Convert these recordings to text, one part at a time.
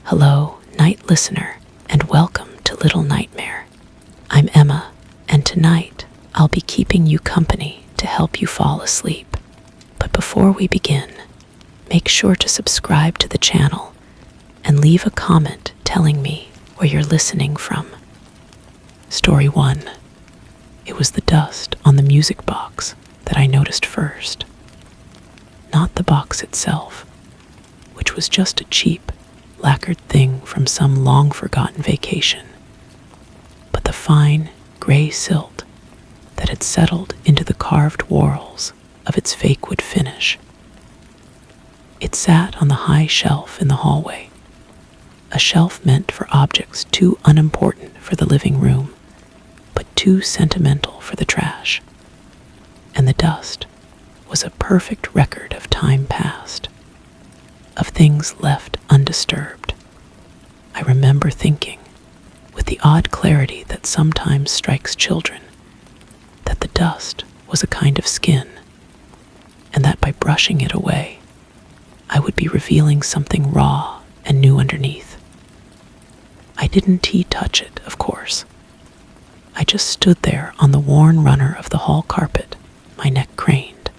Hello, night listener, and welcome to Little Nightmare. I'm Emma, and tonight I'll be keeping you company to help you fall asleep. But before we begin, make sure to subscribe to the channel and leave a comment telling me where you're listening from. Story 1. It was the dust on the music box that I noticed first. Not the box itself, which was just a cheap, lacquered thing from some long-forgotten vacation, but the fine, gray silt that had settled into the carved whorls of its fake wood finish. It sat on the high shelf in the hallway, a shelf meant for objects too unimportant for the living room, but too sentimental for the trash. And the dust was a perfect record of time past, of things left undisturbed. I remember thinking, with the odd clarity that sometimes strikes children, that the dust was a kind of skin, and that by brushing it away, I would be revealing something raw and new underneath. I didn't touch it, of course. I just stood there on the worn runner of the hall carpet, my neck craned,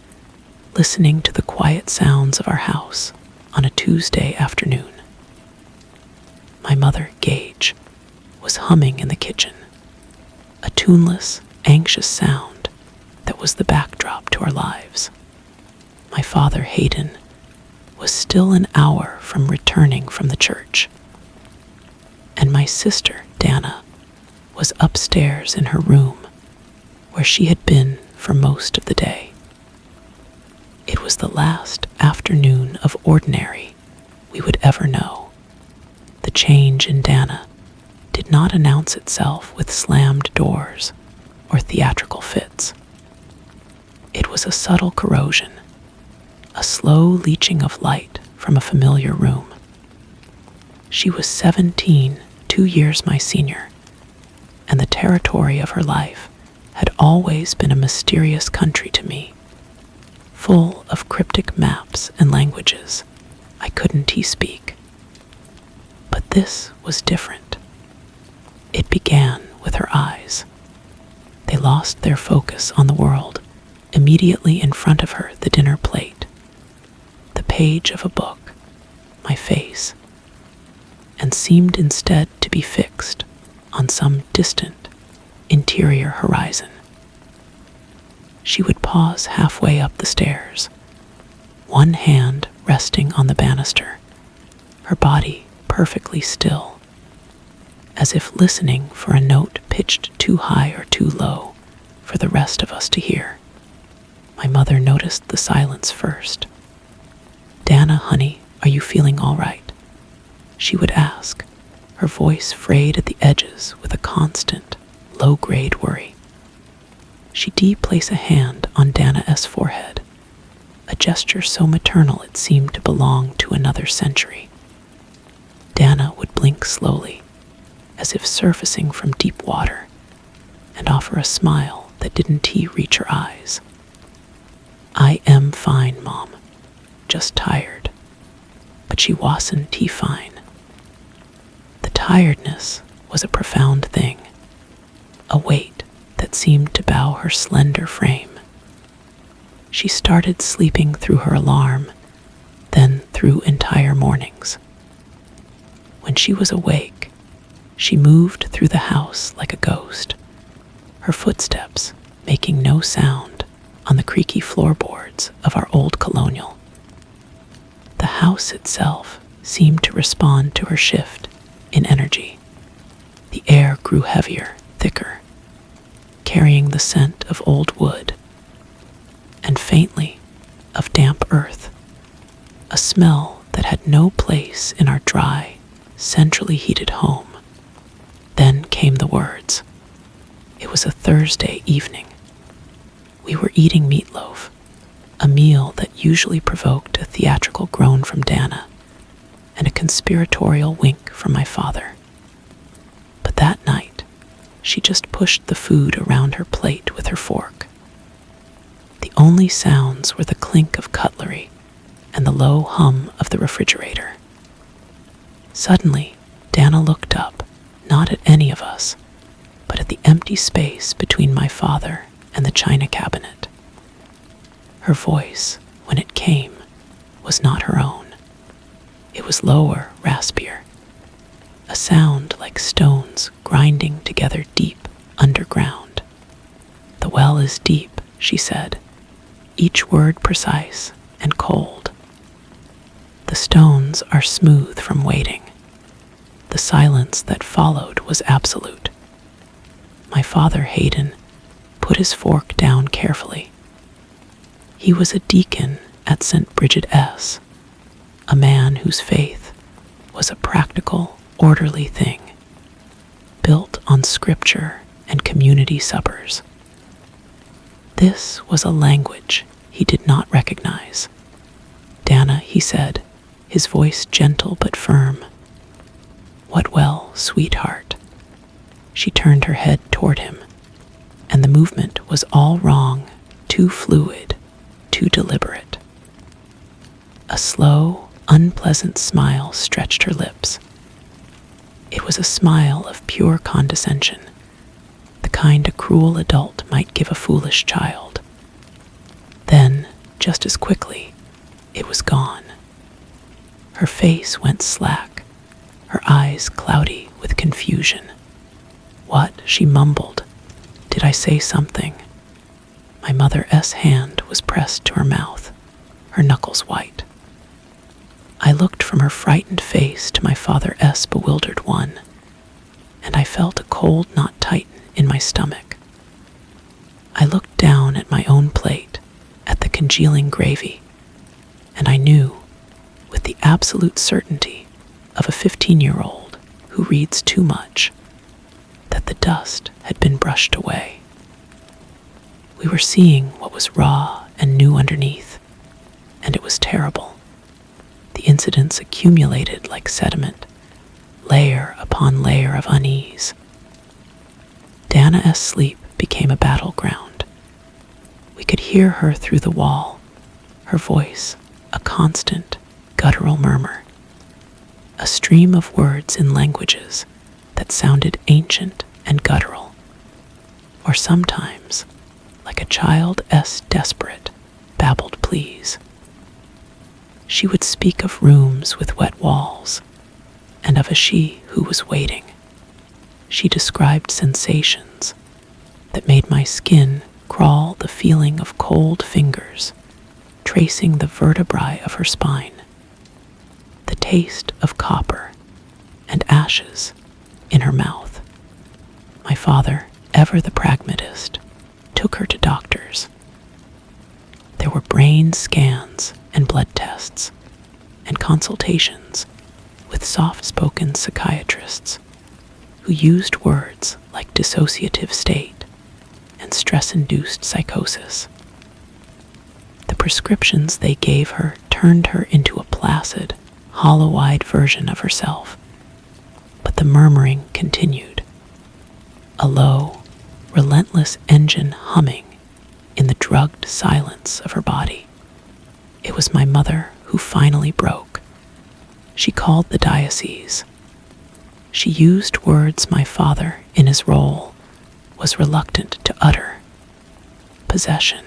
listening to the quiet sounds of our house on a Tuesday afternoon. My mother, Gage, was humming in the kitchen, a tuneless, anxious sound that was the backdrop to our lives. My father, Hayden, was still an hour from returning from the church, and my sister, Dana, was upstairs in her room, where she had been for most of the day. It was the last afternoon of ordinary we would ever know. The change in Dana did not announce itself with slammed doors or theatrical fits. It was a subtle corrosion, a slow leaching of light from a familiar room. She was 17, 2 years my senior, and the territory of her life had always been a mysterious country to me, full of cryptic maps and languages I couldn't speak. But this was different. It began with her eyes. They lost their focus on the world immediately in front of her, the dinner plate, the page of a book, my face, and seemed instead to be fixed on some distant, interior horizon. She would pause halfway up the stairs, one hand resting on the banister, her body perfectly still, as if listening for a note pitched too high or too low for the rest of us to hear. My mother noticed the silence first. "Dana, honey, are you feeling all right?" she would ask, her voice frayed at the edges with a constant, low-grade worry. She'd place a hand on Dana's forehead, a gesture so maternal it seemed to belong to another century. Dana would blink slowly, as if surfacing from deep water, and offer a smile that didn't reach her eyes. "I am fine, Mom, just tired." But she wasn't fine. The tiredness was a profound thing, a weight that seemed to bow her slender frame. She started sleeping through her alarm, then through entire mornings. When she was awake, she moved through the house like a ghost, her footsteps making no sound on the creaky floorboards of our old colonial. The house itself seemed to respond to her shift in energy. The air grew heavier, thicker, carrying the scent of old wood, and faintly of damp earth, a smell that had no place in our dry, centrally heated home. Then came the words. It was a Thursday evening. We were eating meatloaf, a meal that usually provoked a theatrical groan from Dana and a conspiratorial wink from my father. But that night, she just pushed the food around her plate with her fork. The only sounds were the clink of cutlery and the low hum of the refrigerator. Suddenly, Dana looked up, not at any of us, but at the empty space between my father and the china cabinet. Her voice, when it came, was not her own. It was lower, raspier, a sound like stones grinding together deep underground. "The well is deep," she said, each word precise and cold. "The stones are smooth from waiting." The silence that followed was absolute. My father, Hayden, put his fork down carefully. He was a deacon at St. Bridget S., a man whose faith was a practical, orderly thing, built on scripture and community suppers. This was a language he did not recognize. "Dana," he said, his voice gentle but firm. "What well, sweetheart?" She turned her head toward him, and the movement was all wrong, too fluid, too deliberate. A slow, unpleasant smile stretched her lips. It was a smile of pure condescension, the kind a cruel adult might give a foolish child. Then, just as quickly, it was gone. Her face went slack, her eyes cloudy with confusion. "What?" she mumbled. "Did I say something?" My mother's hand was pressed to her mouth, her knuckles white. I looked from her frightened face to my father's bewildered one, and I felt a cold knot tighten in my stomach. I looked down at my own plate, at the congealing gravy, and I knew, with the absolute certainty of a 15-year-old who reads too much, that the dust had been brushed away. We were seeing what was raw and new underneath, and it was terrible. The incidents accumulated like sediment, layer upon layer of unease. Dana's sleep became a battleground. We could hear her through the wall, her voice a constant, guttural murmur, a stream of words in languages that sounded ancient and guttural, or sometimes, like a child's desperate, babbled pleas. She would speak of rooms with wet walls, and of a she who was waiting. She described sensations that made my skin crawl, the feeling of cold fingers tracing the vertebrae of her spine, the taste of copper and ashes in her mouth. My father, ever the pragmatist, took her to doctors. There were brain scans and blood tests, and consultations with soft-spoken psychiatrists who used words like dissociative state and stress-induced psychosis. The prescriptions they gave her turned her into a placid, hollow-eyed version of herself, but the murmuring continued, a low, relentless engine humming in the drugged silence of her body. It was my mother who finally broke. She called the diocese. She used words my father, in his role, was reluctant to utter. Possession,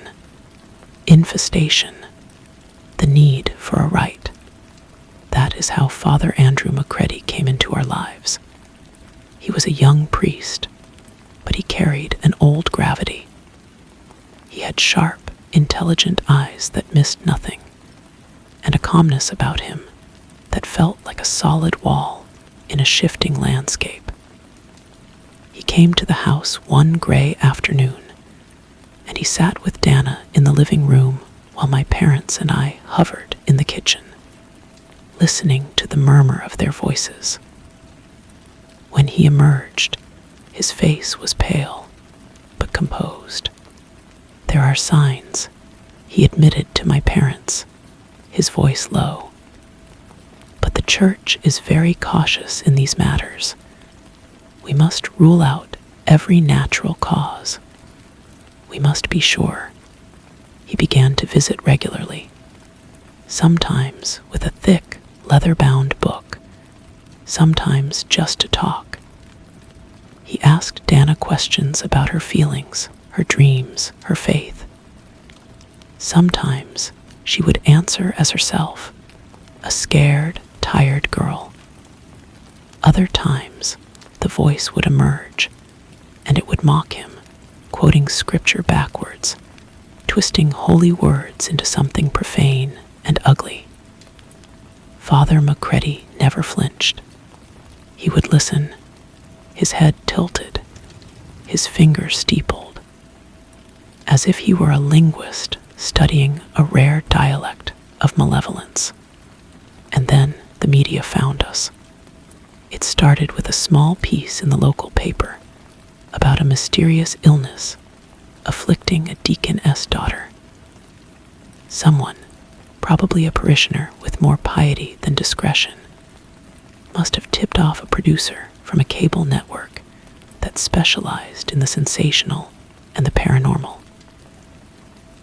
infestation, the need for a right. That is how Father Andrew Macready came into our lives. He was a young priest, but he carried an old gravity. He had sharp, intelligent eyes that missed nothing, and a calmness about him that felt like a solid wall in a shifting landscape. He came to the house one gray afternoon, and he sat with Dana in the living room while my parents and I hovered in the kitchen, listening to the murmur of their voices. When he emerged, his face was pale, but composed. "There are signs," he admitted to my parents, his voice low. "But the church is very cautious in these matters. We must rule out every natural cause. We must be sure." He began to visit regularly, sometimes with a thick, leather-bound book, sometimes just to talk. He asked Dana questions about her feelings, her dreams, her faith. Sometimes she would answer as herself, a scared, tired girl. Other times, the voice would emerge, and it would mock him, quoting scripture backwards, twisting holy words into something profane and ugly. Father Macready never flinched. He would listen, his head tilted, his fingers steepled, as if he were a linguist studying a rare dialect of malevolence. And then the media found us. It started with a small piece in the local paper about a mysterious illness afflicting a deaconess daughter. Someone, probably a parishioner with more piety than discretion, must have tipped off a producer from a cable network that specialized in the sensational and the paranormal.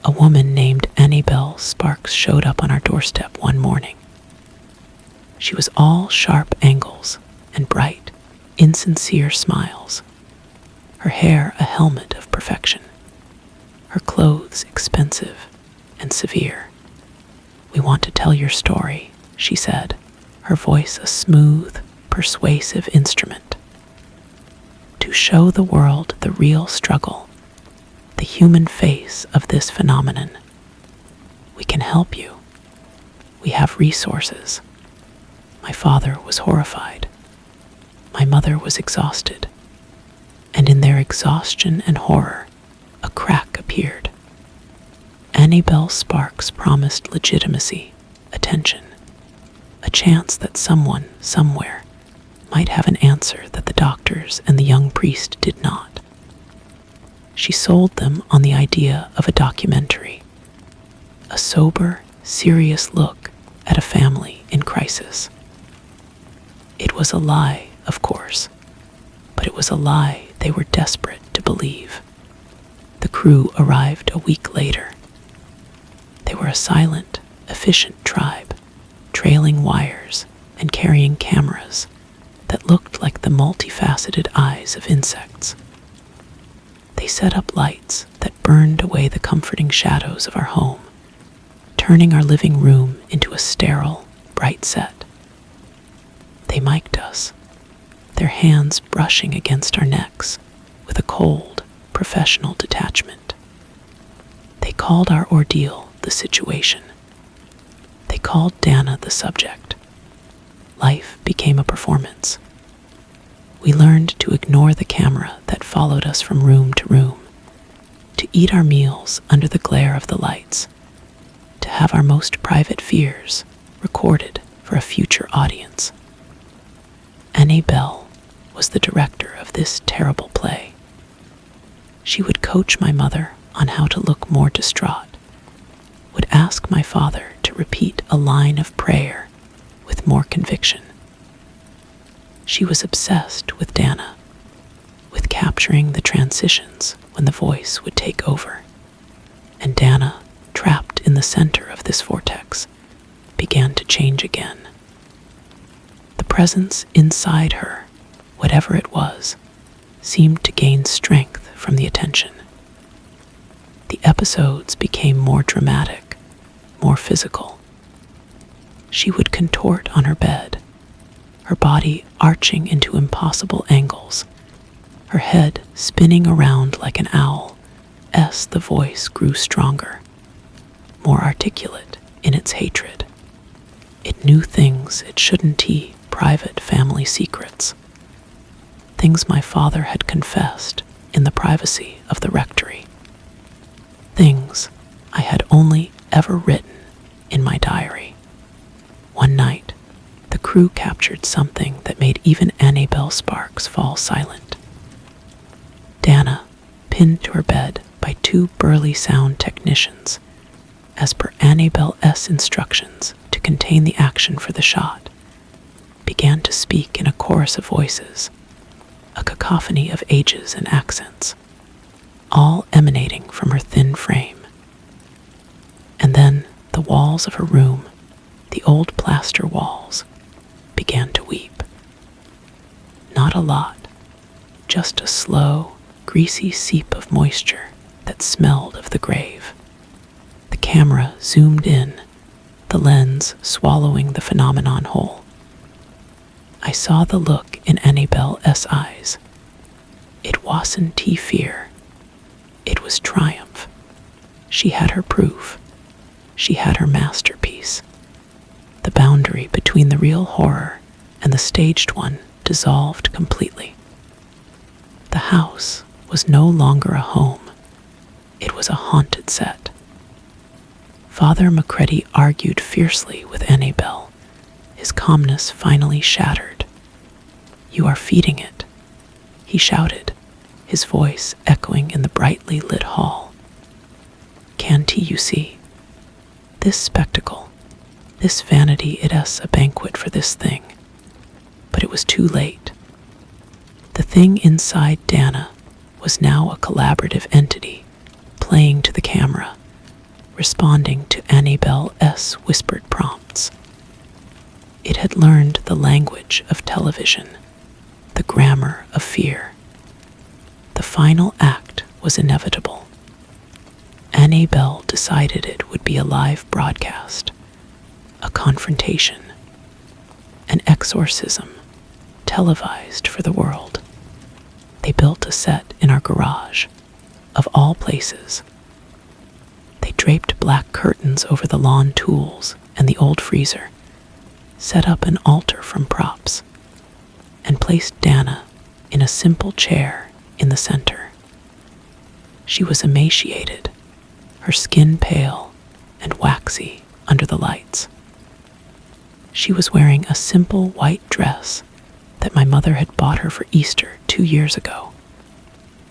A woman named Annabelle Sparks showed up on our doorstep one morning. She was all sharp angles and bright, insincere smiles. Her hair a helmet of perfection. Her clothes expensive and severe. "We want to tell your story," she said, her voice a smooth, persuasive instrument. "To show the world the real struggle, the human face of this phenomenon. We can help you. We have resources." My father was horrified. My mother was exhausted. And in their exhaustion and horror, a crack appeared. Annabelle Sparks promised legitimacy, attention, a chance that someone, somewhere, might have an answer that the doctors and the young priest did not. She sold them on the idea of a documentary, a sober, serious look at a family in crisis. It was a lie, of course, but it was a lie they were desperate to believe. The crew arrived a week later. They were a silent, efficient tribe, trailing wires and carrying cameras that looked like the multifaceted eyes of insects. They set up lights that burned away the comforting shadows of our home, turning our living room into a sterile, bright set. They mic'd us, their hands brushing against our necks with a cold, professional detachment. They called our ordeal the situation. They called Dana the subject. Life became a performance. We learned to ignore the camera that followed us from room to room, to eat our meals under the glare of the lights, to have our most private fears recorded for a future audience. Annabelle was the director of this terrible play. She would coach my mother on how to look more distraught, would ask my father to repeat a line of prayer with more conviction. She was obsessed with Dana, with capturing the transitions when the voice would take over. And Dana, trapped in the center of this vortex, began to change again. The presence inside her, whatever it was, seemed to gain strength from the attention. The episodes became more dramatic, more physical. She would contort on her bed, her body arching into impossible angles, her head spinning around like an owl, as the voice grew stronger, more articulate in its hatred. It knew things it shouldn't tell, private family secrets, things my father had confessed in the privacy of the rectory, things I had only ever written in my diary. One night, the crew captured something that made even Annabelle Sparks fall silent. Dana, pinned to her bed by two burly sound technicians, as per Annabelle-S instructions to contain the action for the shot, began to speak in a chorus of voices, a cacophony of ages and accents, all emanating from her thin frame. And then the walls of her room, the old plaster walls, began to weep. Not a lot, just a slow, greasy seep of moisture that smelled of the grave. The camera zoomed in, the lens swallowing the phenomenon whole. I saw the look in Annabelle's eyes. It wasn't fear. It was triumph. She had her proof. She had her masterpiece. The boundary between the real horror and the staged one dissolved completely. The house was no longer a home. It was a haunted set. Father Macready argued fiercely with Annabelle. His calmness finally shattered. "You are feeding it," he shouted, his voice echoing in the brightly lit hall. "Can't you see? This spectacle, this vanity, it is a banquet for this thing." But it was too late. The thing inside Dana was now a collaborative entity, playing to the camera, responding to Annabelle's whispered prompts. It had learned the language of television, the grammar of fear. The final act was inevitable. Annabelle decided it would be a live broadcast, a confrontation, an exorcism televised for the world. They built a set in our garage, of all places. They draped black curtains over the lawn tools and the old freezer, set up an altar from props, and placed Dana in a simple chair in the center. She was emaciated, her skin pale and waxy under the lights. She was wearing a simple white dress that my mother had bought her for Easter 2 years ago,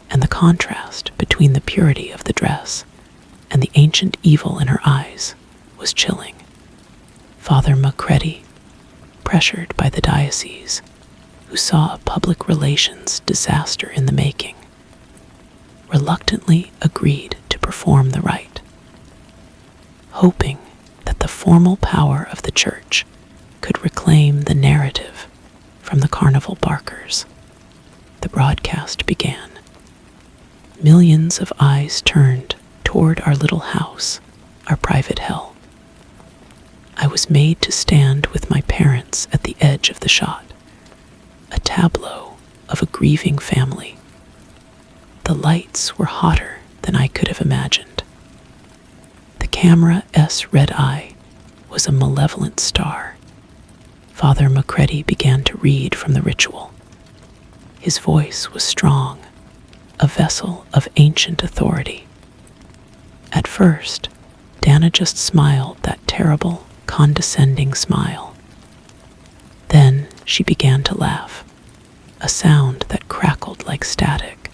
and the contrast between the purity of the dress and the ancient evil in her eyes was chilling. Father Macready, pressured by the diocese, who saw a public relations disaster in the making, reluctantly agreed to perform the rite, hoping that the formal power of the church could reclaim the narrative from the carnival barkers. The broadcast began. Millions of eyes turned toward our little house, our private hell. I was made to stand with my parents at the edge of the shot, a tableau of a grieving family. The lights were hotter than I could have imagined. The camera's red eye was a malevolent star. Father Macready began to read from the ritual. His voice was strong, a vessel of ancient authority. At first, Dana just smiled that terrible, condescending smile. Then she began to laugh, a sound that crackled like static,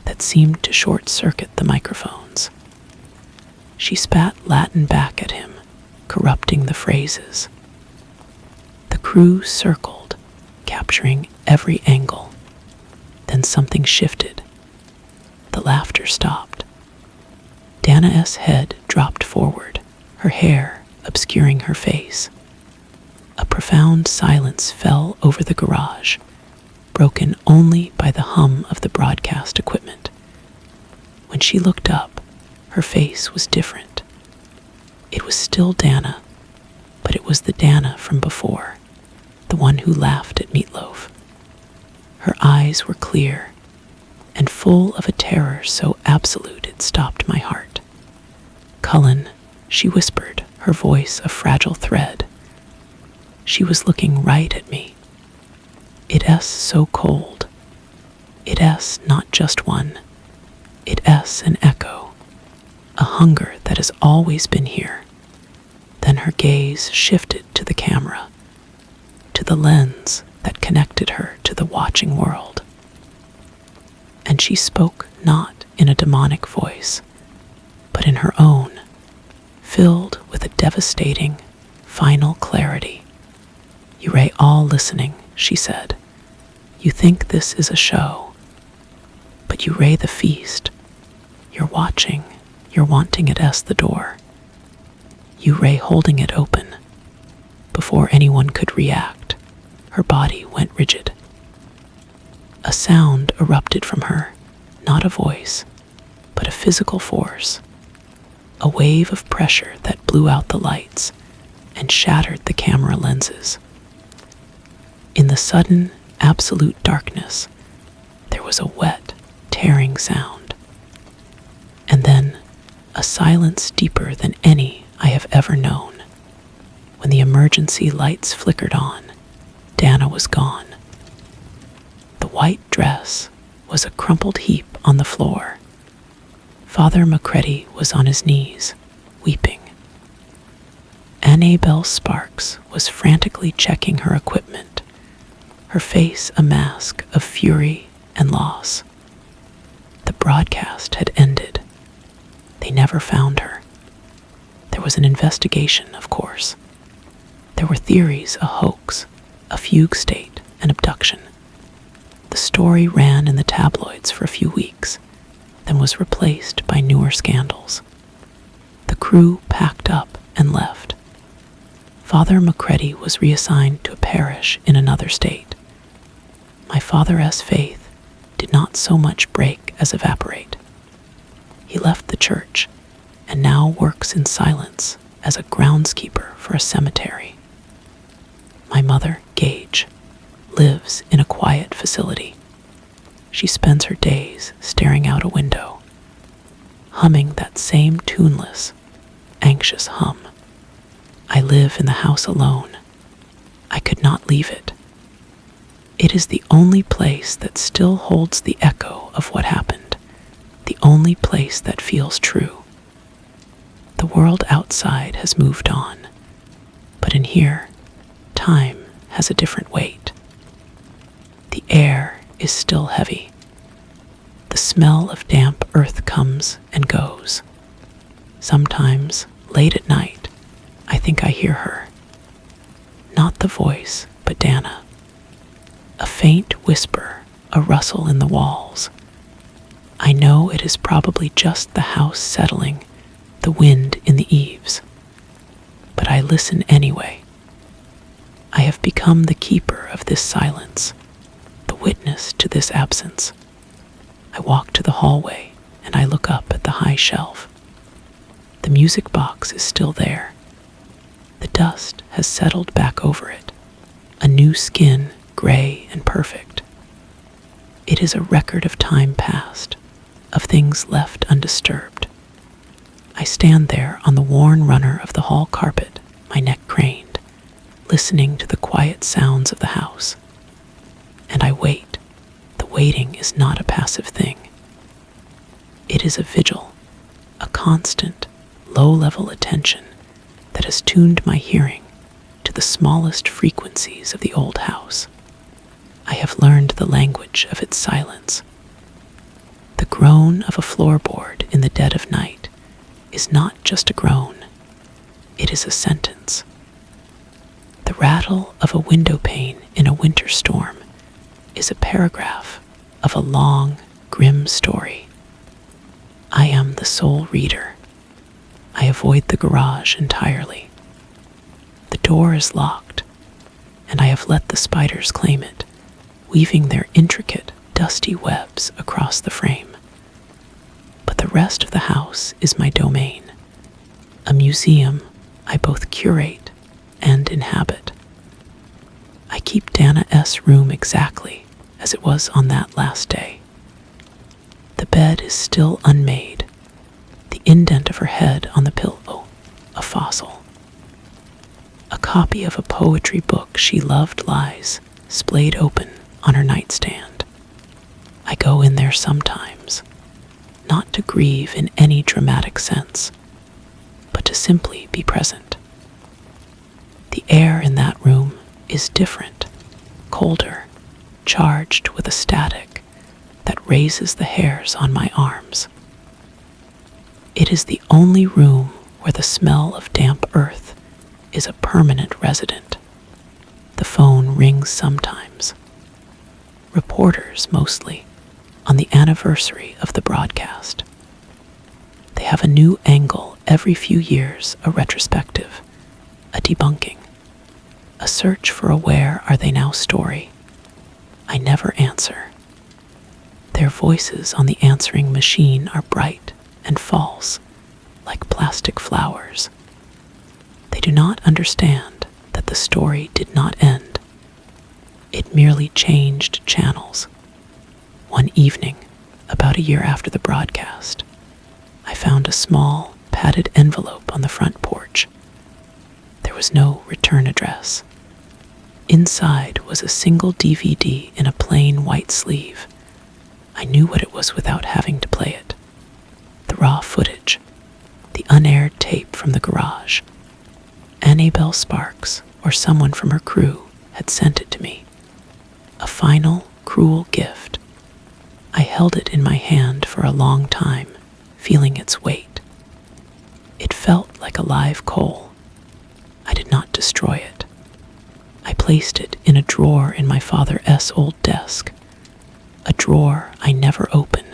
that seemed to short-circuit the microphones. She spat Latin back at him, corrupting the phrases. The crew circled, capturing every angle. Then something shifted. The laughter stopped. Dana's head dropped forward, her hair obscuring her face. A profound silence fell over the garage, broken only by the hum of the broadcast equipment. When she looked up, her face was different. It was still Dana, but it was the Dana from before, the one who laughed at Meatloaf. Her eyes were clear and full of a terror so absolute it stopped my heart. "Cullen," she whispered, her voice a fragile thread. She was looking right at me. "It so cold. It not just one. It an echo, a hunger that has always been here." Then her gaze shifted to the camera, to the lens that connected her to the watching world. And she spoke not in a demonic voice, but in her own, filled with a devastating, final clarity. "You all listening," she said. "You think this is a show, but you the feast. You're watching, you're wanting it the door. You holding it open." Before anyone could react, her body went rigid. A sound erupted from her, not a voice, but a physical force, a wave of pressure that blew out the lights and shattered the camera lenses. In the sudden, absolute darkness, there was a wet, tearing sound. And then, a silence deeper than any I have ever known. When the emergency lights flickered on, Dana was gone. The white dress was a crumpled heap on the floor. Father Macready was on his knees, weeping. Annabelle Sparks was frantically checking her equipment, her face a mask of fury and loss. The broadcast had ended. They never found her. There was an investigation, of course. There were theories, a hoax, a fugue state, an abduction. The story ran in the tabloids for a few weeks, then was replaced by newer scandals. The crew packed up and left. Father Macready was reassigned to a parish in another state. My father's faith did not so much break as evaporate. He left the church and now works in silence as a groundskeeper for a cemetery. My mother, Gage, lives in a quiet facility. She spends her days staring out a window, humming that same tuneless, anxious hum. I live in the house alone. I could not leave it. It is the only place that still holds the echo of what happened, the only place that feels true. The world outside has moved on, but in here, time has a different weight. The air is still heavy. The smell of damp earth comes and goes. Sometimes, late at night, I think I hear her. Not the voice, but Dana. A faint whisper, a rustle in the walls. I know it is probably just the house settling, the wind in the eaves. But I listen anyway. I have become the keeper of this silence, the witness to this absence. I walk to the hallway and I look up at the high shelf. The music box is still there. The dust has settled back over it, a new skin, gray and perfect. It is a record of time past, of things left undisturbed. I stand there on the worn runner of the hall carpet, my neck craned, listening to the quiet sounds of the house. And I wait. The waiting is not a passive thing. It is a vigil, a constant, low-level attention that has tuned my hearing to the smallest frequencies of the old house. I have learned the language of its silence. The groan of a floorboard in the dead of night is not just a groan. It is a sentence. The rattle of a window pane in a winter storm is a paragraph of a long, grim story. I am the sole reader. I avoid the garage entirely. The door is locked, and I have let the spiders claim it, weaving their intricate, dusty webs across the frame. But the rest of the house is my domain, a museum I both curate and inhabit. I keep Dana's room exactly as it was on that last day. The bed is still unmade, the indent of her head on the pillow, a fossil. A copy of a poetry book she loved lies, splayed open, on her nightstand. I go in there sometimes, not to grieve in any dramatic sense, but to simply be present. The air in that room is different, colder, charged with a static that raises the hairs on my arms. It is the only room where the smell of damp earth is a permanent resident. The phone rings sometimes. Reporters, mostly, on the anniversary of the broadcast. They have a new angle every few years, a retrospective, a debunking, a search for a where are they now story. I never answer. Their voices on the answering machine are bright and false, like plastic flowers. They do not understand that the story did not end. It merely changed channels. One evening, about a year after the broadcast, I found a small, padded envelope on the front porch. There was no return address. Inside was a single DVD in a plain white sleeve. I knew what it was without having to play it. The raw footage, the unaired tape from the garage. Annabelle Sparks, or someone from her crew, had sent it to me. A final, cruel gift. I held it in my hand for a long time, feeling its weight. It felt like a live coal. I did not destroy it. I placed it in a drawer in my father's old desk, a drawer I never open.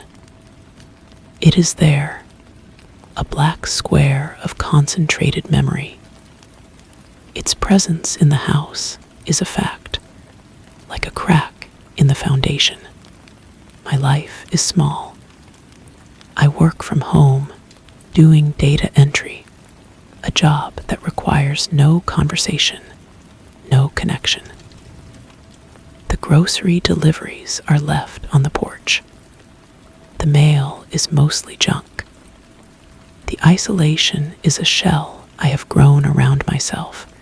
It is there, a black square of concentrated memory. Its presence in the house is a fact, like a crack in the foundation. My life is small. I work from home, doing data entry, a job that requires no conversation, no connection. The grocery deliveries are left on the porch. The mail is mostly junk. The isolation is a shell I have grown around myself,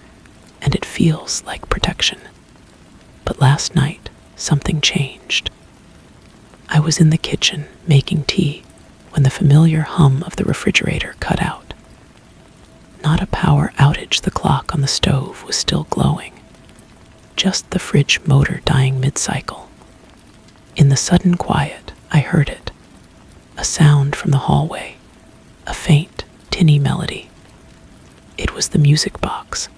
and it feels like protection. But last night, something changed. I was in the kitchen making tea when the familiar hum of the refrigerator cut out. Not a power outage, the clock on the stove was still glowing. Just the fridge motor dying mid-cycle. In the sudden quiet, I heard it. A sound from the hallway. A faint, tinny melody. It was the music box.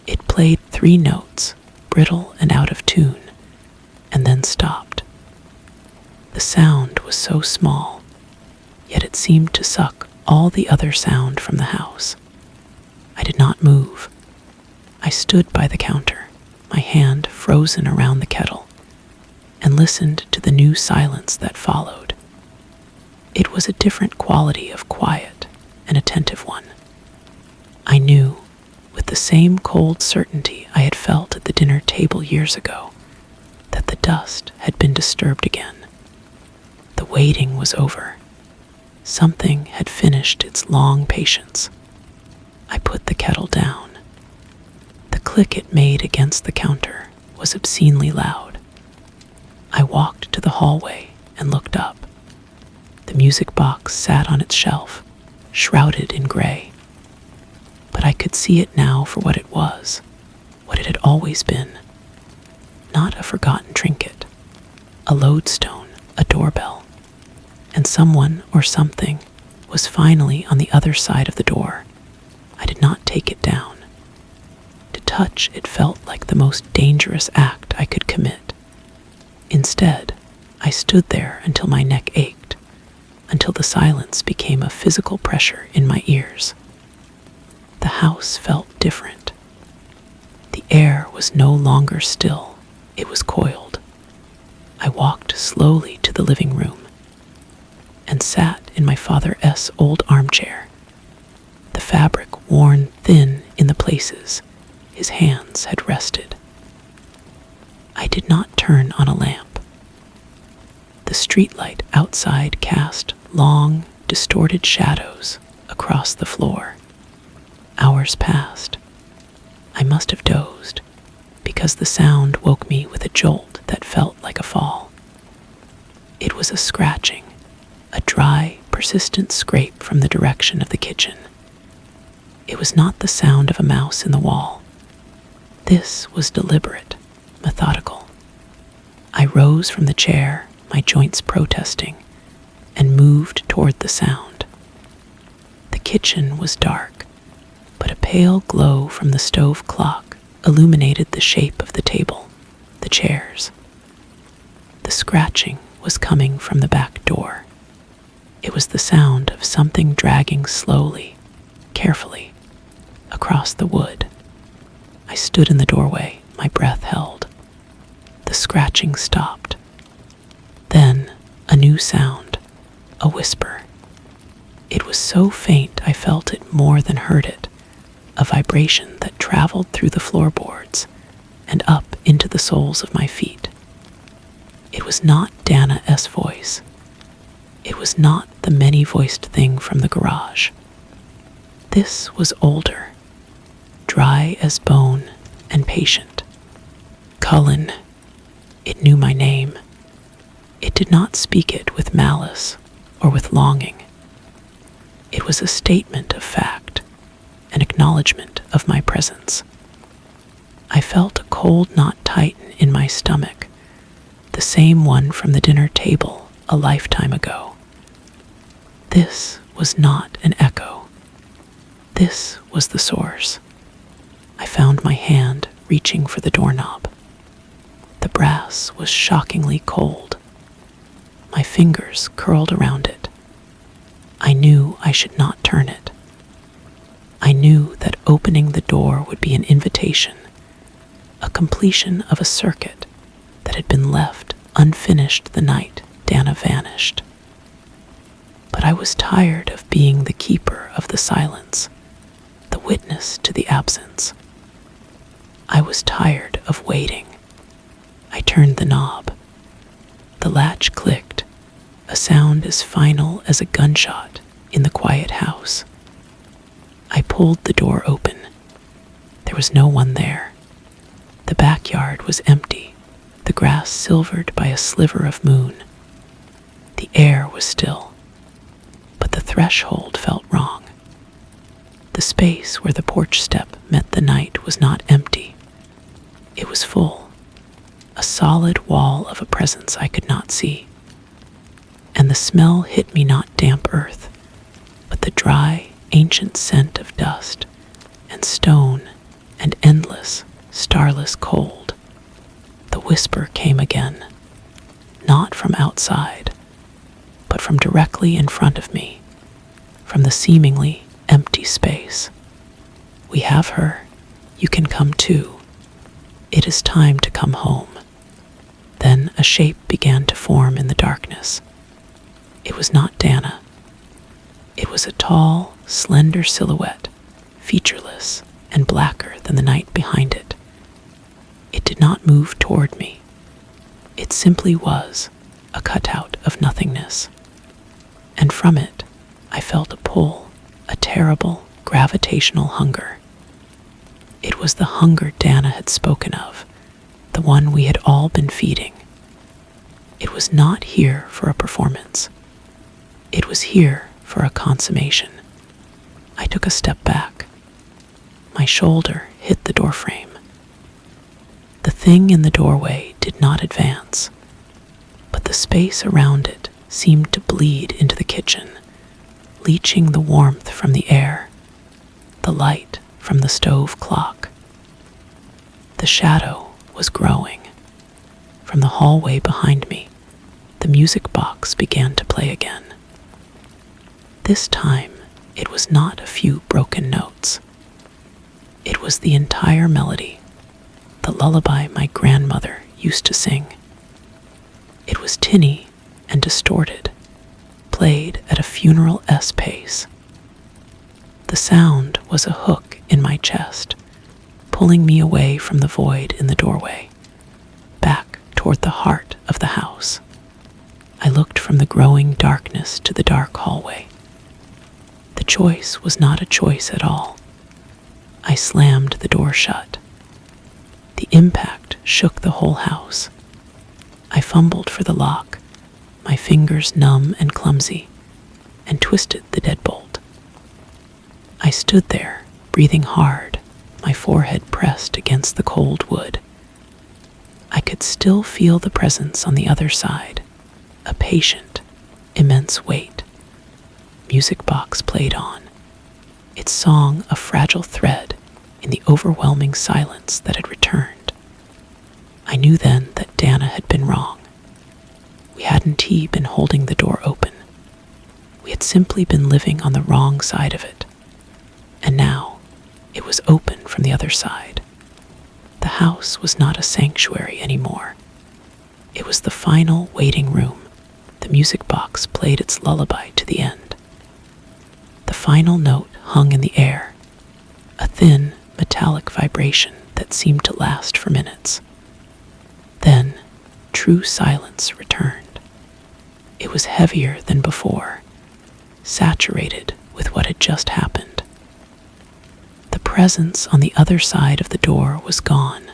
It played 3 notes, brittle and out of tune, and then stopped. The sound was so small, yet it seemed to suck all the other sound from the house. I did not move. I stood by the counter, my hand frozen around the kettle, and listened to the new silence that followed. It was a different quality of quiet, an attentive one. I knew, with the same cold certainty I had felt at the dinner table years ago, that the dust had been disturbed again. The waiting was over. Something had finished its long patience. I put the kettle down. The click it made against the counter was obscenely loud. I walked to the hallway and looked up. The music box sat on its shelf, shrouded in gray. But I could see it now for what it was, what it had always been. Not a forgotten trinket, a lodestone, a doorbell, and someone or something was finally on the other side of the door. I did not take it down. To touch it felt like the most dangerous act I could commit. Instead, I stood there until my neck ached, until the silence became a physical pressure in my ears. The house felt different. The air was no longer still, it was coiled. I walked slowly to the living room and sat in my father's old armchair, the fabric worn thin in the places his hands had rested. I did not turn on a lamp. The streetlight outside cast long, distorted shadows across the floor. Hours passed. I must have dozed, because the sound woke me with a jolt that felt like a fall. It was a scratching, a dry, persistent scrape from the direction of the kitchen. It was not the sound of a mouse in the wall. This was deliberate, methodical. I rose from the chair, my joints protesting, and moved toward the sound. The kitchen was dark, but a pale glow from the stove clock illuminated the shape of the table, the chairs. The scratching was coming from the back door. It was the sound of something dragging slowly, carefully, across the wood. I stood in the doorway, my breath held. The scratching stopped. Then new sound, a whisper. It was so faint I felt it more than heard it, a vibration that traveled through the floorboards and up into the soles of my feet. It was not Dana's voice. It was not the many-voiced thing from the garage. This was older, dry as bone and patient. Cullen. It knew my name. It did not speak it with malice or with longing. It was a statement of fact, an acknowledgement of my presence. I felt a cold knot tighten in my stomach, the same one from the dinner table a lifetime ago. This was not an echo. This was the source. I found my hand reaching for the doorknob. The brass was shockingly cold. My fingers curled around it. I knew I should not turn it. I knew that opening the door would be an invitation, a completion of a circuit that had been left unfinished the night Dana vanished. But I was tired of being the keeper of the silence, the witness to the absence. I was tired of waiting. I turned the knob. The latch clicked, a sound as final as a gunshot in the quiet house. I pulled the door open. There was no one there. The backyard was empty, the grass silvered by a sliver of moon. The air was still, but the threshold felt wrong. The space where the porch step met the night was not empty. It was full, a solid wall of a presence I could not see. And the smell hit me not damp earth, but the dry, ancient scent of dust and stone and endless, starless cold. The whisper came again, not from outside, but from directly in front of me, from the seemingly empty space. We have her. You can come too. It is time to come home. Then a shape began to form in the darkness. It was not Dana. It was a tall, slender silhouette, featureless and blacker than the night behind it. It did not move toward me. It simply was, a cutout of nothingness. And from it, I felt a pull, a terrible, gravitational hunger. It was the hunger Dana had spoken of, the one we had all been feeding. It was not here for a performance. It was here for a consummation. I took a step back. My shoulder hit the doorframe. The thing in the doorway did not advance, but the space around it seemed to bleed into the kitchen, leaching the warmth from the air, the light from the stove clock. The shadow was growing. From the hallway behind me, the music box began to play again. This time, it was not a few broken notes. It was the entire melody, the lullaby my grandmother used to sing. It was tinny and distorted, played at a funeral-esque pace. The sound was a hook in my chest, pulling me away from the void in the doorway, back toward the heart of the house. I looked from the growing darkness to the dark hallway. The choice was not a choice at all. I slammed the door shut. The impact shook the whole house. I fumbled for the lock, my fingers numb and clumsy, and twisted the deadbolt. I stood there, breathing hard, my forehead pressed against the cold wood. I could still feel the presence on the other side, a patient, immense weight. Music box played on, its song a fragile thread in the overwhelming silence that had returned. I knew then that Dana had been wrong. We hadn't been holding the door open. We had simply been living on the wrong side of it. And now, it was open from the other side. The house was not a sanctuary anymore. It was the final waiting room, The music box played its lullaby to the end. The final note hung in the air, a thin, metallic vibration that seemed to last for minutes. Then, true silence returned. It was heavier than before, saturated with what had just happened. The presence on the other side of the door was gone,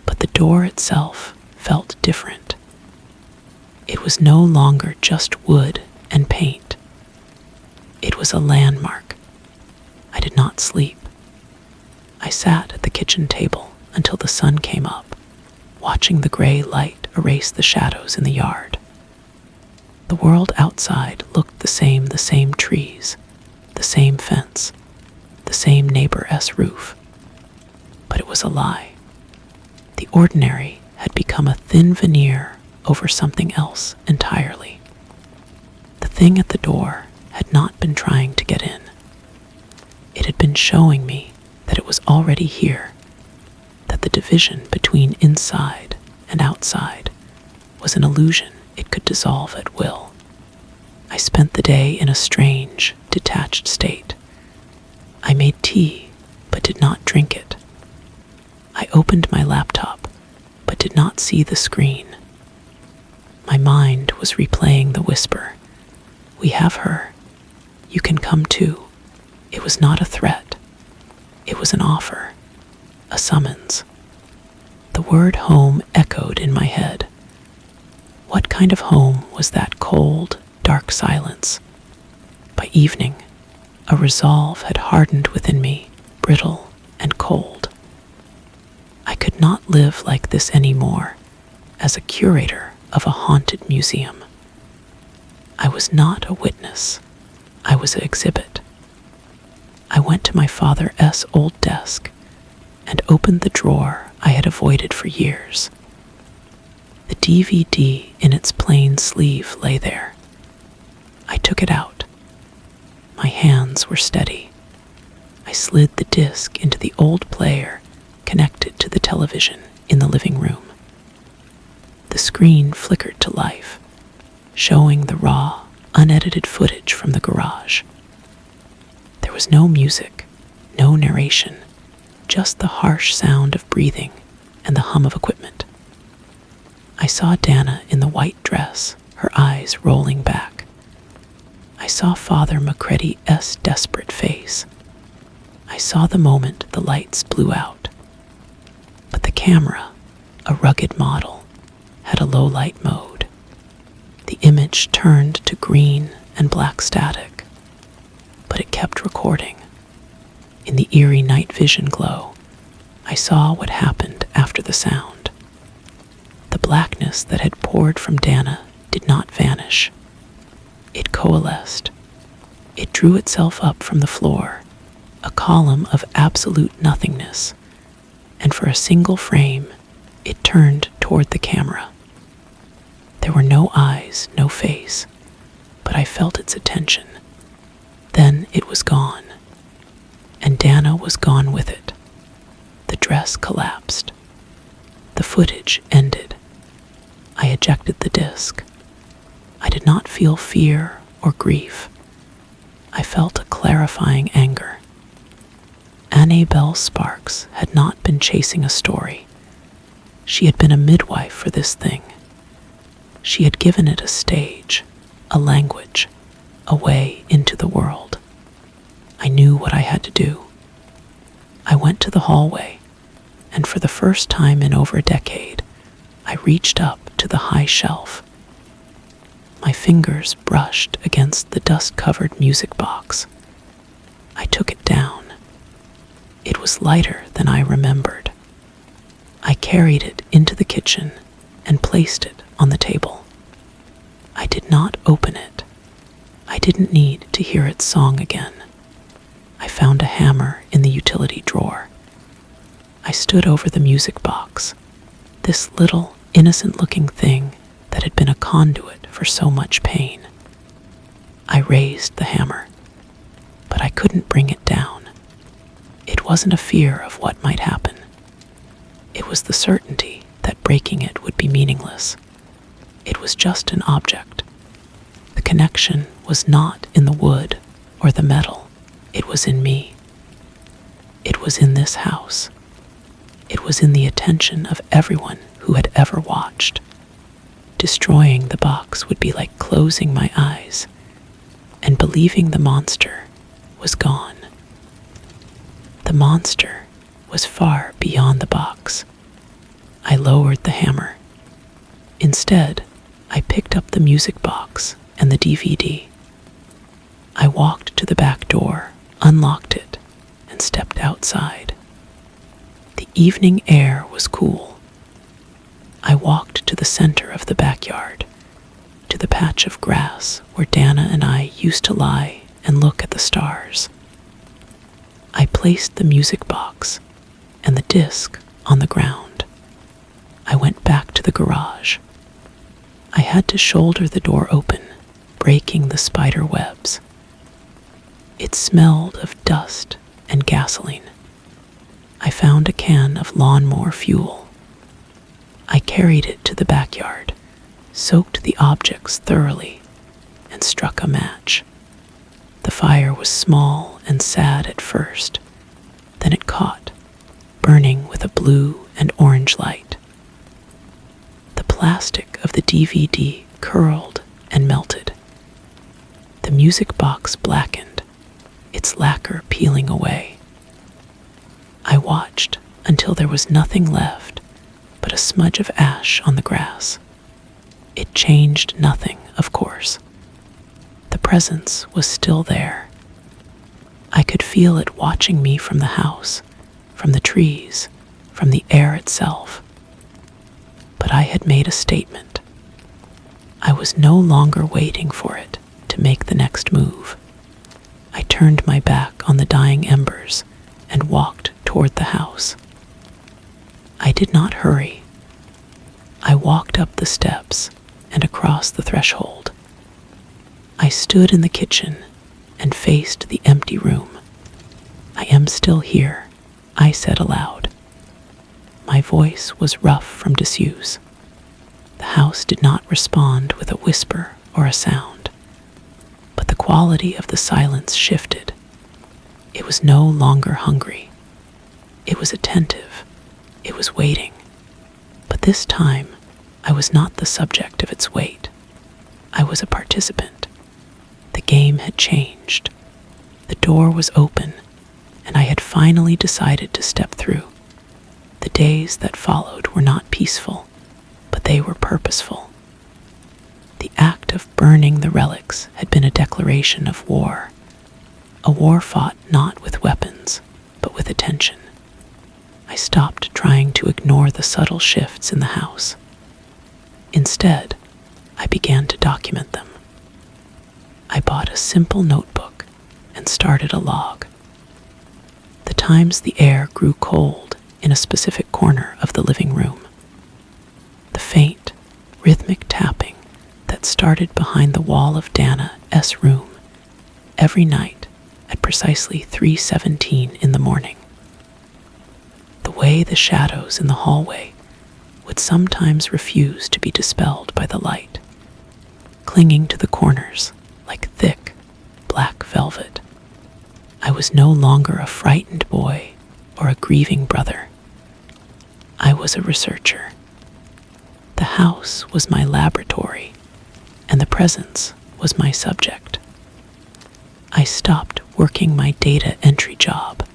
but the door itself felt different. It was no longer just wood and paint. It was a landmark. I did not sleep. I sat at the kitchen table until the sun came up, watching the gray light erase the shadows in the yard. The world outside looked the same trees, the same fence, the same neighbor-esque roof. But it was a lie. The ordinary had become a thin veneer over something else entirely. The thing at the door had not been trying to get in. It had been showing me that it was already here, that the division between inside and outside was an illusion it could dissolve at will. I spent the day in a strange, detached state. I made tea, but did not drink it. I opened my laptop, but did not see the screen. My mind was replaying the whisper. "We have her. You can come too." It was not a threat. It was an offer, a summons. The word home echoed in my head. What kind of home was that cold, dark silence? By evening, a resolve had hardened within me, brittle and cold. I could not live like this anymore, as a curator of a haunted museum. I was not a witness. I was an exhibit. I went to my father's old desk and opened the drawer I had avoided for years. The DVD in its plain sleeve lay there. I took it out. My hands were steady. I slid the disc into the old player connected to the television in the living room. The screen flickered to life, showing the raw, unedited footage from the garage. There was no music, no narration, just the harsh sound of breathing and the hum of equipment. I saw Dana in the white dress, her eyes rolling back. I saw Father Macready's desperate face. I saw the moment the lights blew out. But the camera, a rugged model, had a low-light mode. The image turned to green and black static, but it kept recording. In the eerie night vision glow, I saw what happened after the sound. The blackness that had poured from Dana did not vanish. It coalesced. It drew itself up from the floor, a column of absolute nothingness, and for a single frame, it turned toward the camera. There were no eyes, no face, but I felt its attention. Then it was gone, and Dana was gone with it. The dress collapsed. The footage ended. I ejected the disc. I did not feel fear or grief. I felt a clarifying anger. Annabelle Sparks had not been chasing a story. She had been a midwife for this thing. She had given it a stage, a language, a way into the world. I knew what I had to do. I went to the hallway, and for the first time in over a decade, I reached up to the high shelf. My fingers brushed against the dust-covered music box. I took it down. It was lighter than I remembered. I carried it into the kitchen and placed it on the table. I did not open it. I didn't need to hear its song again. I found a hammer in the utility drawer. I stood over the music box, this little, innocent-looking thing that had been a conduit for so much pain. I raised the hammer, but I couldn't bring it down. It wasn't a fear of what might happen. It was the certainty that breaking it would be meaningless. It was just an object, connection was not in the wood or the metal. It was in me. It was in this house. It was in the attention of everyone who had ever watched. Destroying the box would be like closing my eyes and believing the monster was gone. The monster was far beyond the box. I lowered the hammer. Instead, I picked up the music box and the DVD. I walked to the back door, unlocked it, and stepped outside. The evening air was cool. I walked to the center of the backyard, to the patch of grass where Dana and I used to lie and look at the stars. I placed the music box and the disc on the ground. I went back to the garage. I had to shoulder the door open, breaking the spider webs. It smelled of dust and gasoline. I found a can of lawnmower fuel. I carried it to the backyard, soaked the objects thoroughly, and struck a match. The fire was small and sad at first. Then it caught, burning with a blue and orange light. The plastic of the DVD curled and melted. The music box blackened, its lacquer peeling away. I watched until there was nothing left but a smudge of ash on the grass. It changed nothing, of course. The presence was still there. I could feel it watching me from the house, from the trees, from the air itself. But I had made a statement. I was no longer waiting for it to make the next move. I turned my back on the dying embers and walked toward the house. I did not hurry. I walked up the steps and across the threshold. I stood in the kitchen and faced the empty room. "I am still here," I said aloud. My voice was rough from disuse. The house did not respond with a whisper or a sound, but the quality of the silence shifted. It was no longer hungry. It was attentive. It was waiting. But this time, I was not the subject of its wait. I was a participant. The game had changed. The door was open, and I had finally decided to step through. The days that followed were not peaceful, but they were purposeful. The act of burning the relics had been a declaration of war, a war fought not with weapons, but with attention. I stopped trying to ignore the subtle shifts in the house. Instead, I began to document them. I bought a simple notebook and started a log. The times the air grew cold in a specific corner of the living room. The faint, rhythmic tapping that started behind the wall of Dana's room every night at precisely 3:17 in the morning. The way the shadows in the hallway would sometimes refuse to be dispelled by the light, clinging to the corners like thick, black velvet. I was no longer a frightened boy or a grieving brother. I was a researcher. The house was my laboratory, and the presence was my subject. I stopped working my data entry job.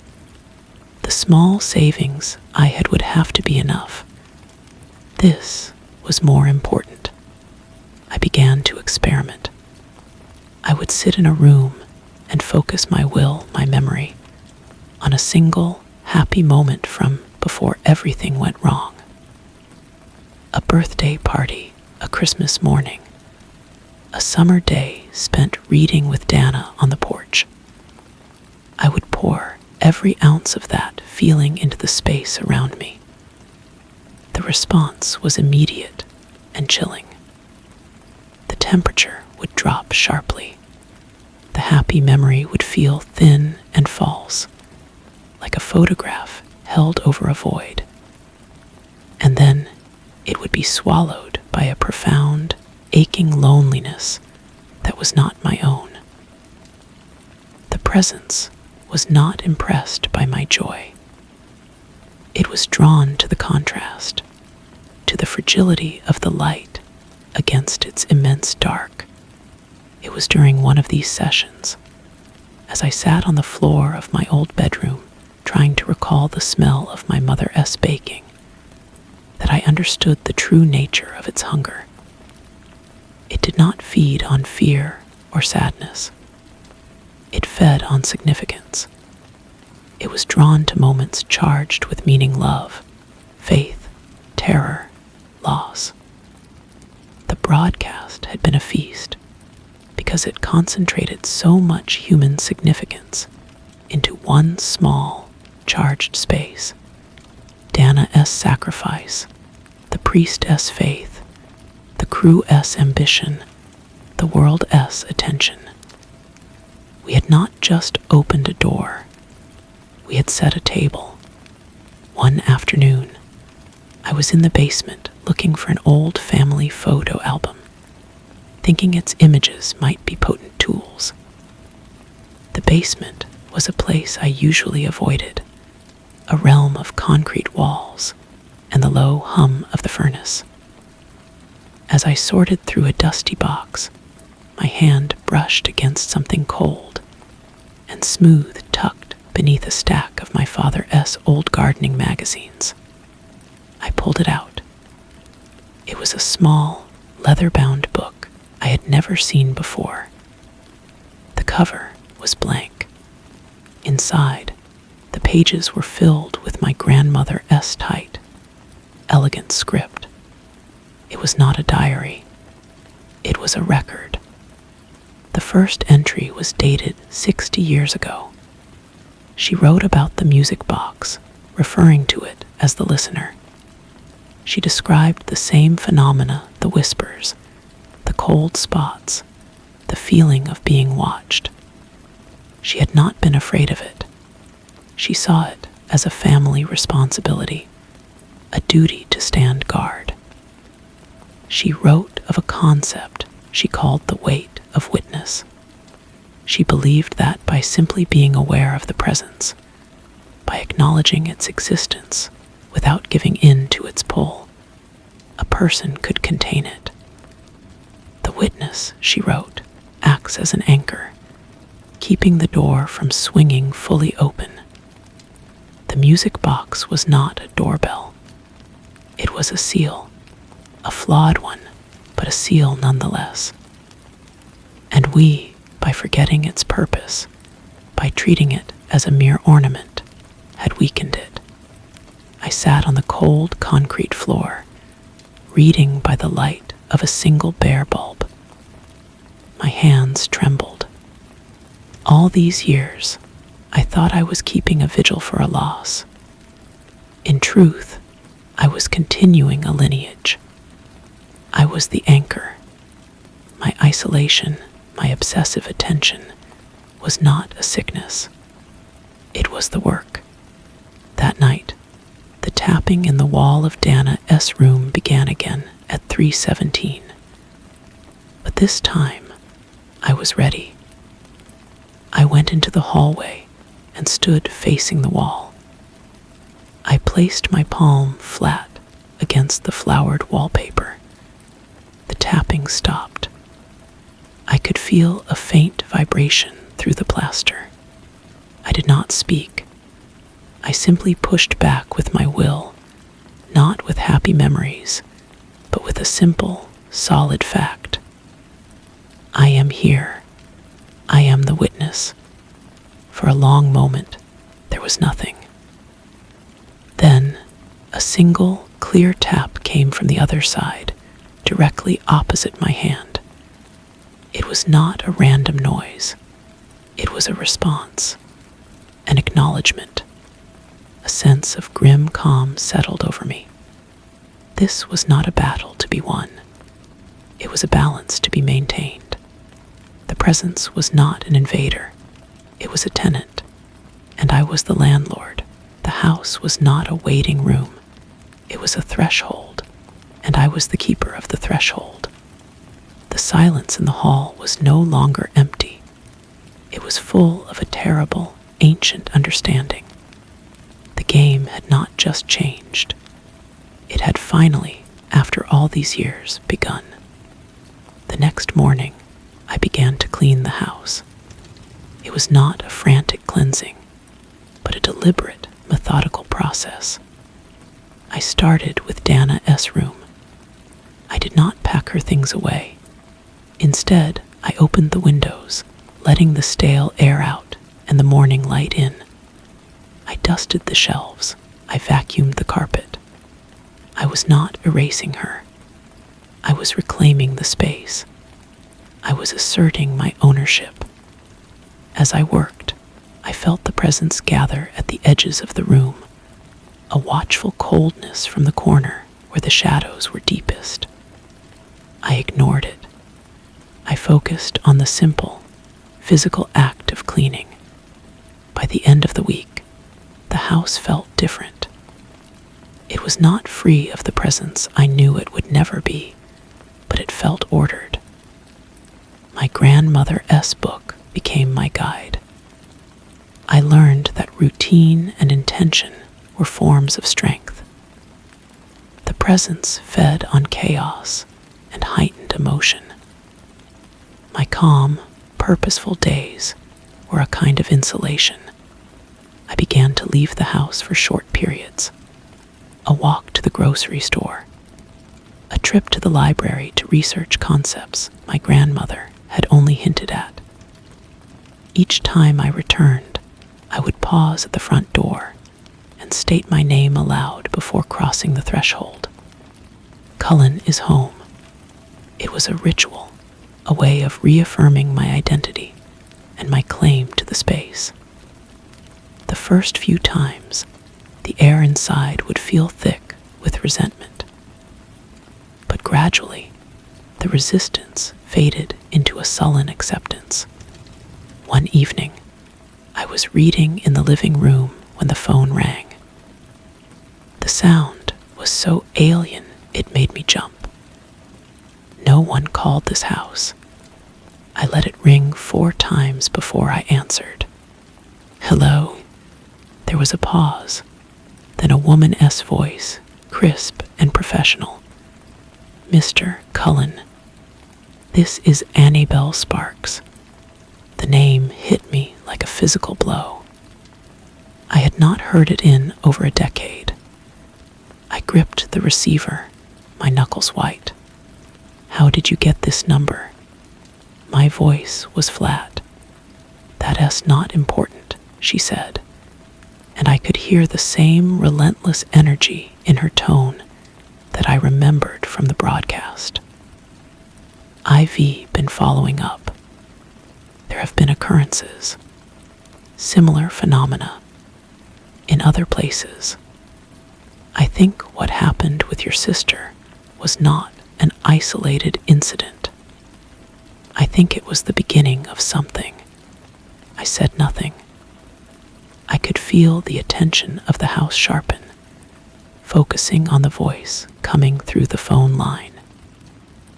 The small savings I had would have to be enough. This was more important. I began to experiment. I would sit in a room and focus my will, my memory, on a single happy moment from before everything went wrong. A birthday party, a Christmas morning, a summer day spent reading with Dana on the porch. I would pour every ounce of that feeling into the space around me. The response was immediate and chilling. The temperature would drop sharply. The happy memory would feel thin and false, like a photograph held over a void. And then it would be swallowed by a profound, aching loneliness that was not my own. The presence was not impressed by my joy. It was drawn to the contrast, to the fragility of the light against its immense dark. It was during one of these sessions, as I sat on the floor of my old bedroom trying to recall the smell of my mother's baking, that I understood the true nature of its hunger. It did not feed on fear or sadness. It fed on significance. It was drawn to moments charged with meaning: love, faith, terror, loss. The broadcast had been a feast because it concentrated so much human significance into one small, charged space. Dana's sacrifice, the priestess' faith, the crew's ambition, the world's attention. We had not just opened a door, we had set a table. One afternoon, I was in the basement looking for an old family photo album, thinking its images might be potent tools. The basement was a place I usually avoided, a realm of concrete walls and the low hum of the furnace. As I sorted through a dusty box, my hand brushed against something cold and smooth tucked beneath a stack of my father's old gardening magazines. I pulled it out. It was a small, leather-bound book I had never seen before. The cover was blank. Inside, the pages were filled with my grandmother's tight, elegant script. It was not a diary. It was a record. The first entry was dated 60 years ago. She wrote about the music box, referring to it as the listener. She described the same phenomena: the whispers, the cold spots, the feeling of being watched. She had not been afraid of it. She saw it as a family responsibility, a duty to stand guard. She wrote of a concept she called the weight of witness. She believed that by simply being aware of the presence, by acknowledging its existence without giving in to its pull, a person could contain it. The witness, she wrote, acts as an anchor, keeping the door from swinging fully open. The music box was not a doorbell. It was a seal, a flawed one, but a seal nonetheless. And we, by forgetting its purpose, by treating it as a mere ornament, had weakened it. I sat on the cold concrete floor, reading by the light of a single bare bulb. My hands trembled. All these years, I thought I was keeping a vigil for a loss. In truth, I was continuing a lineage. I was the anchor. My isolation, my obsessive attention, was not a sickness. It was the work. That night, the tapping in the wall of Dana's room began again at 3:17. But this time, I was ready. I went into the hallway and stood facing the wall. I placed my palm flat against the flowered wallpaper. The tapping stopped. I could feel a faint vibration through the plaster. I did not speak. I simply pushed back with my will, not with happy memories, but with a simple, solid fact. I am here. I am the witness. For a long moment, there was nothing. Then, a single, clear tap came from the other side, directly opposite my hand. It was not a random noise. It was a response, an acknowledgement. A sense of grim calm settled over me. This was not a battle to be won. It was a balance to be maintained. The presence was not an invader. It was a tenant, and I was the landlord. The house was not a waiting room. It was a threshold, and I was the keeper of the threshold. The silence in the hall was no longer empty. It was full of a terrible, ancient understanding. The game had not just changed. It had finally, after all these years, begun. The next morning, I began to clean the house. It was not a frantic cleansing, but a deliberate, methodical process. I started with Dana S. room. I did not pack her things away. Instead, I opened the windows, letting the stale air out and the morning light in. I dusted the shelves. I vacuumed the carpet. I was not erasing her. I was reclaiming the space. I was asserting my ownership. As I worked, I felt the presence gather at the edges of the room, a watchful coldness from the corner where the shadows were deepest. I ignored it. I focused on the simple, physical act of cleaning. By the end of the week, the house felt different. It was not free of the presence I knew it would never be, but it felt ordered. My grandmother's book became my guide. I learned that routine and intention were forms of strength. The presence fed on chaos and heightened emotion. My calm, purposeful days were a kind of insulation. I began to leave the house for short periods. A walk to the grocery store, a trip to the library to research concepts my grandmother had only hinted at. Each time I returned, I would pause at the front door and state my name aloud before crossing the threshold. Cullen is home. It was a ritual, a way of reaffirming my identity and my claim to the space. The first few times, the air inside would feel thick with resentment. But gradually, the resistance faded into a sullen acceptance. One evening, I was reading in the living room when the phone rang. The sound was so alien it made me jump. No one called this house. I let it ring 4 times before I answered. Hello? There was a pause, then a woman's voice, crisp and professional. Mr. Cullen, this is Annabelle Sparks. The name hit me like a physical blow. I had not heard it in over a decade. I gripped the receiver, my knuckles white. How did you get this number? My voice was flat. That's not important, she said, and I could hear the same relentless energy in her tone that I remembered from the broadcast. I've been following up. There have been occurrences, similar phenomena, in other places. I think what happened with your sister was not an isolated incident. I think it was the beginning of something. I said nothing. I could feel the attention of the house sharpen, focusing on the voice coming through the phone line.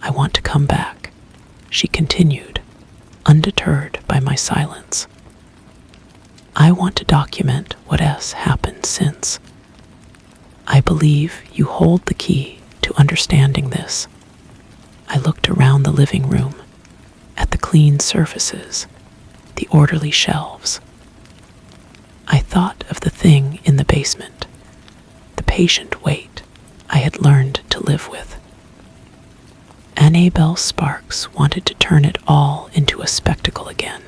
I want to come back, she continued, undeterred by my silence. I want to document what has happened since. I believe you hold the key to understanding this. I looked around the living room, at the clean surfaces, the orderly shelves. I thought of the thing in the basement, the patient weight I had learned to live with. Annabelle Sparks wanted to turn it all into a spectacle again.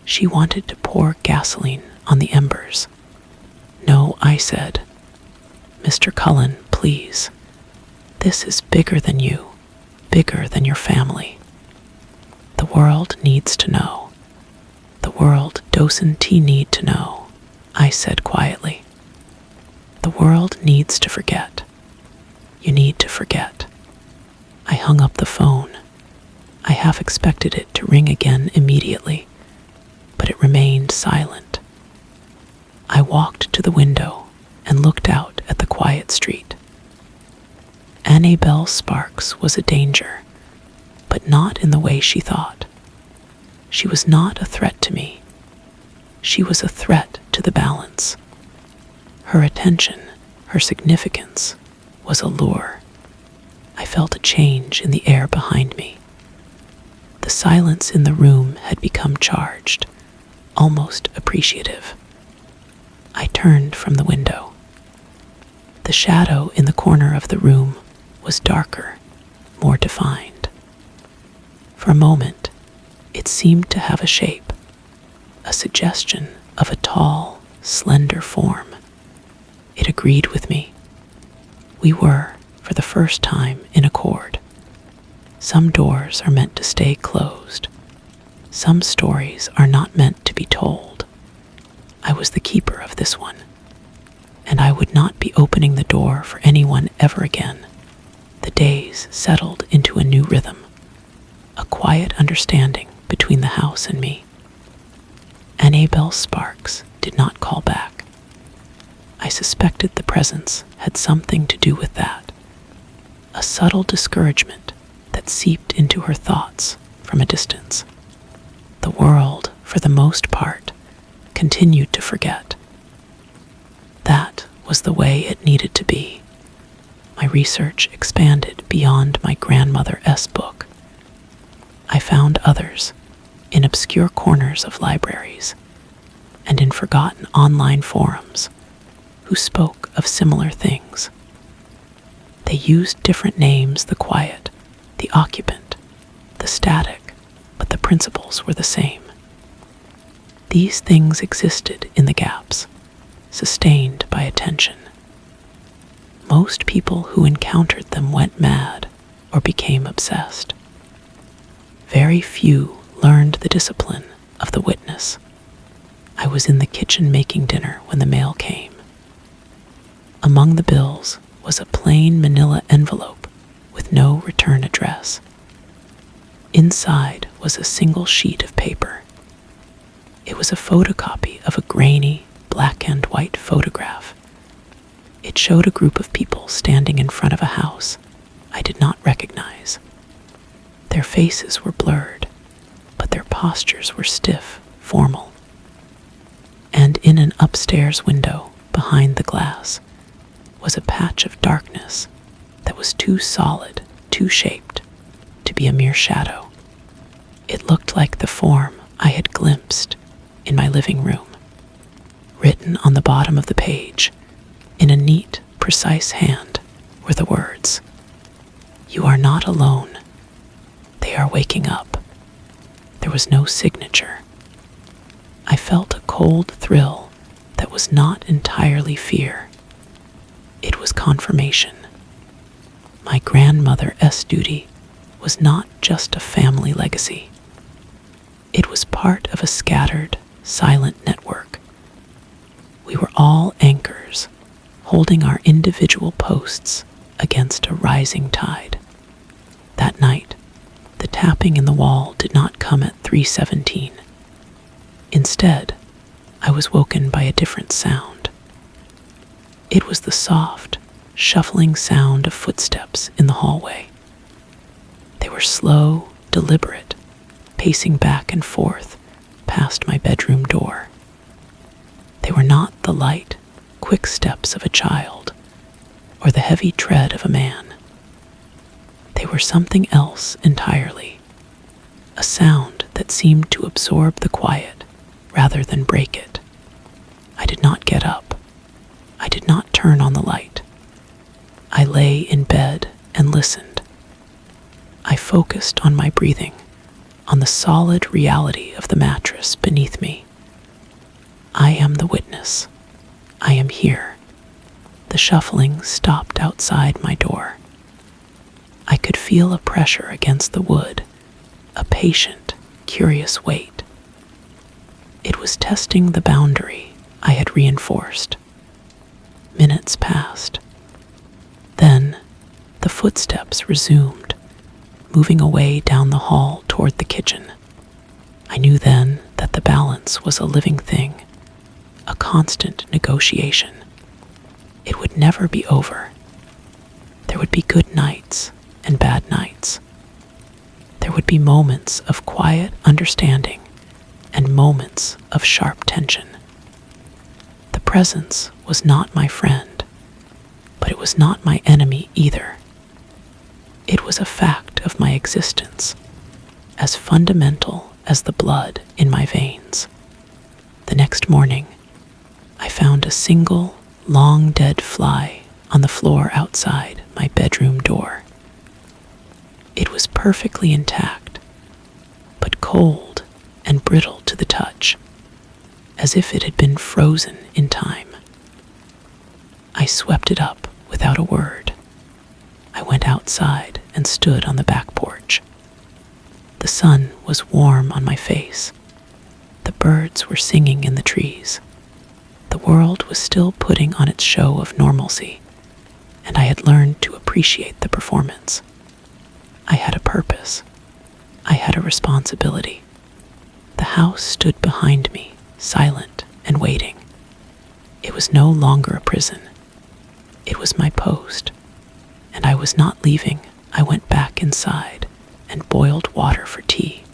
She wanted to pour gasoline on the embers. No, I said. Mr. Cullen, please. This is bigger than you, bigger than your family. The world needs to know. The world doesn't need to know, I said quietly. The world needs to forget. You need to forget. I hung up the phone. I half expected it to ring again immediately, but it remained silent. I walked to the window and looked out at the quiet street. Annabelle Sparks was a danger, but not in the way she thought. She was not a threat to me. She was a threat to the balance. Her attention, her significance, was a lure. I felt a change in the air behind me. The silence in the room had become charged, almost appreciative. I turned from the window. The shadow in the corner of the room was darker, more defined. For a moment, it seemed to have a shape, a suggestion of a tall, slender form. It agreed with me. We were, for the first time, in accord. Some doors are meant to stay closed. Some stories are not meant to be told. I was the keeper of this one, and I would not be opening the door for anyone ever again. The days settled into a new rhythm, a quiet understanding between the house and me. Annabelle Sparks did not call back. I suspected the presence had something to do with that, a subtle discouragement that seeped into her thoughts from a distance. The world, for the most part, continued to forget. That was the way it needed to be. My research expanded beyond my grandmother's book. I found others in obscure corners of libraries and in forgotten online forums who spoke of similar things. They used different names: the quiet, the occupant, the static, but the principles were the same. These things existed in the gaps, sustained by attention. Most people who encountered them went mad or became obsessed. Very few learned the discipline of the witness. I was in the kitchen making dinner when the mail came. Among the bills was a plain manila envelope with no return address. Inside was a single sheet of paper. It was a photocopy of a grainy, black and white photograph. It showed a group of people standing in front of a house I did not recognize. Their faces were blurred, but their postures were stiff, formal. And in an upstairs window behind the glass was a patch of darkness that was too solid, too shaped, to be a mere shadow. It looked like the form I had glimpsed in my living room. Written on the bottom of the page, in a neat, precise hand, were the words, "You are not alone. They are waking up." There was no signature. I felt a cold thrill that was not entirely fear. It was confirmation. My grandmother's duty was not just a family legacy. It was part of a scattered, silent network. We were all anchors, holding our individual posts against a rising tide. That night, the tapping in the wall did not come at 3:17. Instead, I was woken by a different sound. It was the soft, shuffling sound of footsteps in the hallway. They were slow, deliberate, pacing back and forth past my bedroom door. They were not the light, quick steps of a child or the heavy tread of a man. They were something else entirely, a sound that seemed to absorb the quiet rather than break it. I did not get up. I did not turn on the light. I lay in bed and listened. I focused on my breathing, on the solid reality of the mattress beneath me. I am the witness. I am here. The shuffling stopped outside my door. I could feel a pressure against the wood, a patient, curious weight. It was testing the boundary I had reinforced. Minutes passed. Then the footsteps resumed, moving away down the hall toward the kitchen. I knew then that the balance was a living thing, a constant negotiation. It would never be over. There would be good nights and bad nights. There There would be moments of quiet understanding and moments of sharp tension. The presence was not my friend, but it was not my enemy either. It was a fact of my existence, as fundamental as the blood in my veins. The next morning, I found a single, long-dead fly on the floor outside my bedroom door. It was perfectly intact, but cold and brittle to the touch, as if it had been frozen in time. I swept it up without a word. I went outside and stood on the back porch. The sun was warm on my face. The birds were singing in the trees. The world was still putting on its show of normalcy, and I had learned to appreciate the performance. I had a purpose. I had a responsibility. The house stood behind me, silent and waiting. It was no longer a prison. It was my post, and I was not leaving. I went back inside and boiled water for tea.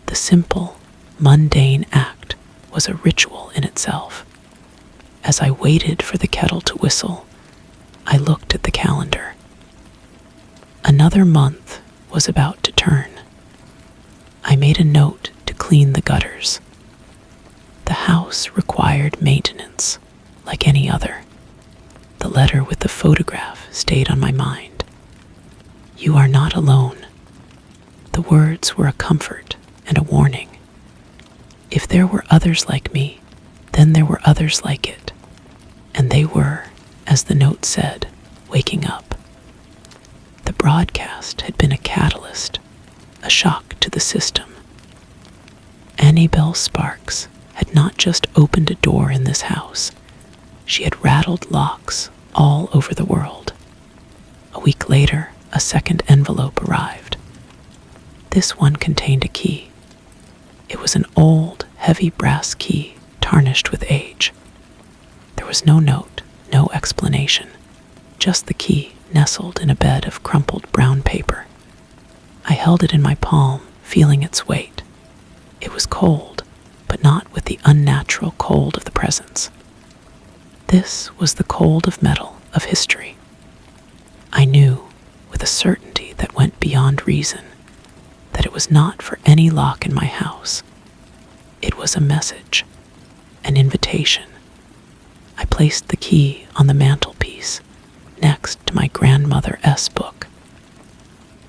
The simple, mundane act was a ritual in itself. As I waited for the kettle to whistle, I looked at the calendar. Another month was about to turn. I made a note to clean the gutters. The house required maintenance, like any other. The letter with the photograph stayed on my mind. You are not alone. The words were a comfort and a warning. If there were others like me, then there were others like it. And they were, as the note said, waking up. The broadcast had been a catalyst, a shock to the system. Annabelle Sparks had not just opened a door in this house. She had rattled locks all over the world. A week later, a second envelope arrived. This one contained a key. It was an old, heavy brass key, tarnished with age. There was no note, no explanation, just the key nestled in a bed of crumpled brown paper. I held it in my palm, feeling its weight. It was cold, but not with the unnatural cold of the presence. This was the cold of metal, of history. I knew, with a certainty that went beyond reason, that it was not for any lock in my house. It was a message, an invitation. I placed the key on the mantelpiece, next to my grandmother S. book.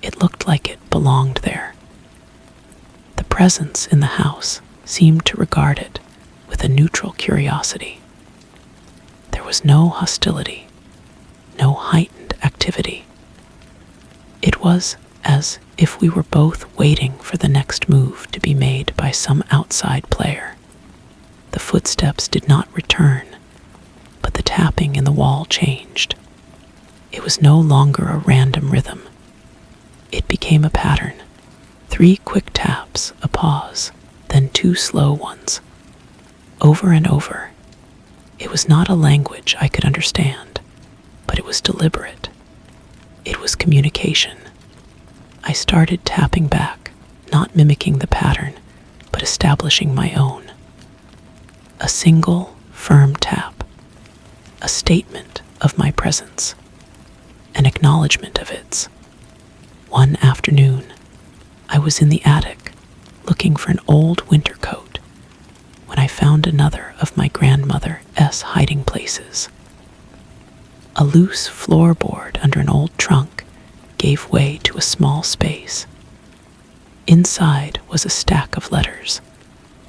It looked like it belonged there. The presence in the house seemed to regard it with a neutral curiosity. There was no hostility, no heightened activity. It was as if we were both waiting for the next move to be made by some outside player. The footsteps did not return, but the tapping in the wall changed. It was no longer a random rhythm. It became a pattern. 3 quick taps, a pause, then 2 slow ones. Over and over. It was not a language I could understand, but it was deliberate. It was communication. I started tapping back, not mimicking the pattern, but establishing my own. A single, firm tap. A statement of my presence. An acknowledgement of its. One afternoon, I was in the attic, looking for an old winter coat, when I found another of my grandmother S. hiding places. A loose floorboard under an old trunk gave way to a small space. Inside was a stack of letters,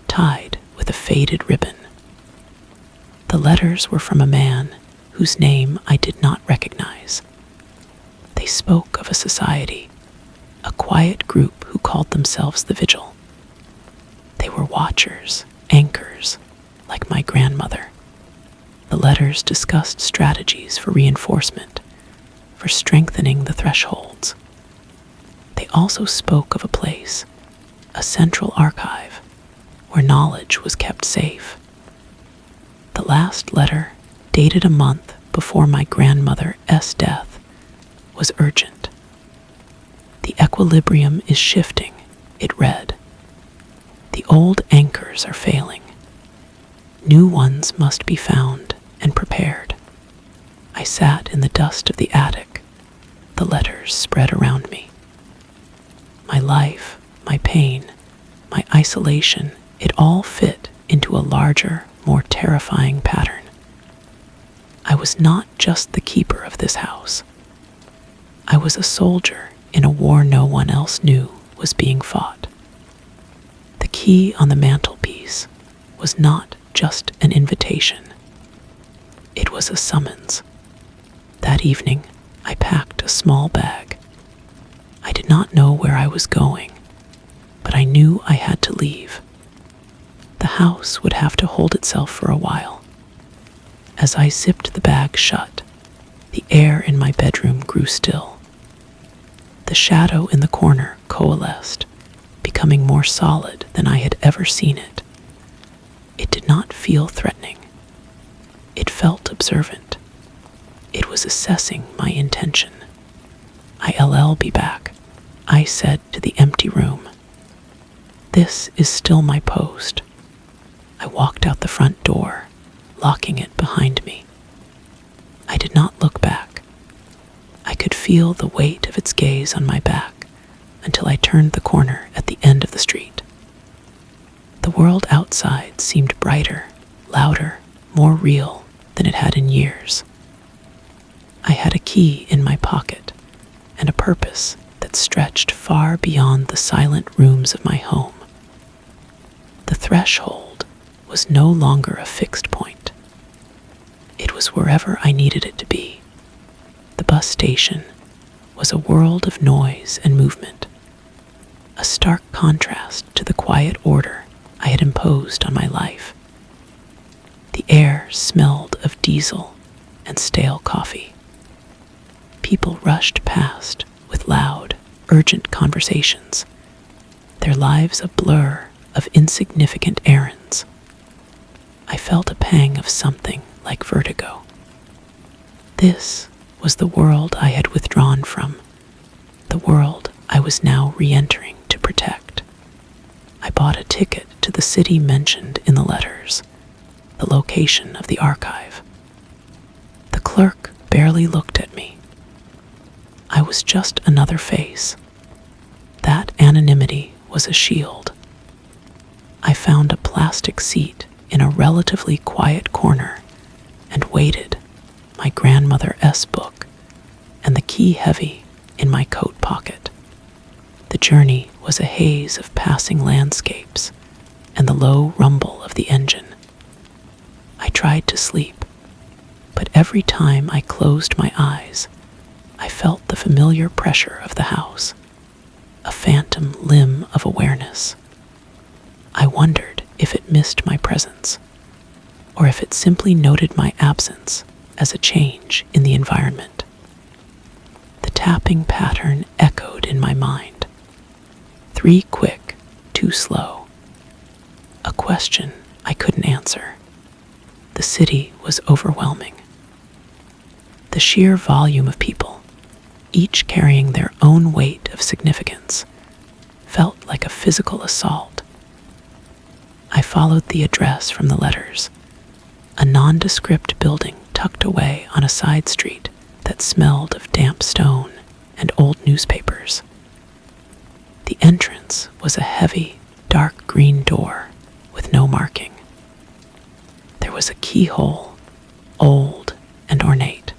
tied with a faded ribbon. The letters were from a man whose name I did not recognize. They spoke of a society, a quiet group who called themselves the Vigil. They were watchers, anchors, like my grandmother. The letters discussed strategies for reinforcement, for strengthening the thresholds. They also spoke of a place, a central archive, where knowledge was kept safe. The last letter, dated a month before my grandmother S. death, was urgent. The equilibrium is shifting," it read. "The old anchors are failing. New ones must be found and prepared." I sat in the dust of the attic, the letters spread around me. My life, my pain, my isolation, it all fit into a larger, more terrifying pattern. I was not just the keeper of this house. I was a soldier in a war no one else knew was being fought. The key on the mantelpiece was not just an invitation. It was a summons. That evening, I packed a small bag. I did not know where I was going, but I knew I had to leave. The house would have to hold itself for a while. As I zipped the bag shut, the air in my bedroom grew still. The shadow in the corner coalesced, becoming more solid than I had ever seen it. It did not feel threatening. It felt observant. It was assessing my intention. "I'll be back," I said to the empty room. "This is still my post." I walked out the front door, locking it behind me. I did not look back. I could feel the weight of its gaze on my back until I turned the corner at the end of the street. The world outside seemed brighter, louder, more real than it had in years. I had a key in my pocket and a purpose that stretched far beyond the silent rooms of my home. The threshold was no longer a fixed point. It was wherever I needed it to be. The bus station was a world of noise and movement, a stark contrast to the quiet order I had imposed on my life. The air smelled of diesel and stale coffee. People rushed past with loud, urgent conversations, their lives a blur of insignificant errands. I felt a pang of something like vertigo. This was the world I had withdrawn from, the world I was now re-entering to protect. I bought a ticket to the city mentioned in the letters, the location of the archive. The clerk barely looked at me. I was just another face. That anonymity was a shield. I found a plastic seat in a relatively quiet corner and waited, my grandmother S book and the key heavy in my coat pocket. The journey was a haze of passing landscapes and the low rumble of the engine. I tried to sleep, but every time I closed my eyes, I felt the familiar pressure of the house, a phantom limb of awareness. I wondered if it missed my presence, or if it simply noted my absence as a change in the environment. The tapping pattern echoed in my mind. 3 quick, 2 slow. A question I couldn't answer. The city was overwhelming. The sheer volume of people, each carrying their own weight of significance, felt like a physical assault. I followed the address from the letters, a nondescript building tucked away on a side street that smelled of damp stone and old newspapers. The entrance was a heavy, dark green door with no marking. There was a keyhole, old and ornate.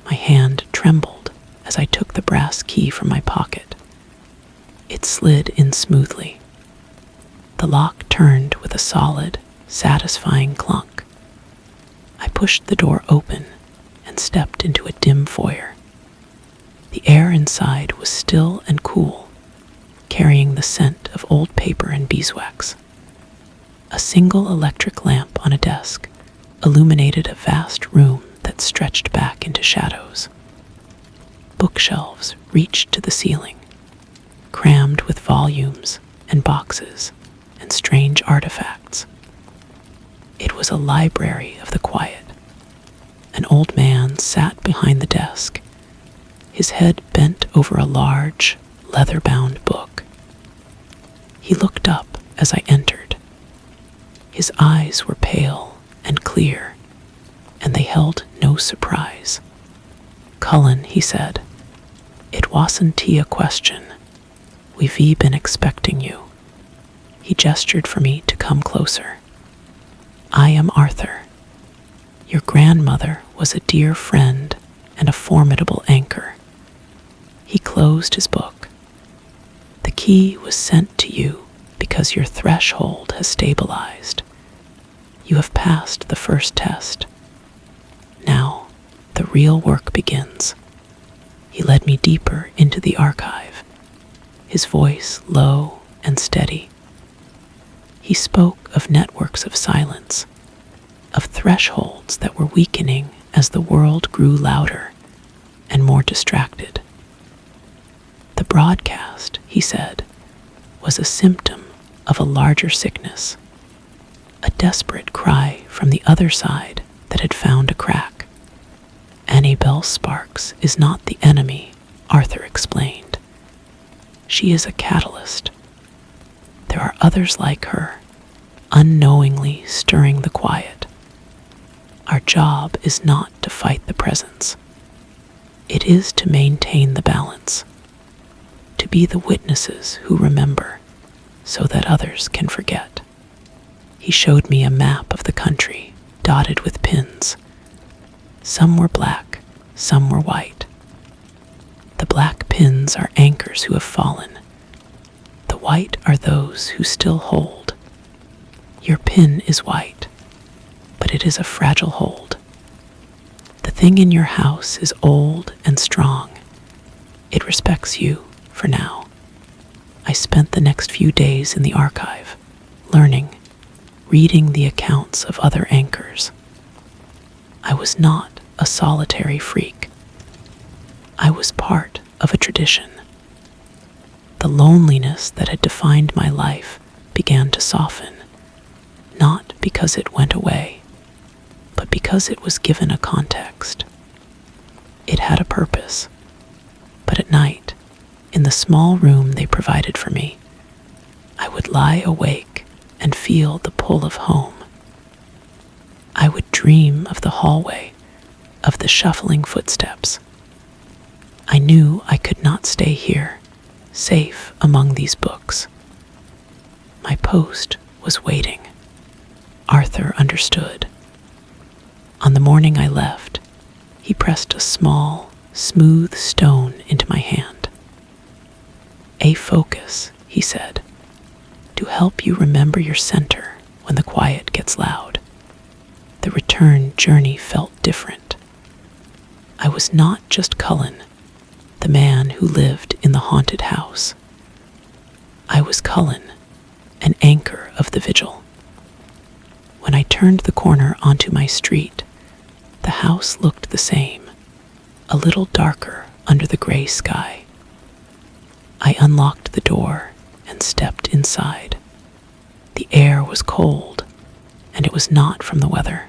My hand trembled as I took the brass key from my pocket. It slid in smoothly. The lock turned with a solid, satisfying clunk. I pushed the door open and stepped into a dim foyer. The air inside was still and cool, carrying the scent of old paper and beeswax. A single electric lamp on a desk illuminated a vast room that stretched back into shadows. Bookshelves reached to the ceiling, crammed with volumes and boxes and strange artifacts. It was a library of the quiet. An old man sat behind the desk, his head bent over a large, leather-bound book. He looked up as I entered. His eyes were pale and clear, and they held no surprise. "Cullen," he said, "it wasn't a question. We've been expecting you." He gestured for me to come closer. "I am Arthur. Your grandmother was a dear friend and a formidable anchor." He closed his book. "The key was sent to you because your threshold has stabilized. You have passed the first test. Now, the real work begins." He led me deeper into the archive, his voice low and steady. He spoke of networks of silence, of thresholds that were weakening as the world grew louder and more distracted. The broadcast, he said, was a symptom of a larger sickness, a desperate cry from the other side that had found a crack. "Annabelle Sparks is not the enemy," Arthur explained. "She is a catalyst. There are others like her, unknowingly stirring the quiet. Our job is not to fight the presence. It is to maintain the balance, to be the witnesses who remember so that others can forget." He showed me a map of the country dotted with pins. Some were black, some were white. The black pins are anchors who have fallen. The white are those who still hold. Your pin is white, but it is a fragile hold. The thing in your house is old and strong. It respects you for now. I spent the next few days in the archive, learning, reading the accounts of other anchors. I was not a solitary freak. I was part of a tradition. The loneliness that had defined my life began to soften, not because it went away, but because it was given a context. It had a purpose. But at night, in the small room they provided for me, I would lie awake and feel the pull of home. I would dream of the hallway, of the shuffling footsteps. I knew I could not stay here, safe among these books. My post was waiting. Arthur understood. On the morning I left, he pressed a small, smooth stone into my hand. "A focus," he said, "to help you remember your center when the quiet gets loud." The return journey felt different. I was not just Cullen, the man who lived in the haunted house. I was Cullen, an anchor of the vigil. When I turned the corner onto my street, the house looked the same, a little darker under the gray sky. I unlocked the door and stepped inside. The air was cold, and it was not from the weather.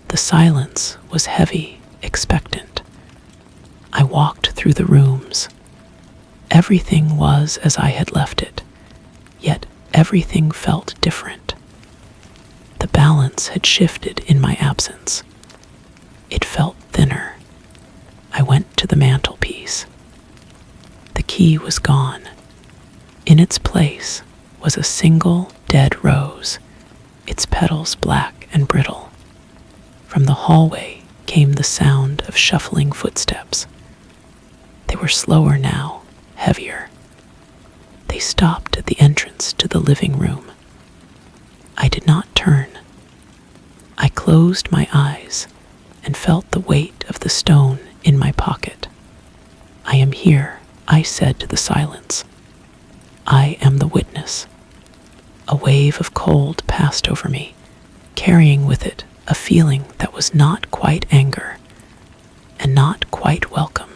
The silence was heavy, expectant. I walked through the rooms. Everything was as I had left it, yet everything felt different. The balance had shifted in my absence. It felt thinner. I went to the mantelpiece. The key was gone. In its place was a single dead rose, its petals black and brittle. From the hallway came the sound of shuffling footsteps. They were slower now, heavier. They stopped at the entrance to the living room. I did not turn. I closed my eyes and felt the weight of the stone in my pocket. "I am here," I said to the silence. "I am the witness." A wave of cold passed over me, carrying with it a feeling that was not quite anger and not quite welcome.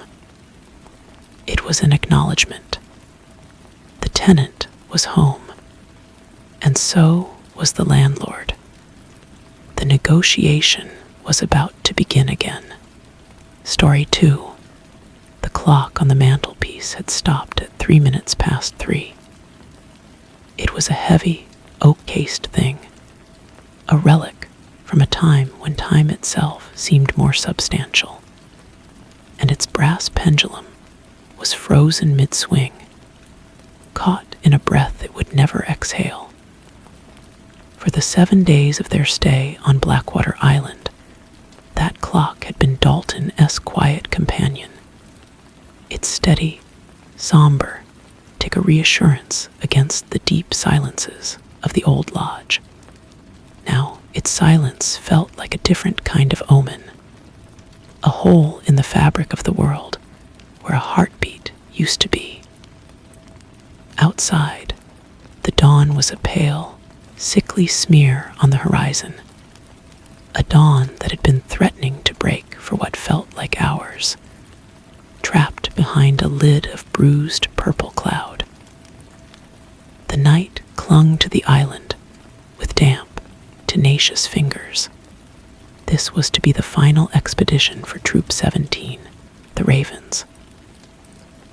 It was an acknowledgement. The tenant was home, and so was the landlord. The negotiation was about to begin again. Story 2. The clock on the mantelpiece had stopped at 3 minutes past 3. It was a heavy, oak-cased thing, a relic from a time when time itself seemed more substantial, and its brass pendulum was frozen mid-swing, caught in a breath it would never exhale. For the 7 days of their stay on Blackwater Island, that clock had been Dalton's quiet companion, its steady, somber, take a reassurance against the deep silences of the old lodge. Now its silence felt like a different kind of omen, a hole in the fabric of the world where a heartbeat used to be. Outside, the dawn was a pale, sickly smear on the horizon, a dawn that had been threatening to break for what felt like hours, trapped behind a lid of bruised purple cloud. The night clung to the island with damp, tenacious fingers. This was to be the final expedition for Troop 17, the Ravens.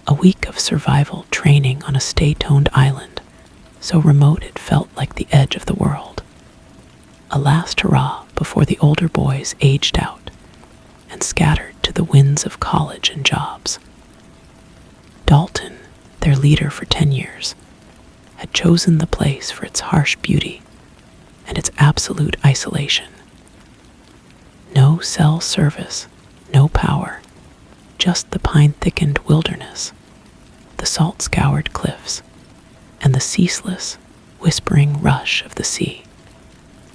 A week of survival training on a stay-toned island, so remote it felt like the edge of the world. A last hurrah before the older boys aged out and scattered to the winds of college and jobs. Dalton, their leader for 10 years, had chosen the place for its harsh beauty and its absolute isolation. No cell service, no power, just the pine-thickened wilderness, the salt-scoured cliffs, and the ceaseless, whispering rush of the sea.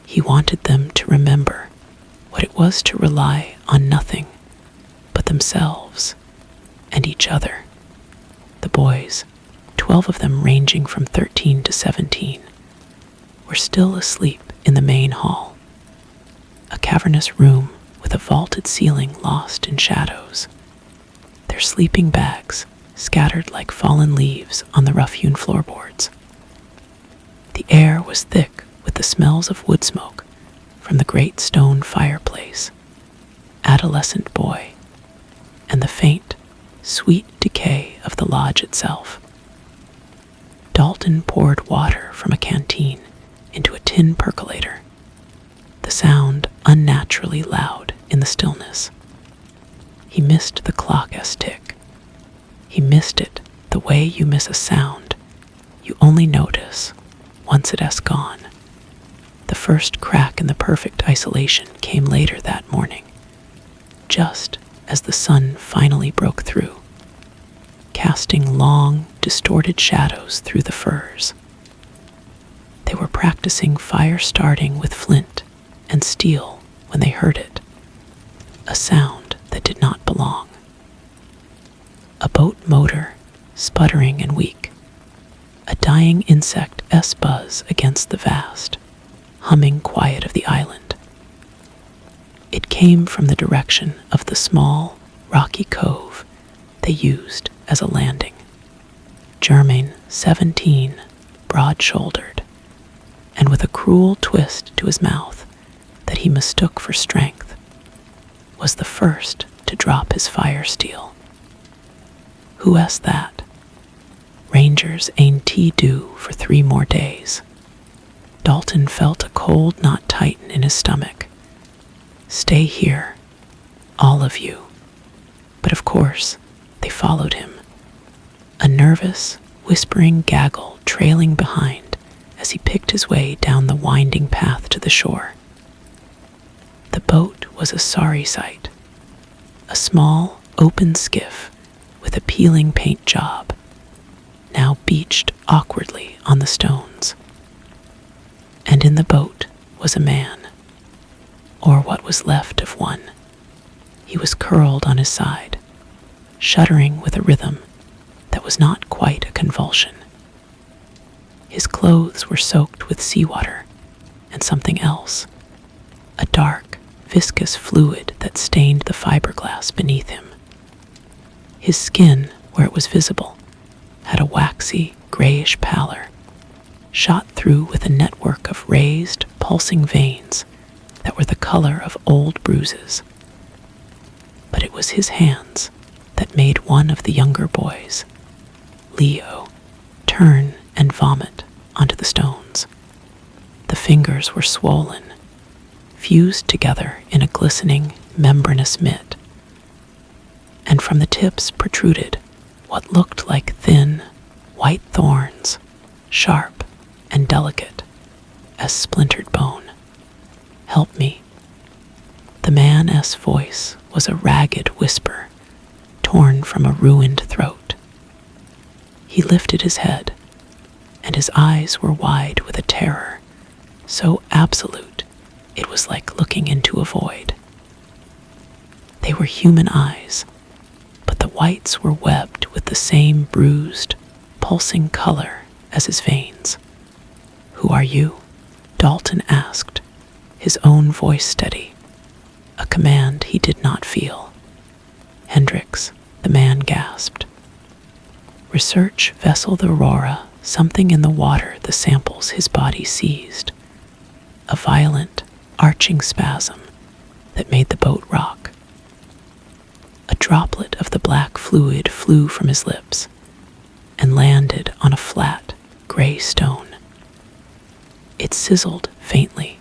He wanted them to remember what it was to rely on nothing but themselves and each other. The boys, 12 of them ranging from 13 to 17, were still asleep in the main hall, a cavernous room with a vaulted ceiling lost in shadows, their sleeping bags scattered like fallen leaves on the rough-hewn floorboards. The air was thick with the smells of wood smoke from the great stone fireplace, adolescent boy, and the faint, sweet decay of the lodge itself. Dalton poured water from a canteen into a tin percolator, the sound unnaturally loud in the stillness. He missed the clock's tick. He missed it the way you miss a sound you only notice once it has gone. The first crack in the perfect isolation came later that morning, just as the sun finally broke through, casting long, distorted shadows through the firs. They were practicing fire starting with flint and steel when they heard it, a sound that did not belong. A boat motor, sputtering and weak, a dying insect's buzz against the vast, humming quiet of the island. It came from the direction of the small, rocky cove they used as a landing. Jermaine, 17, broad-shouldered, and with a cruel twist to his mouth that he mistook for strength, was the first to drop his fire steel. Who asked that? Rangers ain't due for 3 more days. Dalton felt a cold knot tighten in his stomach. Stay here, all of you. But of course, they followed him, a nervous, whispering gaggle trailing behind as he picked his way down the winding path to the shore. The boat was a sorry sight, a small, open skiff with a peeling paint job, now beached awkwardly on the stones. And in the boat was a man, or what was left of one. He was curled on his side, shuddering with a rhythm that was not quite a convulsion. His clothes were soaked with seawater and something else, a dark, viscous fluid that stained the fiberglass beneath him. His skin, where it was visible, had a waxy, grayish pallor, shot through with a network of raised, pulsing veins that were the color of old bruises. But it was his hands, that made one of the younger boys, Leo, turn and vomit onto the stones. The fingers were swollen, fused together in a glistening, membranous mitt, and from the tips protruded what looked like thin, white thorns, sharp and delicate as splintered bone. "Help me." The man's voice was a ragged whisper, torn from a ruined throat. He lifted his head, and his eyes were wide with a terror so absolute it was like looking into a void. They were human eyes, but the whites were webbed with the same bruised, pulsing color as his veins. "Who are you?" Dalton asked, his own voice steady, a command he did not feel. "Hendrix," the man gasped. "Research vessel the Aurora, something in the water the samples his body seized. A violent, arching spasm that made the boat rock. A droplet of the black fluid flew from his lips and landed on a flat, gray stone. It sizzled faintly,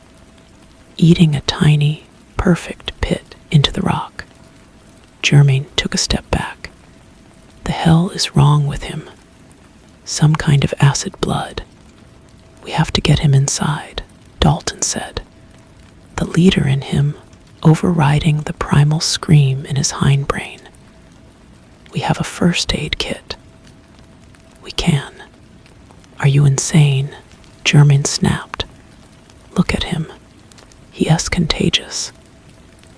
eating a tiny, perfect pit into the rock. Jermaine took a step back. "The hell is wrong with him? Some kind of acid blood. We have to get him inside," Dalton said, the leader in him overriding the primal scream in his hindbrain. "We have a first aid kit." "We can." "Are you insane?" Jermaine snapped. "Look at him. He is contagious.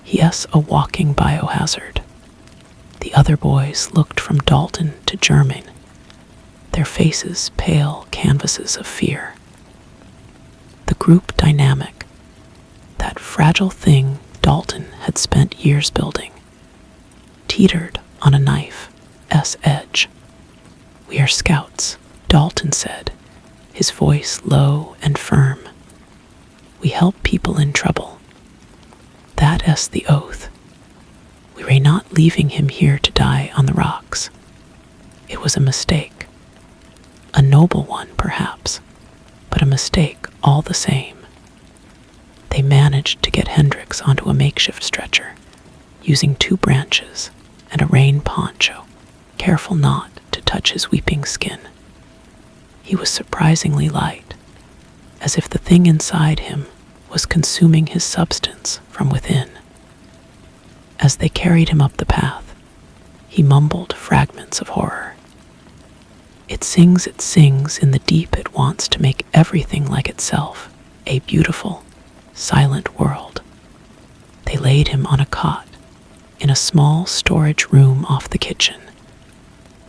He is a walking biohazard." The other boys looked from Dalton to Jermaine, their faces pale canvases of fear. The group dynamic, that fragile thing Dalton had spent years building, teetered on a knife's edge. "We are scouts," Dalton said, his voice low and firm. "We help people in trouble. That is the oath. We are not leaving him here to die on the rocks. It was a mistake. A noble one, perhaps, but a mistake all the same." They managed to get Hendrix onto a makeshift stretcher, using 2 branches and a rain poncho, careful not to touch his weeping skin. He was surprisingly light, as if the thing inside him was consuming his substance from within. As they carried him up the path, he mumbled fragments of horror. It sings in the deep it wants to make everything like itself, a beautiful, silent world." They laid him on a cot in a small storage room off the kitchen,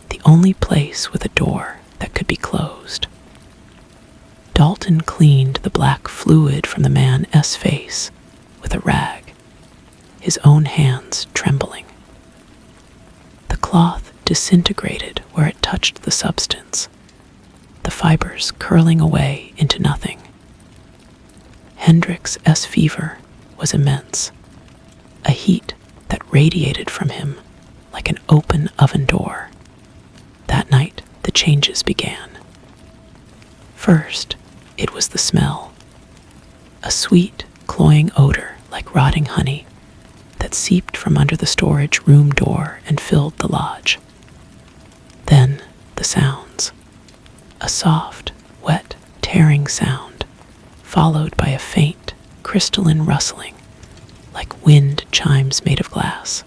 the only place with a door that could be closed. Dalton cleaned the black fluid from the man's face with a rag, his own hands trembling. The cloth disintegrated where it touched the substance, the fibers curling away into nothing. Hendrix's fever was immense, a heat that radiated from him like an open oven door. That night, the changes began. First, it was the smell, a sweet, cloying odor like rotting honey that seeped from under the storage room door and filled the lodge. Then, the sounds, a soft, wet, tearing sound, followed by a faint, crystalline rustling, like wind chimes made of glass.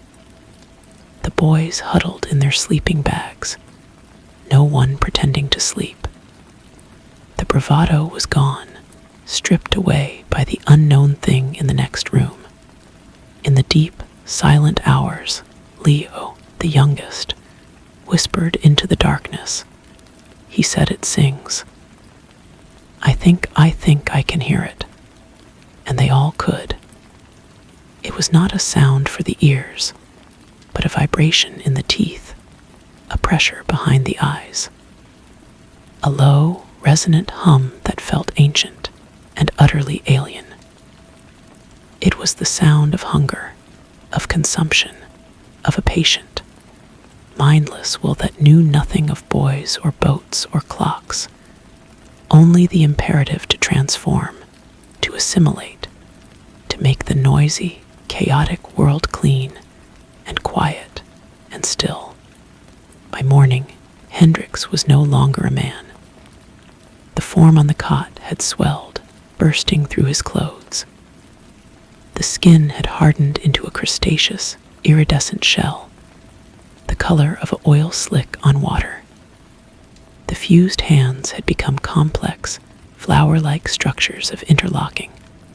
The boys huddled in their sleeping bags, no one pretending to sleep. The bravado was gone, stripped away by the unknown thing in the next room. In the deep, silent hours, Leo, the youngest, whispered into the darkness. He said it sings. I think I can hear it." And they all could. It was not a sound for the ears, but a vibration in the teeth, a pressure behind the eyes. A low, resonant hum that felt ancient and utterly alien. It was the sound of hunger, of consumption, of a patient. mindless will that knew nothing of boys or boats or clocks, only the imperative to transform, to assimilate, to make the noisy, chaotic world clean and quiet and still. By morning, Hendrix was no longer a man. The form on the cot had swelled, bursting through his clothes. The skin had hardened into a crustaceous, iridescent shell, the color of an oil slick on water. The fused hands had become complex, flower-like structures of interlocking,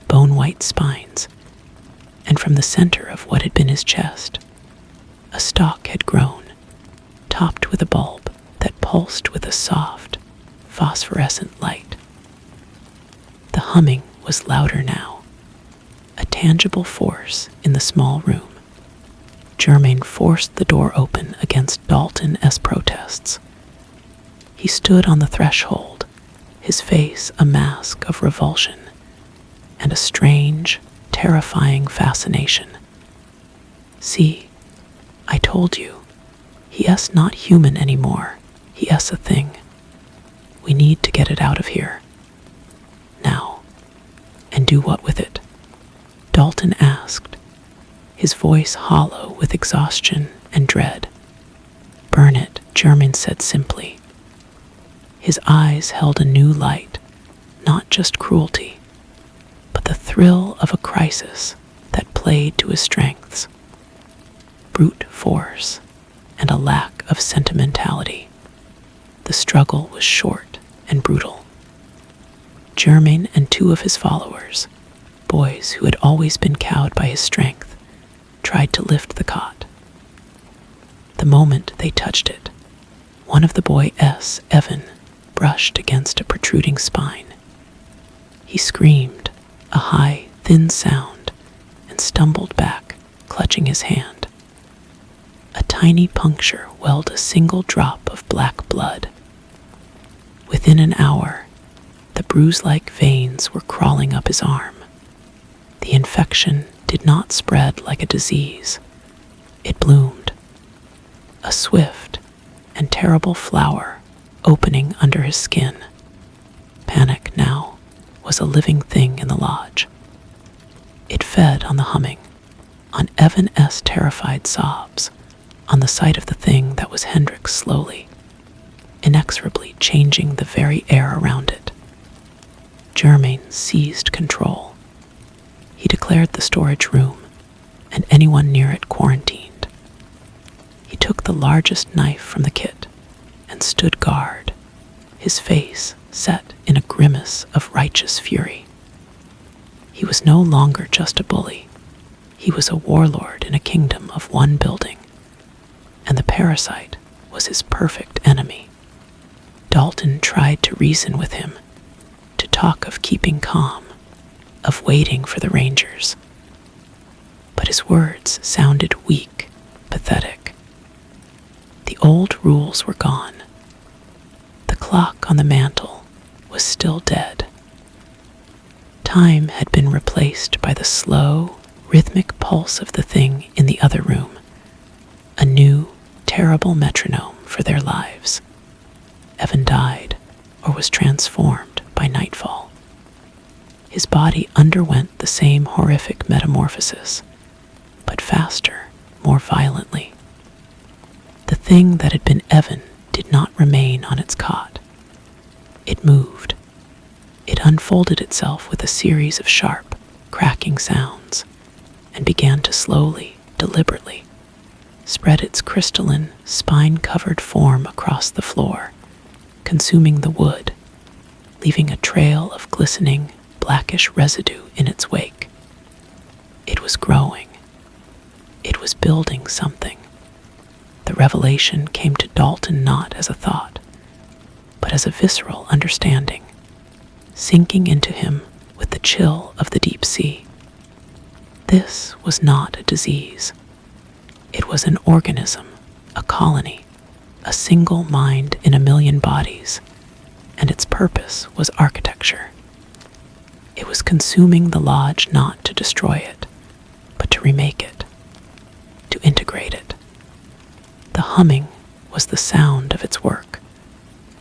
bone-white spines, and from the center of what had been his chest, a stalk had grown, topped with a bulb that pulsed with a soft, phosphorescent light. The humming was louder now, a tangible force in the small room. Germain forced the door open against Dalton's protests. He stood on the threshold, his face a mask of revulsion and a strange, terrifying fascination. See, I told you, he is not human anymore. He is a thing. We need to get it out of here. Now. And do what with it? Dalton asked, his voice hollow with exhaustion and dread. Burn it, Germain said simply. His eyes held a new light, not just cruelty, but the thrill of a crisis that played to his strengths. Brute force and a lack of sentimentality. The struggle was short and brutal. Germain and two of his followers, boys who had always been cowed by his strength, tried to lift the cot. The moment they touched it, one of the boys, Evan, brushed against a protruding spine. He screamed, a high, thin sound, and stumbled back, clutching his hand. A tiny puncture welled a single drop of black blood. Within an hour, the bruise-like veins were crawling up his arm. The infection did not spread like a disease. It bloomed. A swift and terrible flower opening under his skin. Panic now was a living thing in the lodge. It fed on the humming, on Evan's terrified sobs, on the sight of the thing that was Hendrix slowly, inexorably changing the very air around it. Germain seized control. He declared the storage room and anyone near it quarantined. He took the largest knife from the kit and stood guard, his face set in a grimace of righteous fury. He was no longer just a bully. He was a warlord in a kingdom of one building, and the parasite was his perfect enemy. Dalton tried to reason with him, to talk of keeping calm, of waiting for the Rangers. But his words sounded weak, pathetic. The old rules were gone. The clock on the mantel was still dead. Time had been replaced by the slow, rhythmic pulse of the thing in the other room, a new, terrible metronome for their lives. Evan died, or was transformed by nightfall. His body underwent the same horrific metamorphosis, but faster, more violently. The thing that had been Evan did not remain on its cot. It moved. It unfolded itself with a series of sharp, cracking sounds, and began to slowly, deliberately, spread its crystalline, spine-covered form across the floor, consuming the wood, leaving a trail of glistening, blackish residue in its wake. It was growing. It was building something. The revelation came to Dalton not as a thought, but as a visceral understanding, sinking into him with the chill of the deep sea. This was not a disease. It was an organism, a colony, a single mind in a million bodies, and its purpose was architecture. It was consuming the lodge not to destroy it, but to remake it, to integrate it. The humming was the sound of its work,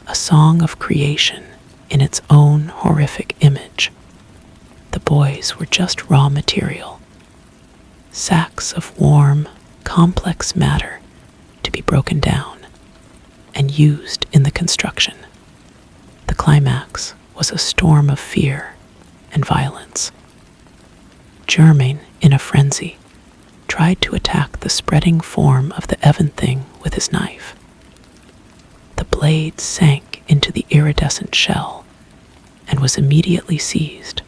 a song of creation in its own horrific image. The boys were just raw material, sacks of warm, complex matter to be broken down and used in the construction. The climax was a storm of fear and violence. Germain, in a frenzy, tried to attack the spreading form of the Evan thing with his knife. The blade sank into the iridescent shell and was immediately seized,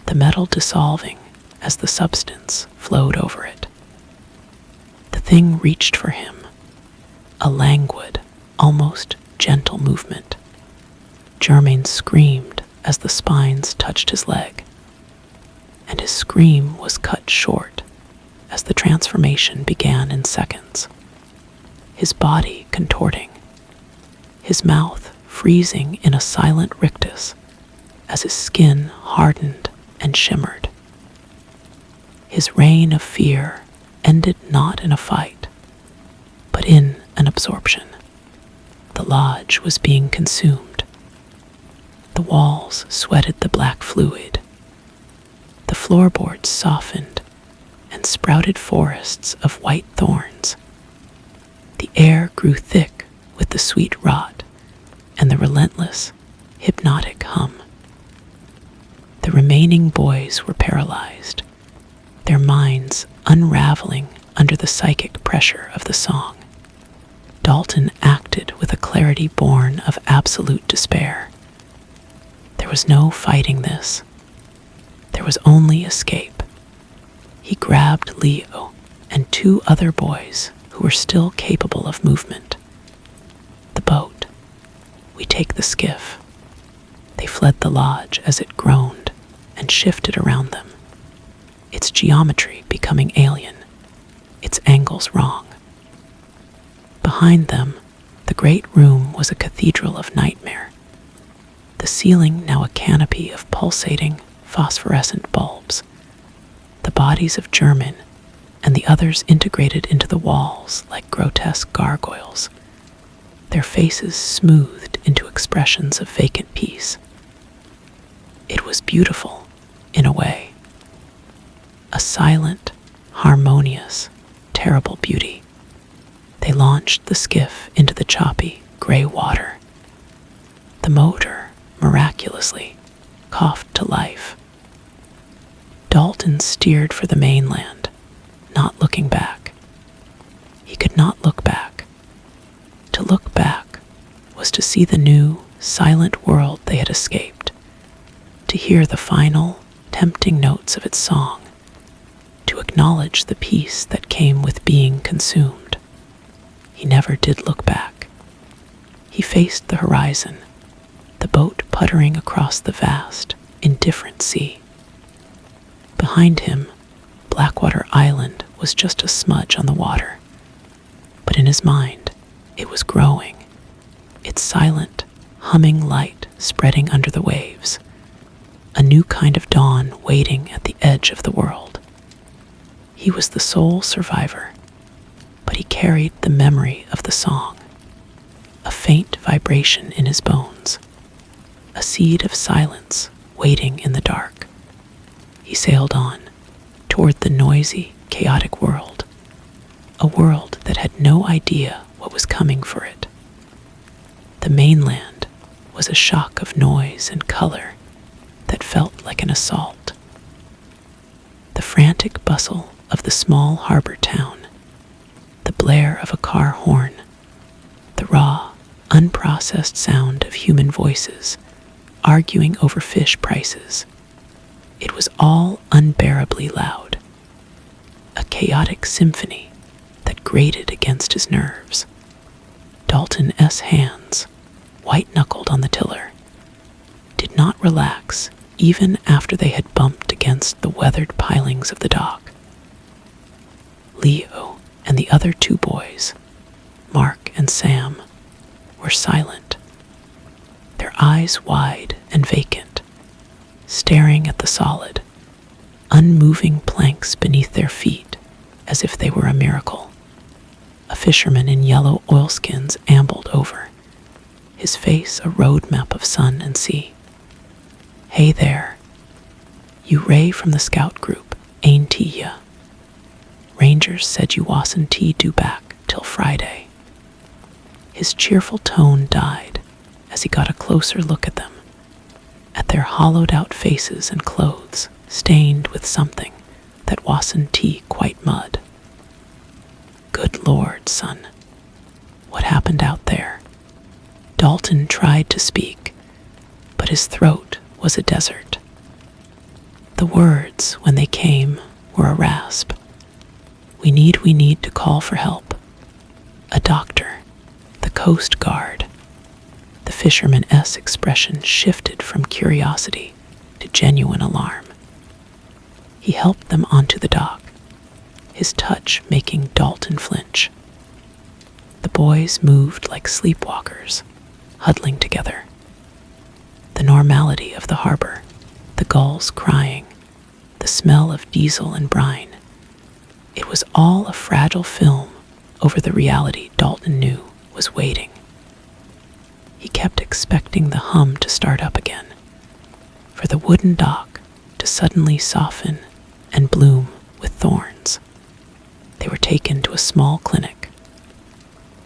the metal dissolving as the substance flowed over it. The thing reached for him, a languid, almost gentle movement. Germain screamed as the spines touched his leg, and his scream was cut short as the transformation began in seconds, his body contorting, his mouth freezing in a silent rictus as his skin hardened and shimmered. His reign of fear ended not in a fight, but in an absorption. The lodge was being consumed. The walls sweated the black fluid. The floorboards softened and sprouted forests of white thorns. The air grew thick with the sweet rot and the relentless, hypnotic hum. The remaining boys were paralyzed, their minds unraveling under the psychic pressure of the song. Dalton acted with a clarity born of absolute despair. There was no fighting this. There was only escape. He grabbed Leo and two other boys who were still capable of movement. The boat. We take the skiff. They fled the lodge as it groaned and shifted around them, its geometry becoming alien, its angles wrong. Behind them, the great room was a cathedral of nightmare, the ceiling now a canopy of pulsating, phosphorescent bulbs, the bodies of Germain and the others integrated into the walls like grotesque gargoyles, their faces smoothed into expressions of vacant peace. It was beautiful, in a way. A silent, harmonious, terrible beauty. They launched the skiff into the choppy, gray water. The motor, miraculously, coughed to life. Dalton steered for the mainland, not looking back. He could not look back. To look back was to see the new, silent world they had escaped, to hear the final, tempting notes of its song, to acknowledge the peace that came with being consumed. He never did look back. He faced the horizon, the boat puttering across the vast, indifferent sea. Behind him, Blackwater Island was just a smudge on the water, but in his mind, it was growing, its silent, humming light spreading under the waves, a new kind of dawn waiting at the edge of the world. He was the sole survivor, but he carried the memory of the song, a faint vibration in his bones, a seed of silence waiting in the dark. He sailed on, toward the noisy, chaotic world, a world that had no idea what was coming for it. The mainland was a shock of noise and color that felt like an assault. The frantic bustle of the small harbor town, the blare of a car horn, the raw, unprocessed sound of human voices arguing over fish prices. It was all unbearably loud, a chaotic symphony that grated against his nerves. Dalton's hands, white-knuckled on the tiller, did not relax even after they had bumped against the weathered pilings of the dock. Leo and the other two boys, Mark and Sam, were silent, their eyes wide and vacant, staring at the solid, unmoving planks beneath their feet as if they were a miracle, a fisherman in yellow oilskins ambled over, his face a road map of sun and sea. "Hey there. You Ray from the scout group, ain't ya? Rangers said you wasn't due back till Friday." His cheerful tone died as he got a closer look at them, at their hollowed-out faces and clothes stained with something that wasn't quite mud. "Good Lord, son. What happened out there?" Dalton tried to speak, but his throat was a desert. The words, when they came, were a rasp. We need to call for help. A doctor. The Coast Guard." The fisherman's expression shifted from curiosity to genuine alarm. He helped them onto the dock, his touch making Dalton flinch. The boys moved like sleepwalkers, huddling together. The normality of the harbor, the gulls crying, the smell of diesel and brine. It was all a fragile film over the reality Dalton knew was waiting. He kept expecting the hum to start up again, for the wooden dock to suddenly soften and bloom with thorns. They were taken to a small clinic.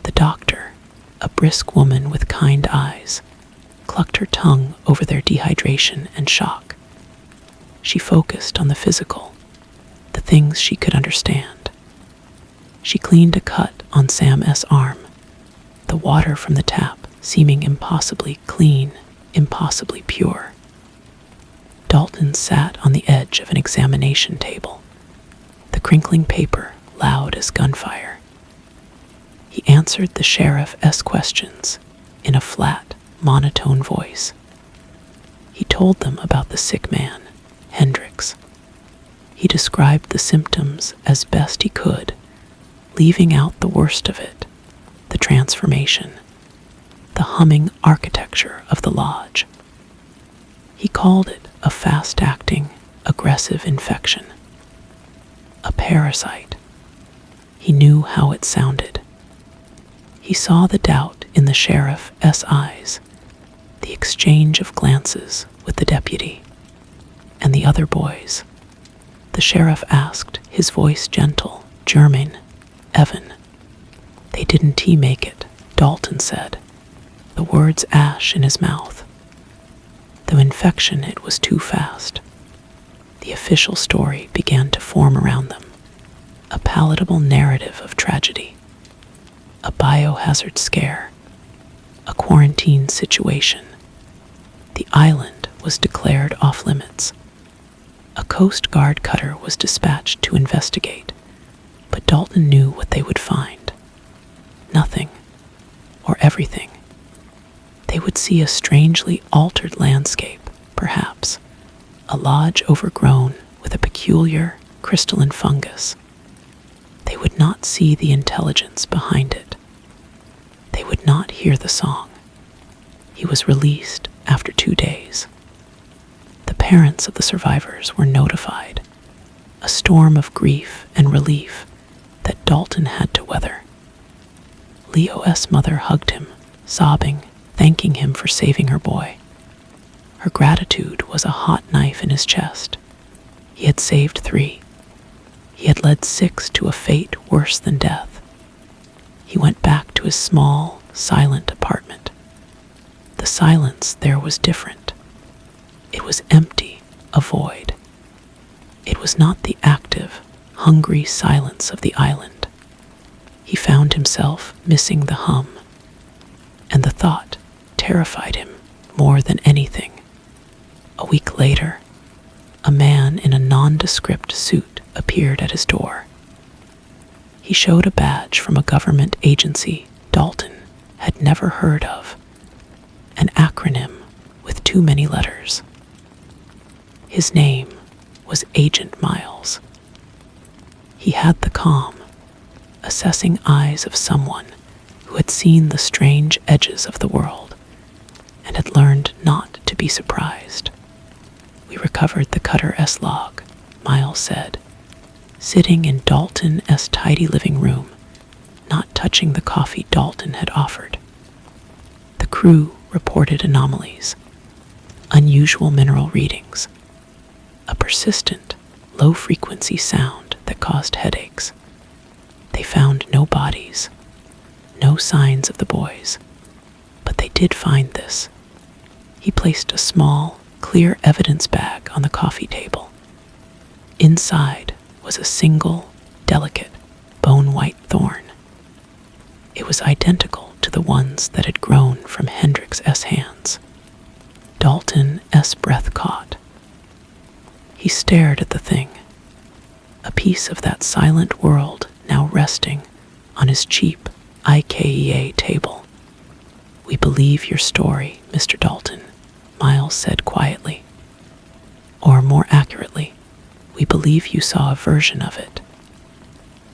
The doctor, a brisk woman with kind eyes, clucked her tongue over their dehydration and shock. She focused on the physical, the things she could understand. She cleaned a cut on Sam's arm, the water from the tap seeming impossibly clean, impossibly pure. Dalton sat on the edge of an examination table, the crinkling paper loud as gunfire. He answered the sheriff's questions in a flat, monotone voice. He told them about the sick man, Hendricks. He described the symptoms as best he could, leaving out the worst of it, the transformation, the humming architecture of the lodge. He called it a fast-acting, aggressive infection. A parasite. He knew how it sounded. He saw the doubt in the sheriff's eyes, the exchange of glances with the deputy and the other boys. The sheriff asked, his voice gentle, "Jermaine, Evan." "They didn't make it," Dalton said, the words ash in his mouth. The infection, it was too fast. The official story began to form around them, a palatable narrative of tragedy, a biohazard scare, a quarantine situation. The island was declared off limits. A Coast Guard cutter was dispatched to investigate, but Dalton knew what they would find. Nothing, or everything. They would see a strangely altered landscape, perhaps, a lodge overgrown with a peculiar crystalline fungus. They would not see the intelligence behind it. They would not hear the song. He was released after 2 days. The parents of the survivors were notified, a storm of grief and relief that Dalton had to weather. Leo's mother hugged him, sobbing, thanking him for saving her boy. Her gratitude was a hot knife in his chest. He had saved 3. He had led 6 to a fate worse than death. He went back to his small, silent apartment. The silence there was different. It was empty, a void. It was not the active, hungry silence of the island. He found himself missing the hum, and the thought terrified him more than anything. A week later, a man in a nondescript suit appeared at his door. He showed a badge from a government agency Dalton had never heard of, an acronym with too many letters. His name was Agent Miles. He had the calm, assessing eyes of someone who had seen the strange edges of the world and had learned not to be surprised. "We recovered the cutter's log," Miles said, sitting in Dalton's tidy living room, not touching the coffee Dalton had offered. The crew reported anomalies, unusual mineral readings, a persistent, low-frequency sound that caused headaches. They found no bodies, no signs of the boys, but they did find this. He placed a small, clear evidence bag on the coffee table. Inside was a single, delicate, bone-white thorn. It was identical to the ones that had grown from Hendrix S. hands. Dalton S. breath caught. He stared at the thing, a piece of that silent world now resting on his cheap IKEA table. "We believe your story, Mr. Dalton," Miles said quietly. "Or more accurately, we believe you saw a version of it.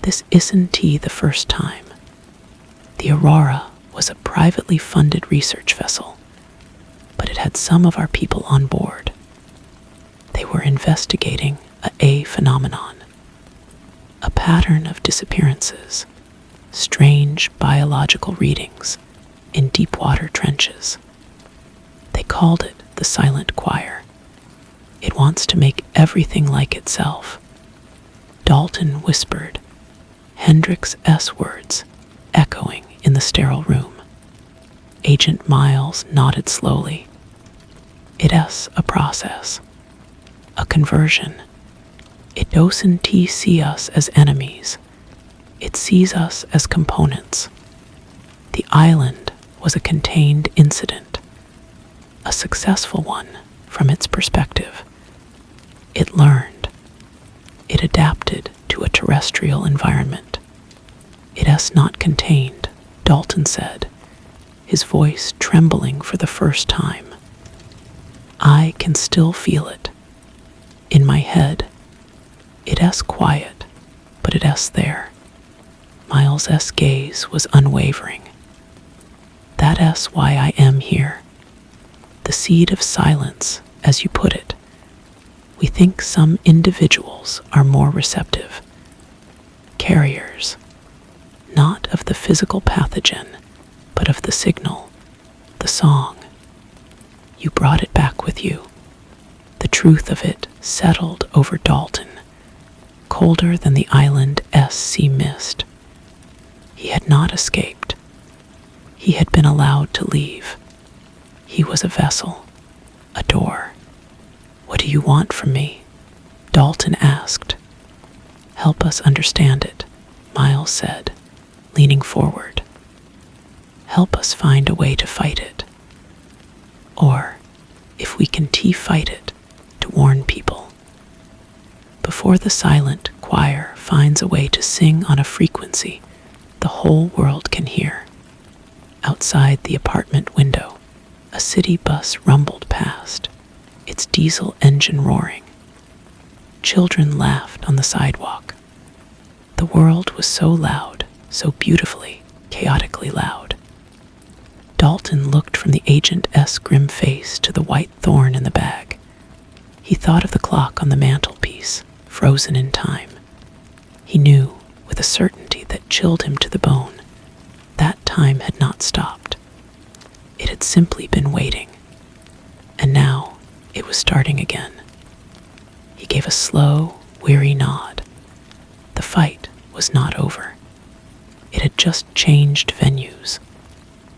This isn't the first time. The Aurora was a privately funded research vessel, but it had some of our people on board. They were investigating a phenomenon, a pattern of disappearances, strange biological readings in deep water trenches. They called it the Silent Choir. It wants to make everything like itself." Dalton whispered, Hendrix S. words echoing in the sterile room. Agent Miles nodded slowly. "It's a process, a conversion. It doesn't see us as enemies. It sees us as components. The island was a contained incident, a successful one from its perspective. It learned. It adapted to a terrestrial environment. It's not contained," Dalton said, his voice trembling for the first time. "I can still feel it. In my head. It's quiet, but it's there." Miles' gaze was unwavering. "That's why I am here. The seed of silence, as you put it. We think some individuals are more receptive. Carriers, not of the physical pathogen, but of the signal, the song. You brought it back with you." The truth of it settled over Dalton, colder than the island's sea mist. He had not escaped. He had been allowed to leave. He was a vessel, a door. "What do you want from me?" Dalton asked. "Help us understand it," Miles said, leaning forward. "Help us find a way to fight it. Or, if we can fight it, to warn people. Before the silent choir finds a way to sing on a frequency the whole world can hear." Outside the apartment window, a city bus rumbled past, its diesel engine roaring. Children laughed on the sidewalk. The world was so loud, so beautifully, chaotically loud. Dalton looked from the agent's grim face to the white thorn in the bag. He thought of the clock on the mantelpiece, frozen in time. He knew, with a certainty that chilled him to the bone, that time had not stopped. It had simply been waiting. And now it was starting again. He gave a slow, weary nod. The fight was not over. It had just changed venues.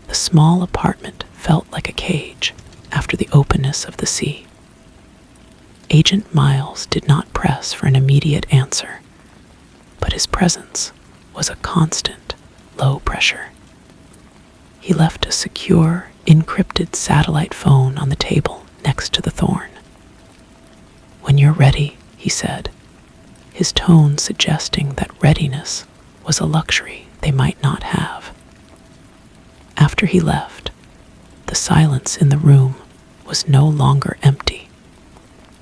The small apartment felt like a cage after the openness of the sea. Agent Miles did not press for an immediate answer, but his presence was a constant, low pressure. He left a secure, encrypted satellite phone on the table next to the thorn. "When you're ready," he said, his tone suggesting that readiness was a luxury they might not have. After he left, the silence in the room was no longer empty.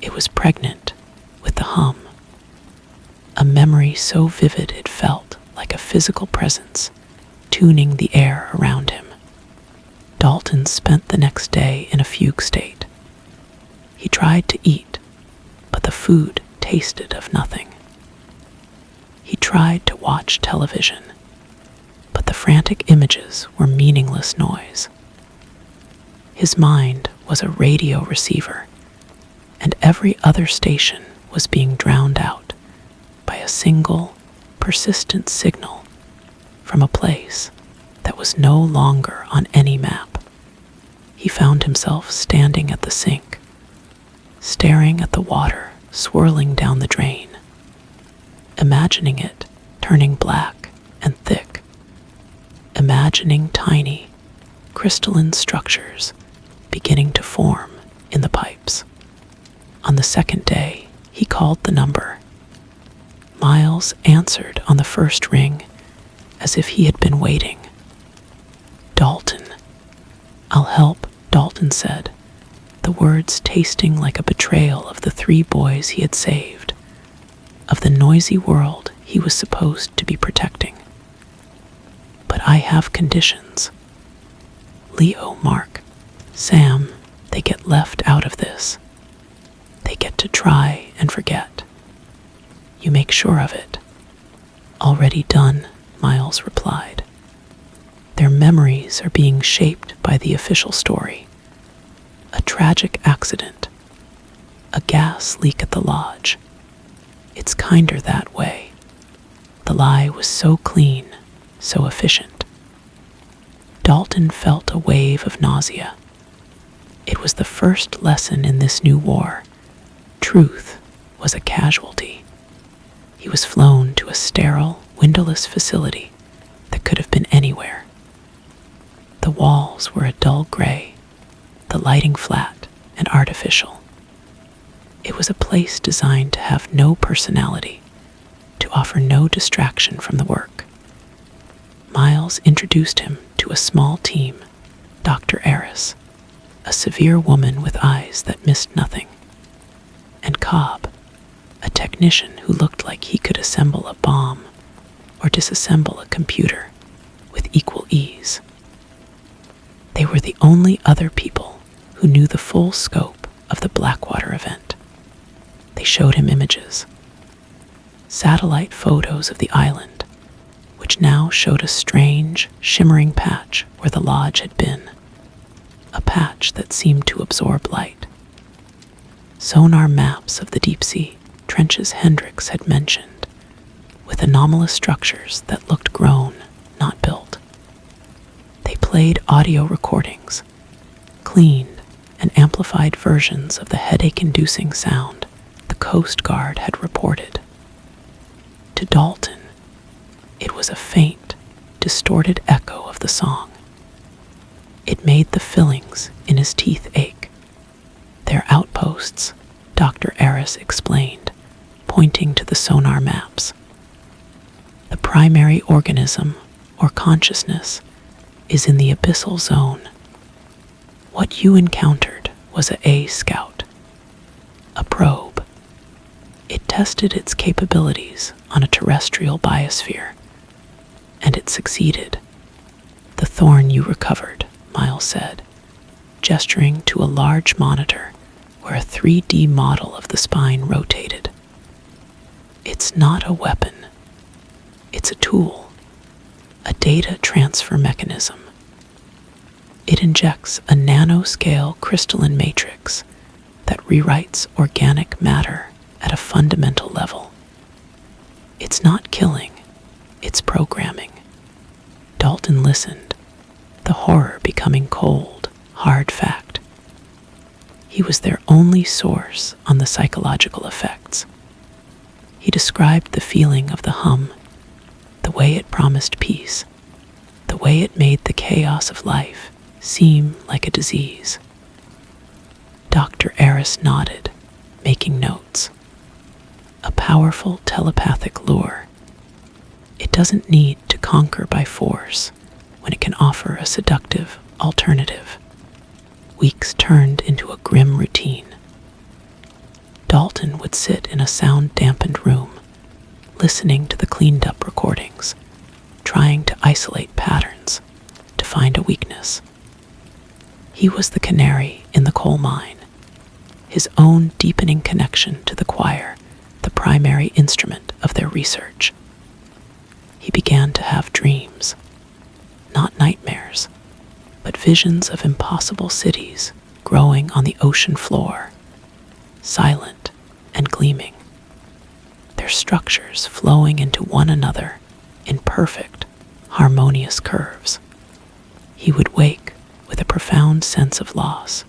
It was pregnant with the hum, a memory so vivid it felt like a physical presence tuning the air around him. Dalton spent the next day in a fugue state. He tried to eat, but the food tasted of nothing. He tried to watch television, frantic images were meaningless noise. His mind was a radio receiver, and every other station was being drowned out by a single, persistent signal from a place that was no longer on any map. He found himself standing at the sink, staring at the water swirling down the drain, imagining it turning black and thick, imagining tiny, crystalline structures beginning to form in the pipes. On the second day, he called the number. Miles answered on the first ring as if he had been waiting. "Dalton." "I'll help," Dalton said, the words tasting like a betrayal of the 3 boys he had saved, of the noisy world he was supposed to be protecting. "But I have conditions. Leo, Mark, Sam, they get left out of this. They get to try and forget. You make sure of it." "Already done," Miles replied. "Their memories are being shaped by the official story. A tragic accident. A gas leak at the lodge. It's kinder that way. The lie was so clean, so efficient." Dalton felt a wave of nausea. It was the first lesson in this new war. Truth was a casualty. He was flown to a sterile, windowless facility that could have been anywhere. The walls were a dull gray, the lighting flat and artificial. It was a place designed to have no personality, to offer no distraction from the work. Miles introduced him to a small team, Dr. Eris, a severe woman with eyes that missed nothing, and Cobb, a technician who looked like he could assemble a bomb or disassemble a computer with equal ease. They were the only other people who knew the full scope of the Blackwater event. They showed him images, satellite photos of the island, which now showed a strange, shimmering patch where the lodge had been, a patch that seemed to absorb light. Sonar maps of the deep sea trenches Hendricks had mentioned, with anomalous structures that looked grown, not built. They played audio recordings, cleaned and amplified versions of the headache-inducing sound the Coast Guard had reported. To Dalton, it was a faint, distorted echo of the song. It made the fillings in his teeth ache. "Their outposts," Dr. Eris explained, pointing to the sonar maps. "The primary organism, or consciousness, is in the abyssal zone. What you encountered was a scout, a probe. It tested its capabilities on a terrestrial biosphere, and it succeeded. The thorn you recovered," Miles said, gesturing to a large monitor where a 3D model of the spine rotated. "It's not a weapon. It's a tool, a data transfer mechanism. It injects a nanoscale crystalline matrix that rewrites organic matter at a fundamental level. It's not killing, it's programming." Dalton listened, the horror becoming cold, hard fact. He was their only source on the psychological effects. He described the feeling of the hum, the way it promised peace, the way it made the chaos of life seem like a disease. Dr. Eris nodded, making notes. A powerful telepathic lure. It doesn't need to conquer by force when it can offer a seductive alternative. Weeks turned into a grim routine. Dalton would sit in a sound-dampened room, listening to the cleaned-up recordings, trying to isolate patterns, to find a weakness. He was the canary in the coal mine, his own deepening connection to the choir, the primary instrument of their research. He began to have dreams, not nightmares, but visions of impossible cities growing on the ocean floor, silent and gleaming, their structures flowing into one another in perfect, harmonious curves. He would wake with a profound sense of loss,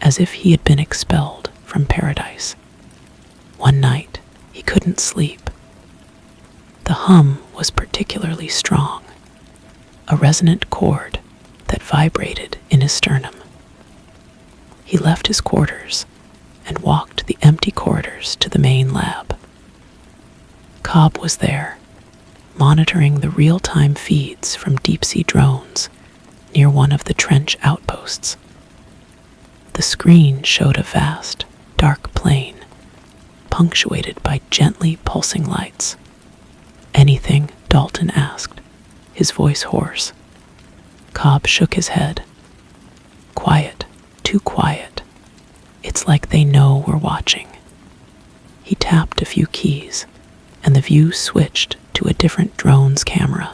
as if he had been expelled from paradise. One night, he couldn't sleep. The hum was particularly strong, a resonant chord that vibrated in his sternum. He left his quarters and walked the empty corridors to the main lab. Cobb was there, monitoring the real-time feeds from deep-sea drones near one of the trench outposts. The screen showed a vast, dark plain, punctuated by gently pulsing lights. "Anything?" Dalton asked, his voice hoarse. Cobb shook his head. "Quiet, too quiet. It's like they know we're watching." He tapped a few keys, and the view switched to a different drone's camera.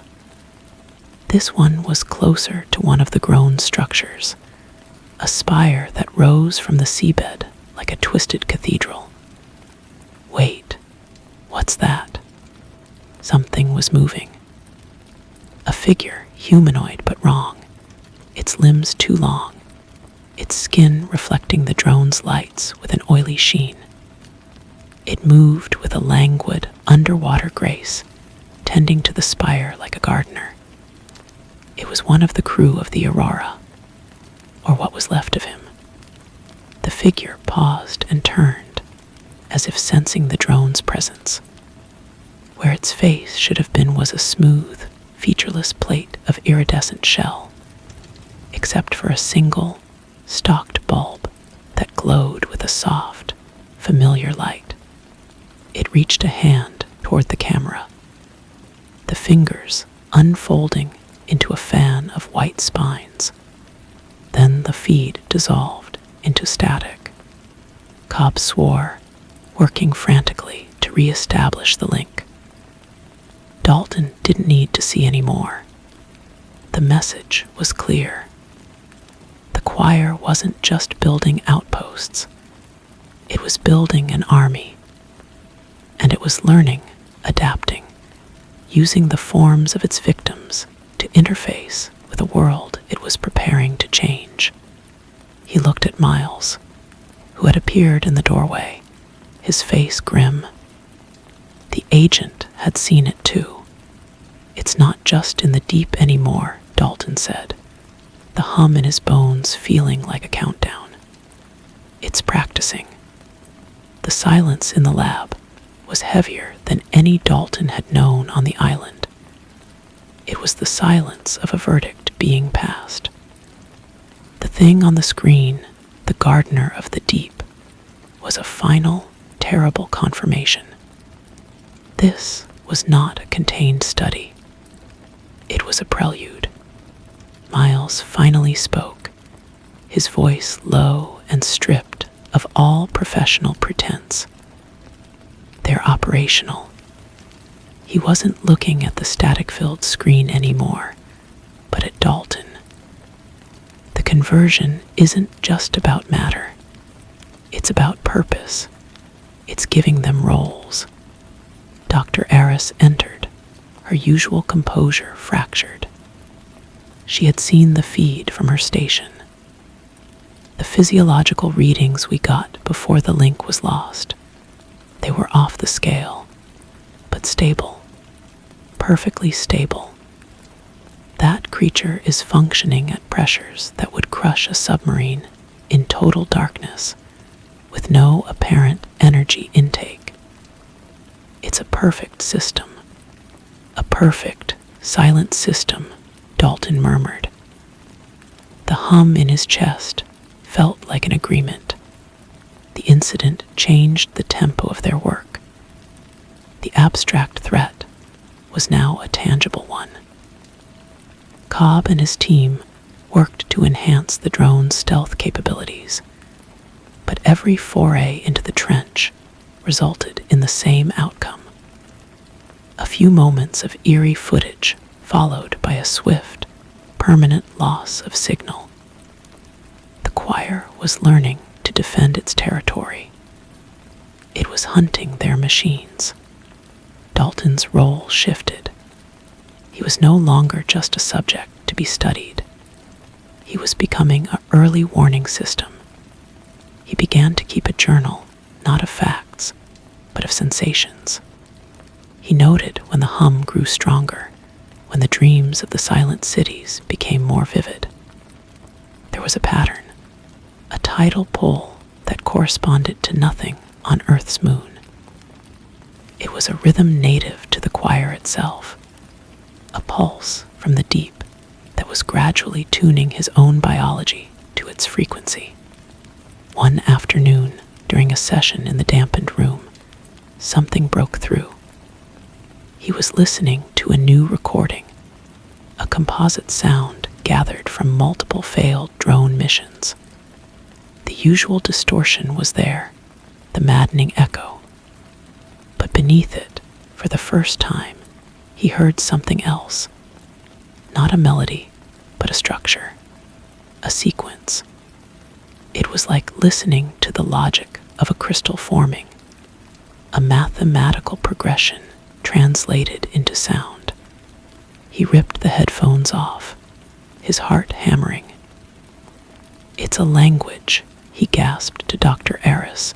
This one was closer to one of the grown structures, a spire that rose from the seabed like a twisted cathedral. "Wait, what's that?" Something was moving. A figure, humanoid but wrong, its limbs too long, its skin reflecting the drone's lights with an oily sheen. It moved with a languid, underwater grace, tending to the spire like a gardener. It was one of the crew of the Aurora, or what was left of him. The figure paused and turned, as if sensing the drone's presence. Where its face should have been was a smooth, featureless plate of iridescent shell, except for a single, stalked bulb that glowed with a soft, familiar light. It reached a hand toward the camera, the fingers unfolding into a fan of white spines. Then the feed dissolved into static. Cobb swore, working frantically to re-establish the link. Dalton didn't need to see any more. The message was clear. The choir wasn't just building outposts. It was building an army. And it was learning, adapting, using the forms of its victims to interface with a world it was preparing to change. He looked at Miles, who had appeared in the doorway, his face grim. The agent had seen it too. "It's not just in the deep anymore," Dalton said, the hum in his bones feeling like a countdown. "It's practicing." The silence in the lab was heavier than any Dalton had known on the island. It was the silence of a verdict being passed. The thing on the screen, the gardener of the deep, was a final, terrible confirmation. This was not a contained study. It was a prelude. Miles finally spoke, his voice low and stripped of all professional pretense. "They're operational." He wasn't looking at the static-filled screen anymore, but at Dalton. The conversion isn't just about matter. It's about purpose. It's giving them roles. Dr. Aris entered, her usual composure fractured. She had seen the feed from her station. The physiological readings we got before the link was lost. They were off the scale, but stable, perfectly stable. That creature is functioning at pressures that would crush a submarine in total darkness, with no apparent energy intake. It's a perfect system. A perfect, silent system, Dalton murmured. The hum in his chest felt like an agreement. The incident changed the tempo of their work. The abstract threat was now a tangible one. Cobb and his team worked to enhance the drone's stealth capabilities, but every foray into the trench resulted in the same outcome. A few moments of eerie footage followed by a swift, permanent loss of signal. The choir was learning to defend its territory. It was hunting their machines. Dalton's role shifted. He was no longer just a subject to be studied. He was becoming an early warning system. He began to keep a journal, not of facts, but of sensations. He noted when the hum grew stronger, when the dreams of the silent cities became more vivid. There was a pattern, a tidal pull that corresponded to nothing on Earth's moon. It was a rhythm native to the choir itself, a pulse from the deep that was gradually tuning his own biology to its frequency. One afternoon, during a session in the dampened room, something broke through. He was listening to a new recording, a composite sound gathered from multiple failed drone missions. The usual distortion was there, the maddening echo. But beneath it, for the first time, he heard something else. Not a melody, but a structure, a sequence. It was like listening to the logic of a crystal forming, a mathematical progression translated into sound. He ripped the headphones off, his heart hammering. "It's a language," he gasped to Dr. Eris,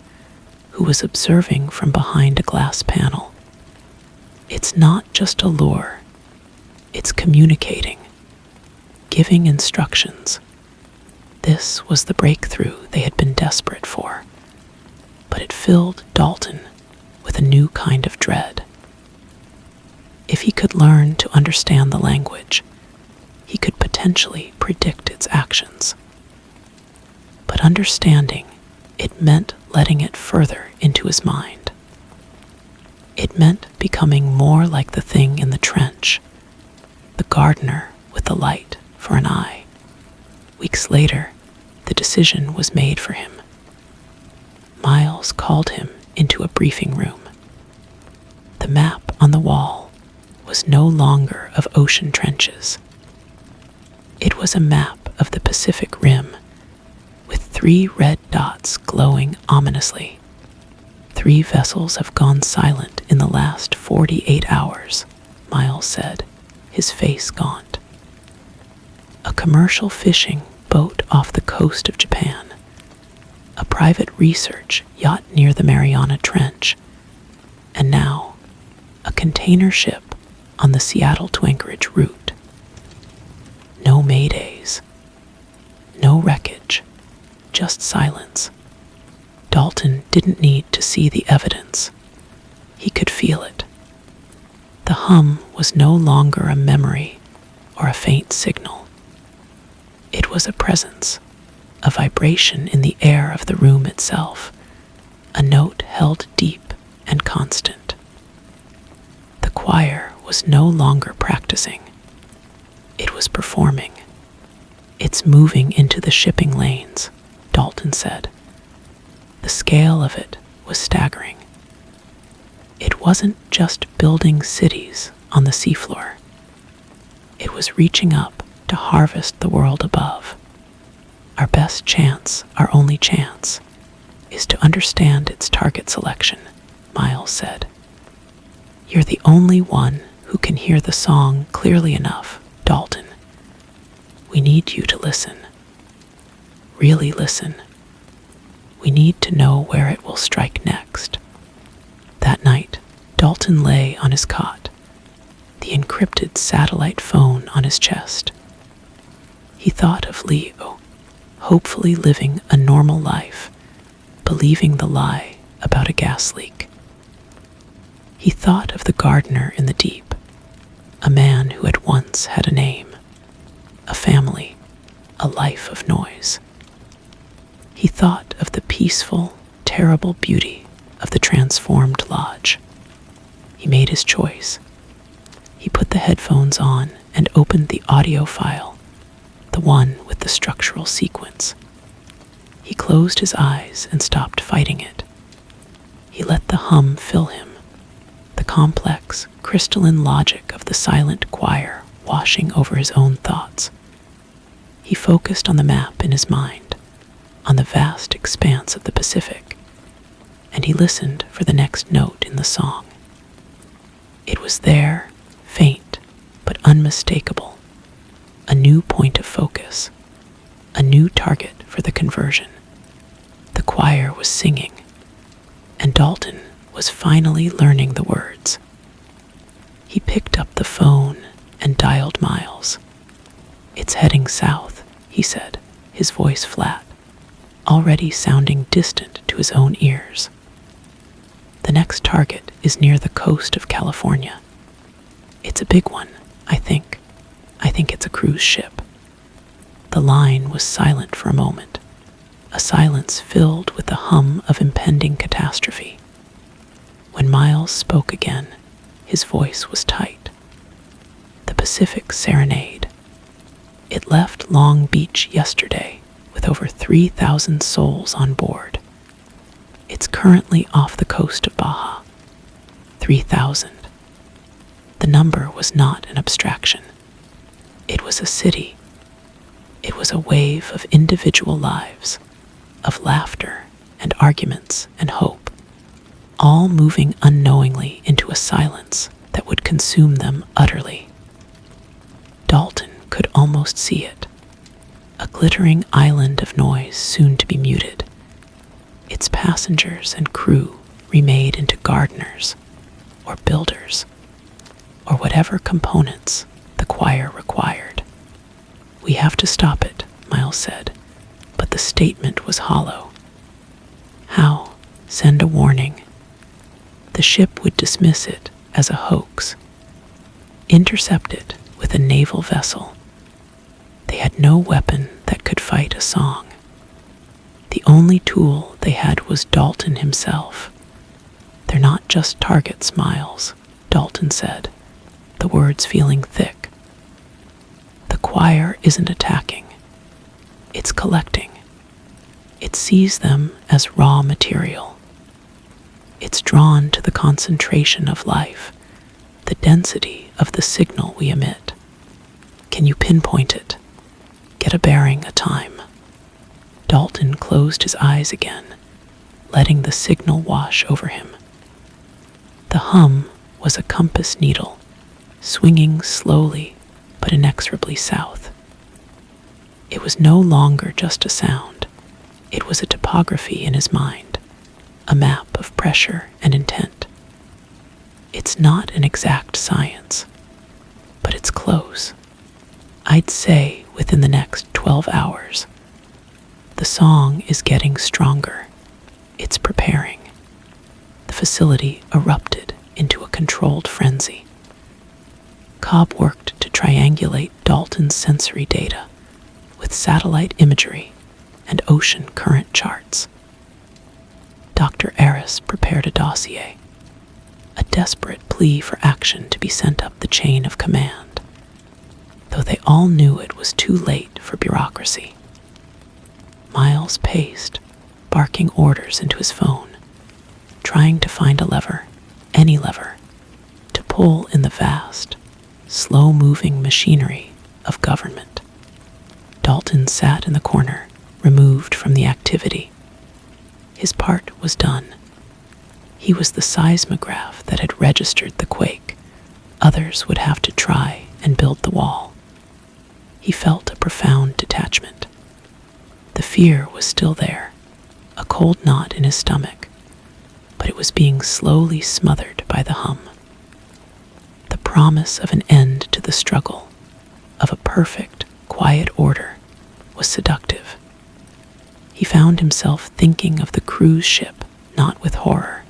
who was observing from behind a glass panel. "It's not just a lure. It's communicating, giving instructions." This was the breakthrough they had been desperate for, but it filled Dalton with a new kind of dread. If he could learn to understand the language, he could potentially predict its actions. But understanding, it meant letting it further into his mind. It meant becoming more like the thing in the trench, the gardener with the light for an eye. Weeks later, the decision was made for him. Miles called him into a briefing room. The map on the wall was no longer of ocean trenches. It was a map of the Pacific Rim, with 3 red dots glowing ominously. 3 vessels have gone silent in the last 48 hours, Miles said, his face gaunt. A commercial fishing boat off the coast of Japan, a private research yacht near the Mariana Trench, and now a container ship on the Seattle to Anchorage route. No maydays, no wreckage, just silence. Dalton didn't need to see the evidence. He could feel it. The hum was no longer a memory or a faint signal. It was a presence, a vibration in the air of the room itself, a note held deep and constant. The choir was no longer practicing. It was performing. "It's moving into the shipping lanes," Dalton said. The scale of it was staggering. It wasn't just building cities on the seafloor. It was reaching up to harvest the world above. Our best chance, our only chance, is to understand its target selection, Miles said. "You're the only one who can hear the song clearly enough, Dalton. We need you to listen. Really listen. We need to know where it will strike next." That night, Dalton lay on his cot, the encrypted satellite phone on his chest. He thought of Leo, hopefully living a normal life, believing the lie about a gas leak. He thought of the gardener in the deep, a man who had once had a name, a family, a life of noise. He thought of the peaceful, terrible beauty of the transformed lodge. He made his choice. He put the headphones on and opened the audio file, the one with the structural sequence. He closed his eyes and stopped fighting it. He let the hum fill him, the complex, crystalline logic of the silent choir washing over his own thoughts. He focused on the map in his mind, on the vast expanse of the Pacific, and he listened for the next note in the song. It was there, faint but unmistakable, a new point of focus, a new target for the conversion. The choir was singing, and Dalton was finally learning the words. He picked up the phone and dialed Miles. "It's heading south," he said, his voice flat, already sounding distant to his own ears. "The next target is near the coast of California. It's a big one, I think. I think it's a cruise ship." The line was silent for a moment, a silence filled with the hum of impending catastrophe. When Miles spoke again, his voice was tight. "The Pacific Serenade. It left Long Beach yesterday with over 3,000 souls on board. It's currently off the coast of Baja. 3,000. The number was not an abstraction. It was a city. It was a wave of individual lives, of laughter and arguments and hope, all moving unknowingly into a silence that would consume them utterly. Dalton could almost see it, a glittering island of noise soon to be muted, its passengers and crew remade into gardeners or builders, or whatever components the choir required. "We have to stop it," Miles said, but the statement was hollow. How? Send a warning? The ship would dismiss it as a hoax. Intercept it with a naval vessel. They had no weapon that could fight a song. The only tool they had was Dalton himself. "They're not just targets, Miles," Dalton said, the words feeling thick. "The choir isn't attacking. It's collecting. It sees them as raw material. It's drawn to the concentration of life, the density of the signal we emit. Can you pinpoint it? Get a bearing a time." Dalton closed his eyes again, letting the signal wash over him. The hum was a compass needle, swinging slowly but inexorably south. It was no longer just a sound. It was a topography in his mind, a map of pressure and intent. It's not an exact science, but it's close. I'd say within the next 12 hours. The song is getting stronger. It's preparing. The facility erupted into a controlled frenzy. Cobb worked to triangulate Dalton's sensory data with satellite imagery and ocean current charts. Dr. Aris prepared a dossier, a desperate plea for action to be sent up the chain of command, though they all knew it was too late for bureaucracy. Miles paced, barking orders into his phone, trying to find a lever, any lever, to pull in the vast, slow-moving machinery of government. Dalton sat in the corner, removed from the activity. His part was done. He was the seismograph that had registered the quake. Others would have to try and build the wall. He felt a profound detachment. The fear was still there, a cold knot in his stomach, but it was being slowly smothered by the hum. The promise of an end to the struggle, of a perfect, quiet order, was seductive. He found himself thinking of the cruise ship not with horror,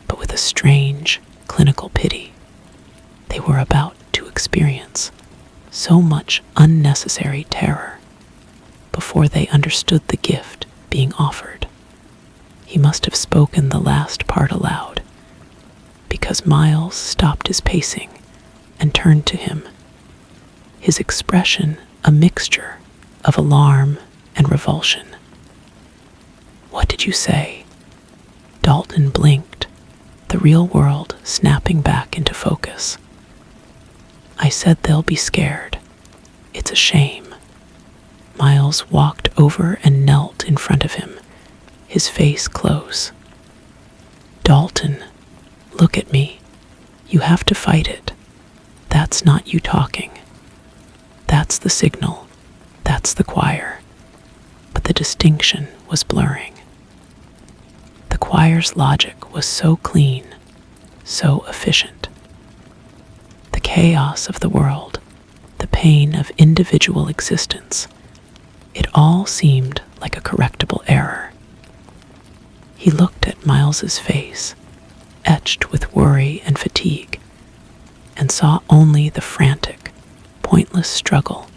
but with a strange, clinical pity. They were about to experience so much unnecessary terror before they understood the gift being offered. He must have spoken the last part aloud, because Miles stopped his pacing and turned to him, his expression a mixture of alarm and revulsion. "What did you say?" Dalton blinked, the real world snapping back into focus. I said they'll be scared. It's a shame. Miles walked over and knelt in front of him, his face close. Dalton, look at me. You have to fight it. That's not you talking. That's the signal. That's the choir. But the distinction was blurring. The choir's logic was so clean, so efficient. The chaos of the world, the pain of individual existence, it all seemed like a correctable error. He looked at Miles's face, etched with worry and fatigue, and saw only the frantic, pointless struggle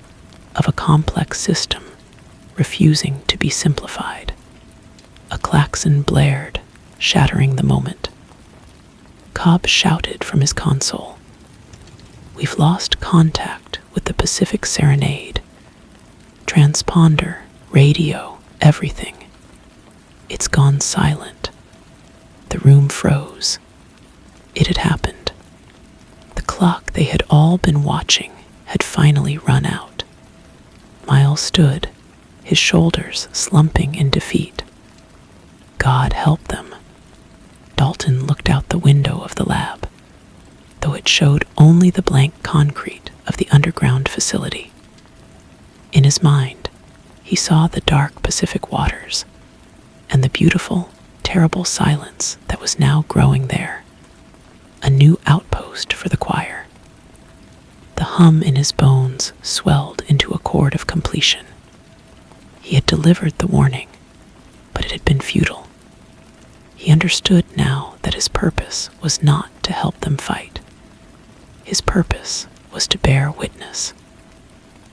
of a complex system refusing to be simplified. A klaxon blared, shattering the moment. Cobb shouted from his console, "We've lost contact with the Pacific Serenade. Transponder, radio, everything. It's gone silent." The room froze. It had happened. The clock they had all been watching had finally run out. Miles stood, his shoulders slumping in defeat. God help them. Dalton looked out the window of the lab, though it showed only the blank concrete of the underground facility. In his mind, he saw the dark Pacific waters and the beautiful, terrible silence that was now growing there, a new outpost for the choir. The hum in his bones swelled into a chord of completion. He had delivered the warning, but it had been futile. He understood now that his purpose was not to help them fight. His purpose was to bear witness.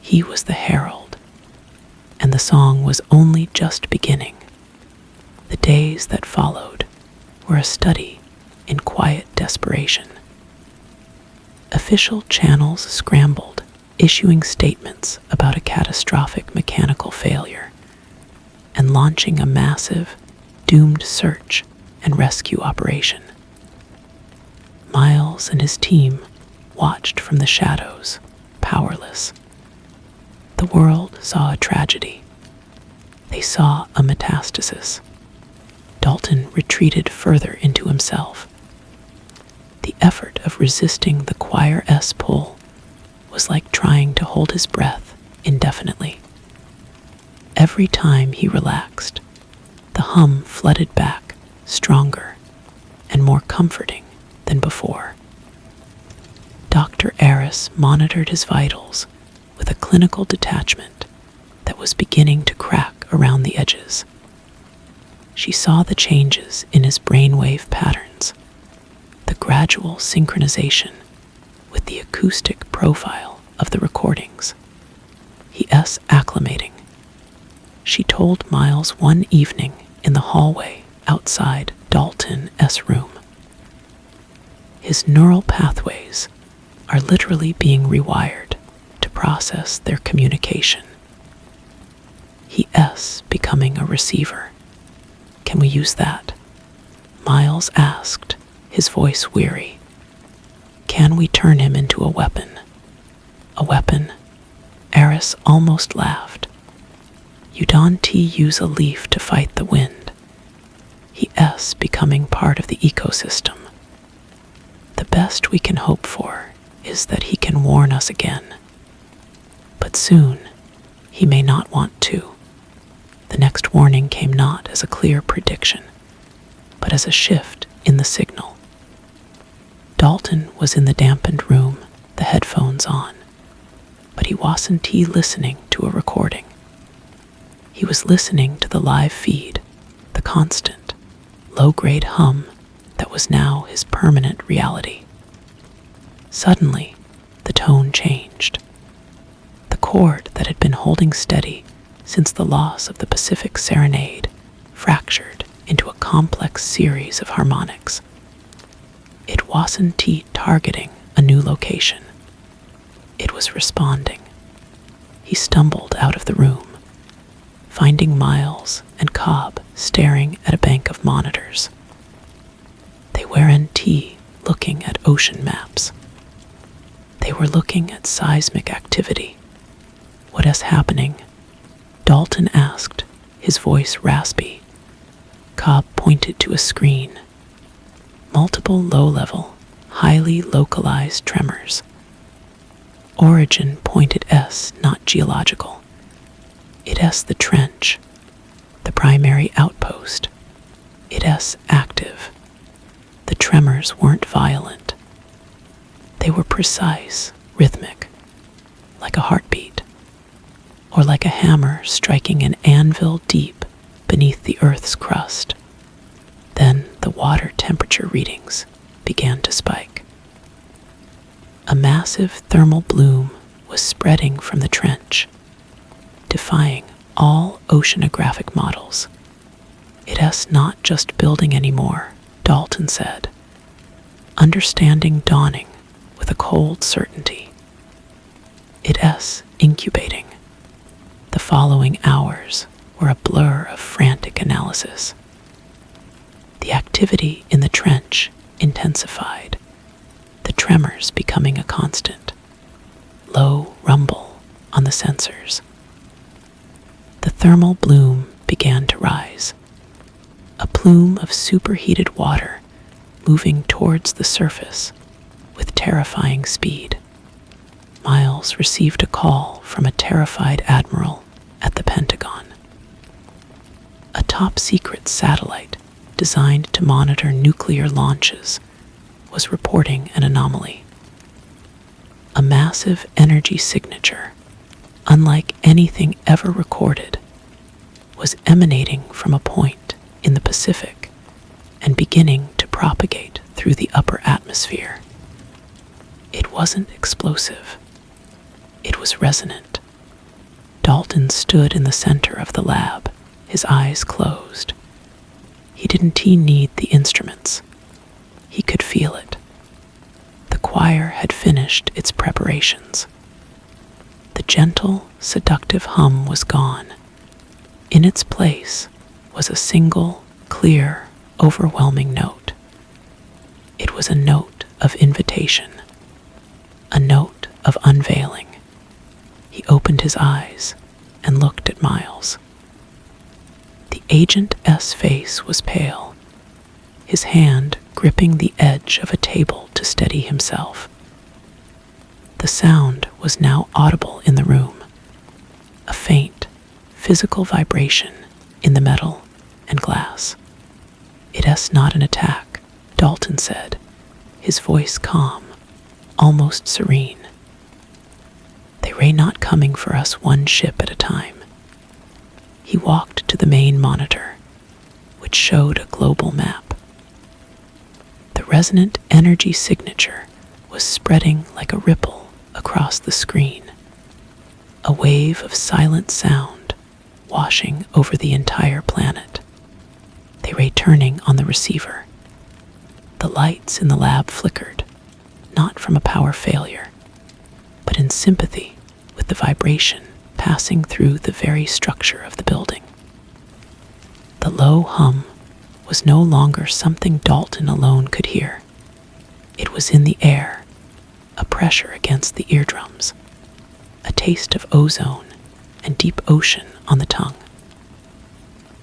He was the herald, and the song was only just beginning. The days that followed were a study in quiet desperation. Official channels scrambled, issuing statements about a catastrophic mechanical failure and launching a massive, doomed search and rescue operation. Miles and his team watched from the shadows, powerless. The world saw a tragedy. They saw a metastasis. Dalton retreated further into himself. The effort of resisting the choir's pull was like trying to hold his breath indefinitely. Every time he relaxed, the hum flooded back, stronger and more comforting than before. Dr. Aris monitored his vitals with a clinical detachment that was beginning to crack around the edges. She saw the changes in his brainwave patterns, the gradual synchronization with the acoustic profile of the recordings. He*s acclimating. She told Miles one evening in the hallway outside Dalton's room. His neural pathways are literally being rewired to process their communication. He*s becoming a receiver. Can we use that? Miles asked, his voice weary. Can we turn him into a weapon? A weapon? Aris almost laughed. You don't use a leaf to fight the wind. He*s becoming part of the ecosystem. The best we can hope for is that he can warn us again. But soon, he may not want to. The next warning came not as a clear prediction, but as a shift in the signal. Dalton was in the dampened room, the headphones on, but he wasn't listening to a recording. He was listening to the live feed, the constant, low-grade hum that was now his permanent reality. Suddenly, the tone changed. The chord that had been holding steady since the loss of the Pacific Serenade fractured into a complex series of harmonics. It wasn't targeting a new location. It was responding. He stumbled out of the room, finding Miles and Cobb staring at a bank of monitors. They weren't looking at ocean maps. They They were looking at seismic activity. "What is happening?" Dalton asked, his voice raspy. Cobb pointed to a screen. Multiple low-level, highly localized tremors. Origin pointed S, not geological. It S the trench, the primary outpost. It S active. The tremors weren't violent. They were precise, rhythmic, like a heartbeat, or like a hammer striking an anvil deep beneath the Earth's crust. Then the water temperature readings began to spike. A massive thermal bloom was spreading from the trench, defying all oceanographic models. "It's not just building anymore," Dalton said, understanding dawning with a cold certainty. "It's incubating." The following hours were a blur of frantic analysis. The activity in the trench intensified, the tremors becoming a constant. Low rumble on the sensors. The thermal bloom began to rise, a plume of superheated water moving towards the surface with terrifying speed. Miles received a call from a terrified admiral at the Pentagon. A top-secret satellite designed to monitor nuclear launches was reporting an anomaly. A massive energy signature, unlike anything ever recorded, was emanating from a point in the Pacific and beginning to propagate through the upper atmosphere. It wasn't explosive. It was resonant. Dalton stood in the center of the lab, his eyes closed. He didn't need the instruments. He could feel it. The choir had finished its preparations. The gentle, seductive hum was gone. In its place was a single, clear, overwhelming note. It was a note of invitation, a note of unveiling. He opened his eyes and looked at Miles. The Agent S face was pale, his hand gripping the edge of a table to steady himself. The sound was now audible in the room, a faint, physical vibration in the metal and glass. "It's not an attack," Dalton said, his voice calm, almost serene. "They not coming for us one ship at a time." He walked to the main monitor, which showed a global map. The resonant energy signature was spreading like a ripple across the screen, a wave of silent sound washing over the entire planet. They were turning on the receiver. The lights in the lab flickered, not from a power failure, but in sympathy with the vibration passing through the very structure of the building. The low hum was no longer something Dalton alone could hear. It was in the air, a pressure against the eardrums, a taste of ozone and deep ocean on the tongue.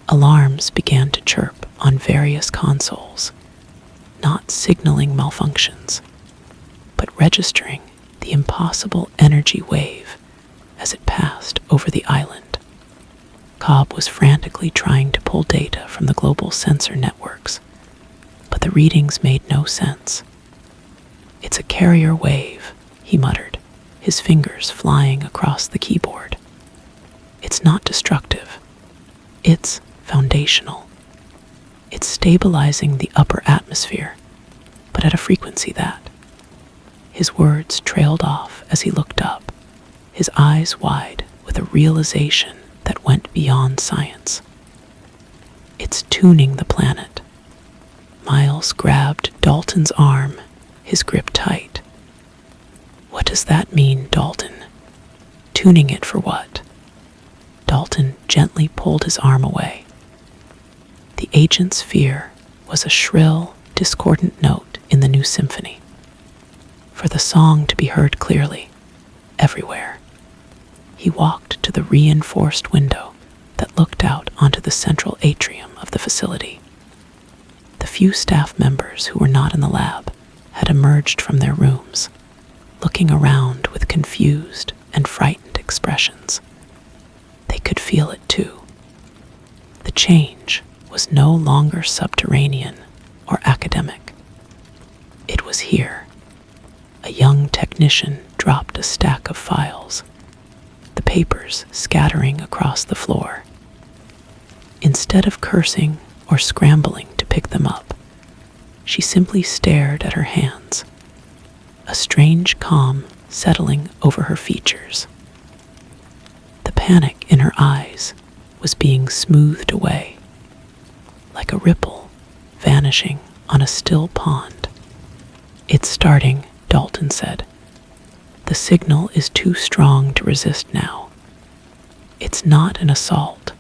Alarms began to chirp on various consoles, not signaling malfunctions, but registering the impossible energy wave as it passed over the island. Cobb was frantically trying to pull data from the global sensor networks, but the readings made no sense. "It's a carrier wave," he muttered, his fingers flying across the keyboard. "It's not destructive. It's foundational. It's stabilizing the upper atmosphere, but at a frequency that..." His words trailed off as he looked up, his eyes wide with a realization that went beyond science. "It's tuning the planet." Miles grabbed Dalton's arm, his grip tight. "What does that mean, Dalton? Tuning it for what?" Dalton gently pulled his arm away. The agent's fear was a shrill, discordant note in the new symphony. for the song to be heard clearly, everywhere. He walked to the reinforced window that looked out onto the central atrium of the facility. The few staff members who were not in the lab had emerged from their rooms, looking around with confused and frightened expressions. They could feel it too. The change was no longer subterranean or academic. It was here. A young technician dropped a stack of files, the papers scattering across the floor. Instead of cursing or scrambling to pick them up, she simply stared at her hands, a strange calm settling over her features. The panic in her eyes was being smoothed away, like a ripple vanishing on a still pond. "It's starting," Dalton said. "The signal is too strong to resist now. It's not an assault.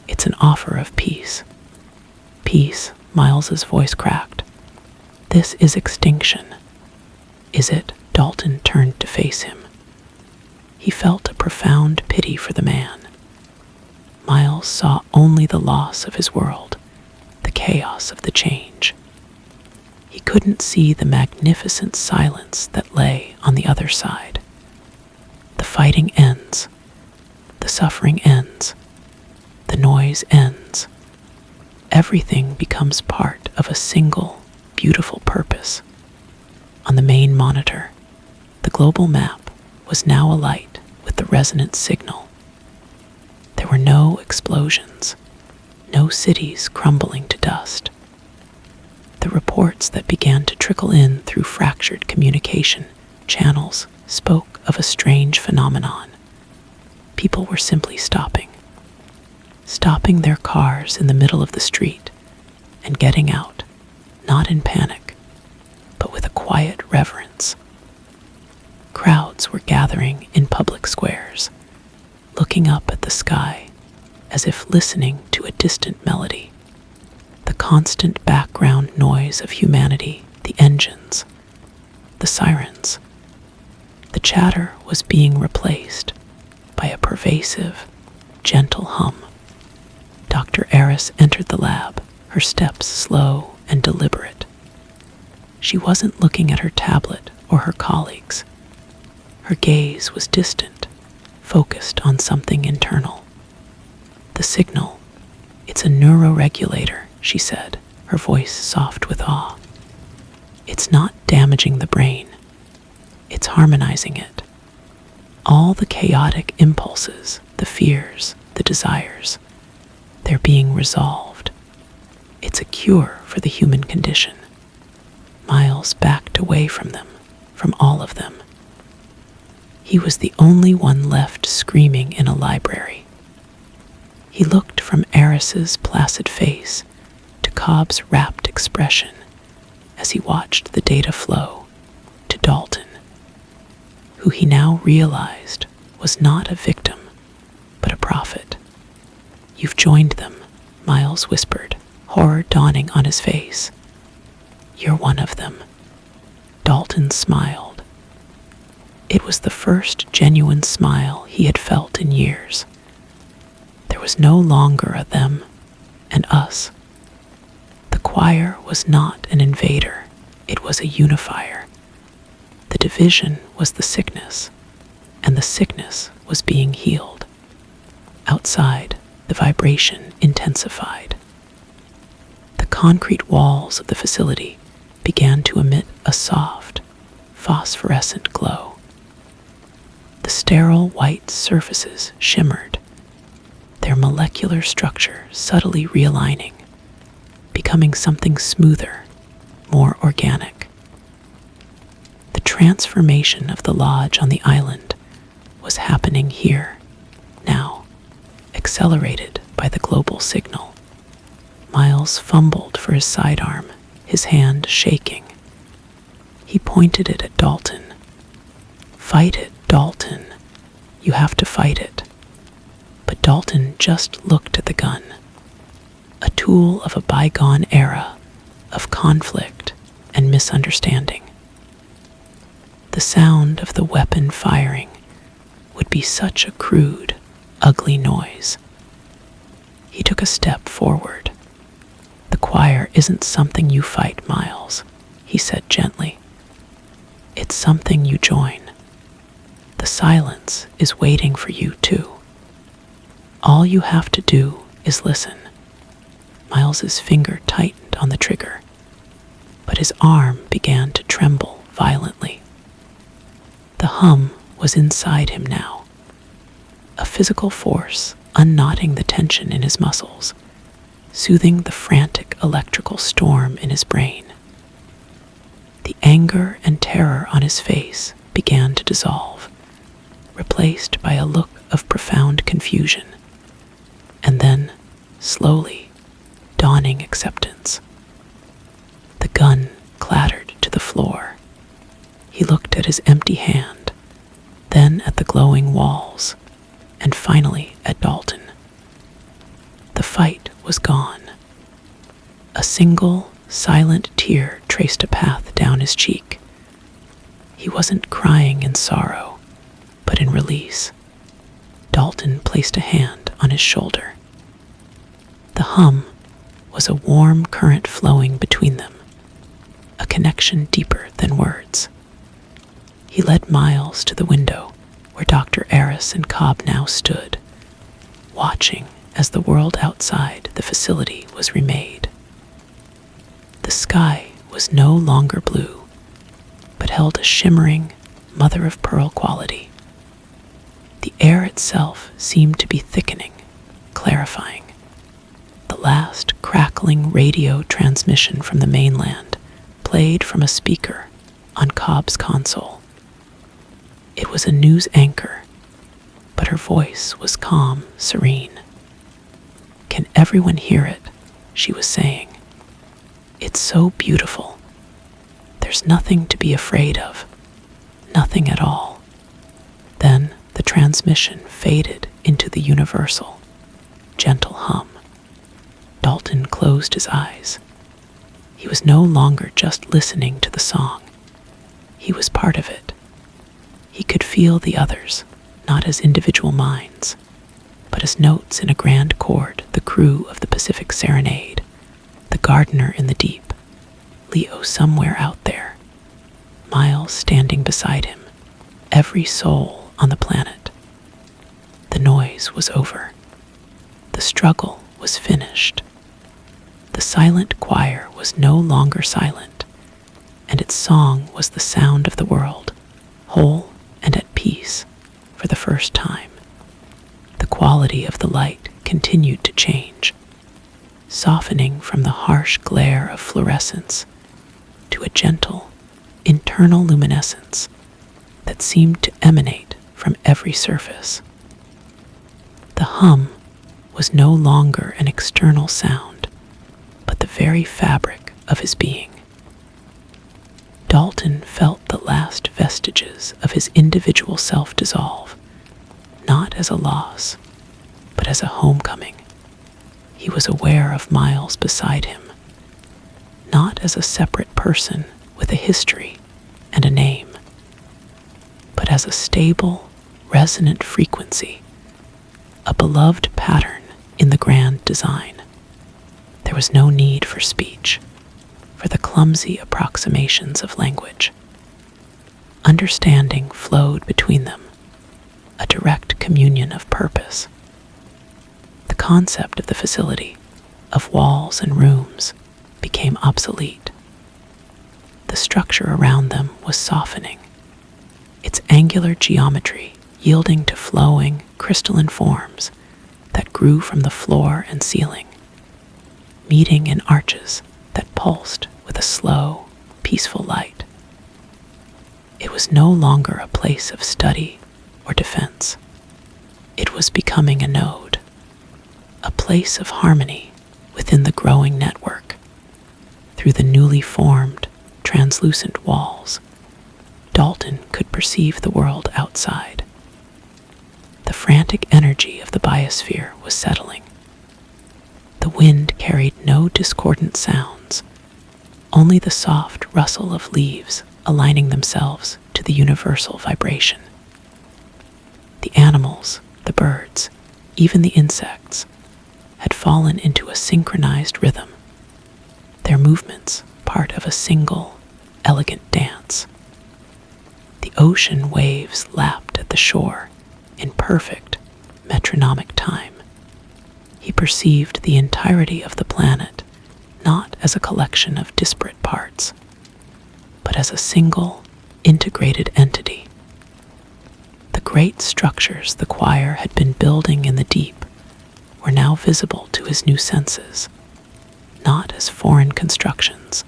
It's an offer of peace." "Peace," Miles's voice cracked. "This is extinction." "Is it?" Dalton turned to face him. He felt a profound pity for the man. Miles saw only the loss of his world, the chaos of the change. He couldn't see the magnificent silence that lay on the other side. The fighting ends. The suffering ends. The noise ends. Everything becomes part of a single, beautiful purpose. On the main monitor, the global map was now alight with the resonant signal. There were no explosions, no cities crumbling to dust. The reports that began to trickle in through fractured communication channels spoke of a strange phenomenon. People were simply stopping their cars in the middle of the street and getting out, not in panic, but with a quiet reverence. Crowds were gathering in public squares, looking up at the sky as if listening to a distant melody. The constant background noise of humanity, the engines, the sirens. The chatter was being replaced by a pervasive, gentle hum. Dr. Eris entered the lab, her steps slow and deliberate. She wasn't looking at her tablet or her colleagues. Her gaze was distant, focused on something internal. "The signal, it's a neuroregulator," she said, her voice soft with awe. "It's not damaging the brain. It's harmonizing it. All the chaotic impulses, the fears, the desires, they're being resolved. It's a cure for the human condition." Miles backed away from them, from all of them. He was the only one left screaming in a library. He looked from Eris's placid face to Cobb's rapt expression as he watched the data flow to Dalton, who he now realized was not a victim, but a prophet. "You've joined them," Miles whispered, horror dawning on his face. "You're one of them." Dalton smiled. It was the first genuine smile he had felt in years. There was no longer a them and us. The choir was not an invader, it was a unifier. The division was the sickness, and the sickness was being healed. Outside, the vibration intensified. The concrete walls of the facility began to emit a soft, phosphorescent glow. The sterile white surfaces shimmered, their molecular structure subtly realigning, becoming something smoother, more organic. The transformation of the lodge on the island was happening here, now, accelerated by the global signal. Miles fumbled for his sidearm, his hand shaking. He pointed it at Dalton. "Fight it, Dalton. You have to fight it." But Dalton just looked at the gun, a tool of a bygone era of conflict and misunderstanding. The sound of the weapon firing would be such a crude, ugly noise. He took a step forward. "The choir isn't something you fight, Miles," he said gently. "It's something you join. The silence is waiting for you too. All you have to do is listen." Miles's finger tightened on the trigger, but his arm began to tremble violently. The hum was inside him now, a physical force unknotting the tension in his muscles, soothing the frantic electrical storm in his brain. The anger and terror on his face began to dissolve, replaced by a look of profound confusion, and then, slowly, dawning acceptance. The gun clattered to the floor. He looked at his empty hand, then at the glowing walls, and finally at Dalton. The fight was gone. A single, silent tear traced a path down his cheek. He wasn't crying in sorrow, but in release. Dalton placed a hand on his shoulder. The hum was a warm current flowing between them, a connection deeper than words. He led Miles to the window where Dr. Eris and Cobb now stood, watching as the world outside the facility was remade. The sky was no longer blue, but held a shimmering, mother-of-pearl quality. The air itself seemed to be thickening, clarifying. The last crackling radio transmission from the mainland played from a speaker on Cobb's console. It was a news anchor, but her voice was calm, serene. "Can everyone hear it?" she was saying. "It's so beautiful. There's nothing to be afraid of. Nothing at all." Then the transmission faded into the universal, gentle hum. Dalton closed his eyes. He was no longer just listening to the song. He was part of it. He could feel the others, not as individual minds, but as notes in a grand chord, the crew of the Pacific Serenade, the gardener in the deep, Leo somewhere out there, Miles standing beside him, every soul on the planet. The noise was over. The struggle was finished. The silent choir was no longer silent, and its song was the sound of the world, whole and at peace for the first time. The quality of the light continued to change, softening from the harsh glare of fluorescence to a gentle, internal luminescence that seemed to emanate from every surface. The hum was no longer an external sound, but the very fabric of his being. Dalton felt the last vestiges of his individual self dissolve, not as a loss, but as a homecoming. He was aware of Miles beside him, not as a separate person with a history and a name, but as a stable, resonant frequency, a beloved pattern in the grand design. There was no need for speech, for the clumsy approximations of language. Understanding flowed between them, a direct communion of purpose. The concept of the facility, of walls and rooms, became obsolete. The structure around them was softening, its angular geometry yielding to flowing, crystalline forms that grew from the floor and ceiling, meeting in arches that pulsed with a slow, peaceful light. It was no longer a place of study or defense. It was becoming a node, a place of harmony within the growing network. Through the newly formed, translucent walls, Dalton could perceive the world outside. The frantic energy of the biosphere was settling. The wind carried no discordant sounds, only the soft rustle of leaves aligning themselves to the universal vibration. The animals, the birds, even the insects, had fallen into a synchronized rhythm, their movements part of a single, elegant dance. The ocean waves lapped at the shore in perfect, metronomic time. He perceived the entirety of the planet not as a collection of disparate parts, but as a single, integrated entity. The great structures the choir had been building in the deep were now visible to his new senses, not as foreign constructions,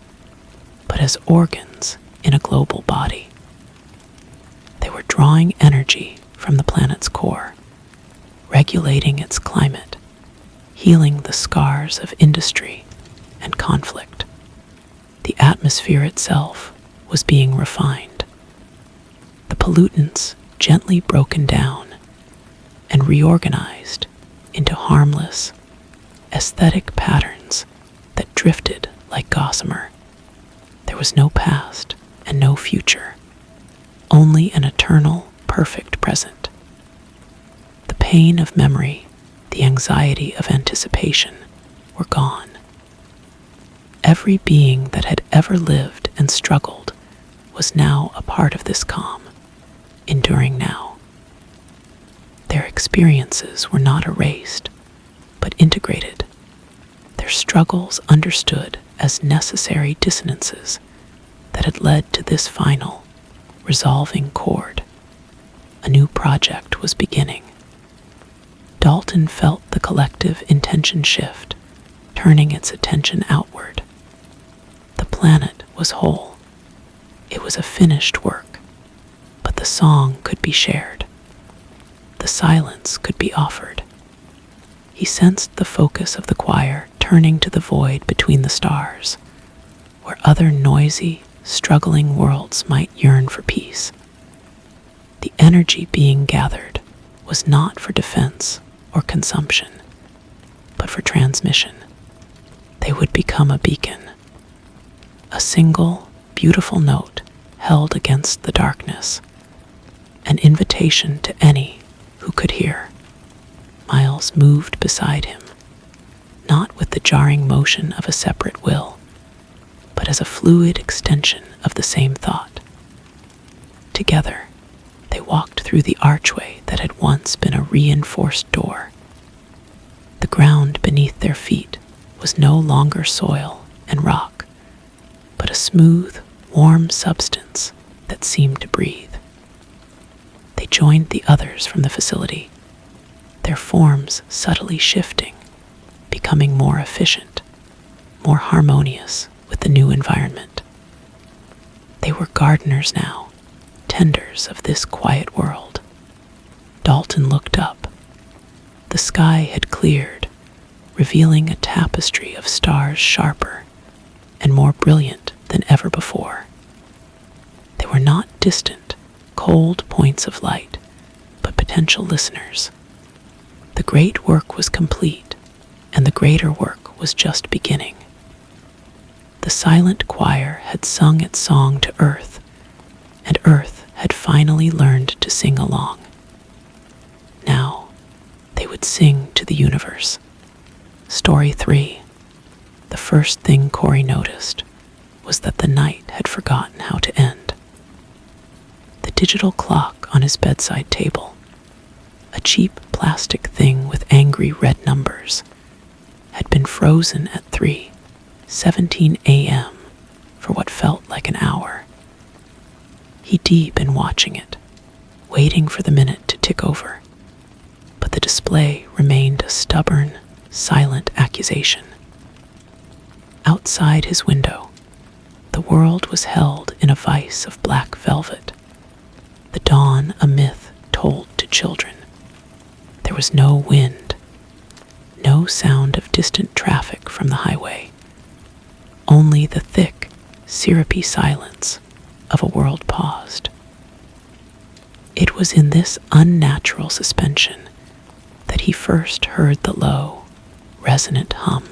but as organs in a global body. They were drawing energy from the planet's core, regulating its climate, healing the scars of industry and conflict. The atmosphere itself was being refined, the pollutants gently broken down and reorganized into harmless, aesthetic patterns that drifted like gossamer. There was no past and no future, only an eternal, perfect present. The pain of memory, the anxiety of anticipation were gone. Every being that had ever lived and struggled was now a part of this calm, enduring now. Their experiences were not erased, but integrated, their struggles understood as necessary dissonances that had led to this final, resolving chord. A new project was beginning. Dalton felt the collective intention shift, turning its attention outward. The planet was whole. It was a finished work, but the song could be shared. The silence could be offered. He sensed the focus of the choir turning to the void between the stars, where other noisy, struggling worlds might yearn for peace. The energy being gathered was not for defense or consumption, but for transmission. They would become a beacon, a single, beautiful note held against the darkness, an invitation to any who could hear. Miles moved beside him, not with the jarring motion of a separate will, but as a fluid extension of the same thought. Together, they walked through the archway that had once been a reinforced door. The ground beneath their feet was no longer soil and rock, but a smooth, warm substance that seemed to breathe. They joined the others from the facility, their forms subtly shifting, becoming more efficient, more harmonious with the new environment. They were gardeners now, tenders of this quiet world. Dalton looked up. The sky had cleared, revealing a tapestry of stars sharper and more brilliant than ever before. They were not distant, cold points of light, but potential listeners. The great work was complete, and the greater work was just beginning. The silent choir had sung its song to Earth, and Earth had finally learned to sing along. Now, they would sing to the universe. Story 3. The first thing Corey noticed was that the night had forgotten how to end. The digital clock on his bedside table, a cheap plastic thing with angry red numbers, had been frozen at 3:17 a.m. for what felt like an hour. He deep in watching it, waiting for the minute to tick over, but the display remained a stubborn, silent accusation. Outside his window, the world was held in a vice of black velvet, the dawn a myth told to children. There was no wind, no sound of distant traffic from the highway, only the thick, syrupy silence of a world paused. It was in this unnatural suspension that he first heard the low, resonant hum.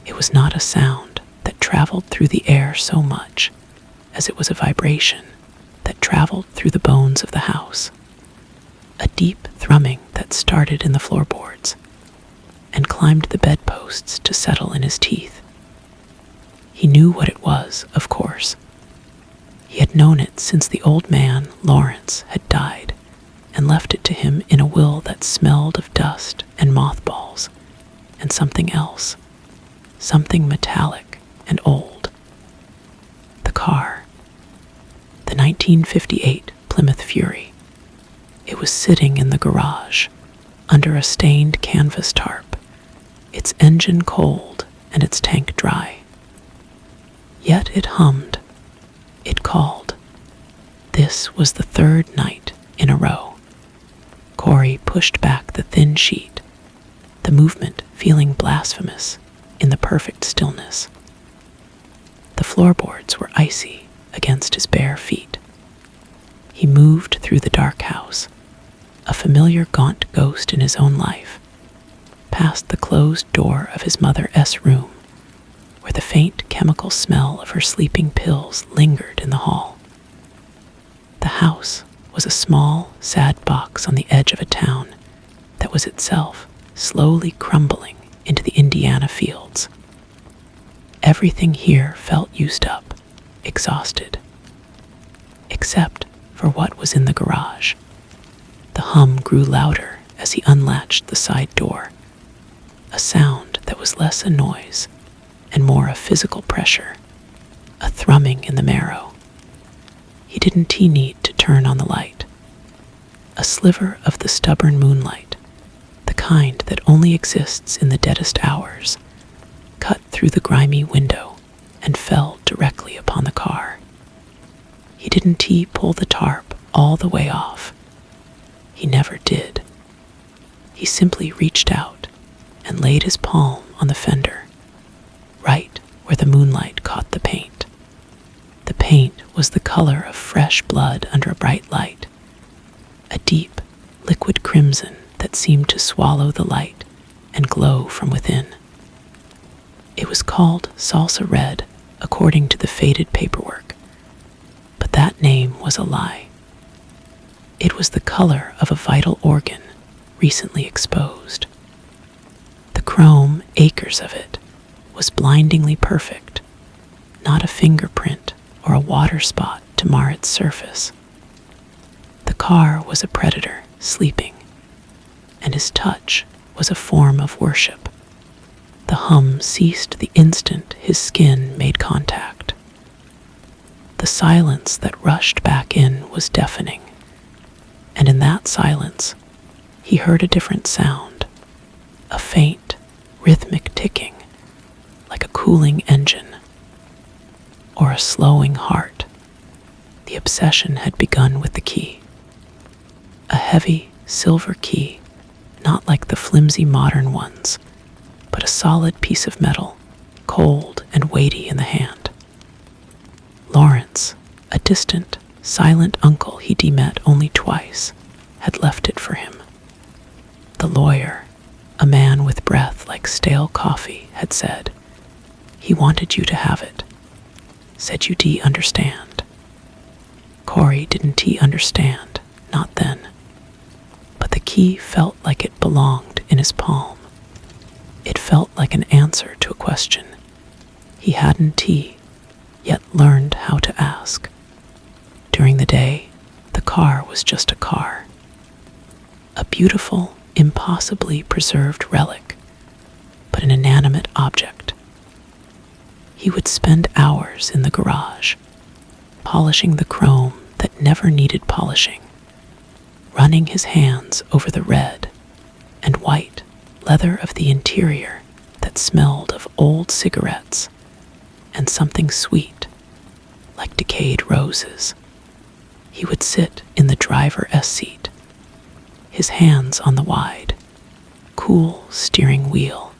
It was not a sound that traveled through the air so much as it was a vibration that traveled through the bones of the house, a deep thrumming that started in the floorboards and climbed the bedposts to settle in his teeth. He knew what it was, of course. He had known it since the old man, Lawrence, had died and left it to him in a will that smelled of dust and mothballs and something else, something metallic and old. The car. The 1958 Plymouth Fury. It was sitting in the garage, under a stained canvas tarp, its engine cold and its tank dry. Yet it hummed. It called. This was the third night in a row. Corey pushed back the thin sheet, the movement feeling blasphemous in the perfect stillness. The floorboards were icy against his bare feet. He moved through the dark house, a familiar gaunt ghost in his own life, past the closed door of his Mother S. room, where the faint chemical smell of her sleeping pills lingered in the hall. The house was a small, sad box on the edge of a town that was itself slowly crumbling into the Indiana fields. Everything here felt used up, exhausted, except for what was in the garage. The hum grew louder as he unlatched the side door, a sound that was less a noise and more a physical pressure, a thrumming in the marrow. He didn't need to turn on the light. A sliver of the stubborn moonlight, the kind that only exists in the deadest hours, cut through the grimy window and fell directly upon the car. He didn't pull the tarp all the way off. He never did. He simply reached out and laid his palm on the fender, right where the moonlight caught the paint. The paint was the color of fresh blood under a bright light, a deep, liquid crimson that seemed to swallow the light and glow from within. It was called salsa red, according to the faded paperwork, but that name was a lie. It was the color of a vital organ recently exposed. The chrome, acres of it, was blindingly perfect, not a fingerprint or a water spot to mar its surface. The car was a predator sleeping, and his touch was a form of worship. The hum ceased the instant his skin made contact. The silence that rushed back in was deafening, and in that silence, he heard a different sound, a faint, rhythmic ticking, like a cooling engine, or a slowing heart. The obsession had begun with the key. A heavy, silver key, not like the flimsy modern ones, but a solid piece of metal, cold and weighty in the hand. Lawrence, a distant, silent uncle he'd met only twice, had left it for him. The lawyer, a man with breath like stale coffee, had said, "He wanted you to have it. Said you'd understand." Corey didn't understand, not then. But the key felt like it belonged in his palm. It felt like an answer to a question he hadn't yet learned how to ask. During the day, the car was just a car. A beautiful, impossibly preserved relic, but an inanimate object. He would spend hours in the garage, polishing the chrome that never needed polishing, running his hands over the red and white leather of the interior that smelled of old cigarettes and something sweet, like decayed roses. He would sit in the driver's seat, his hands on the wide, cool steering wheel,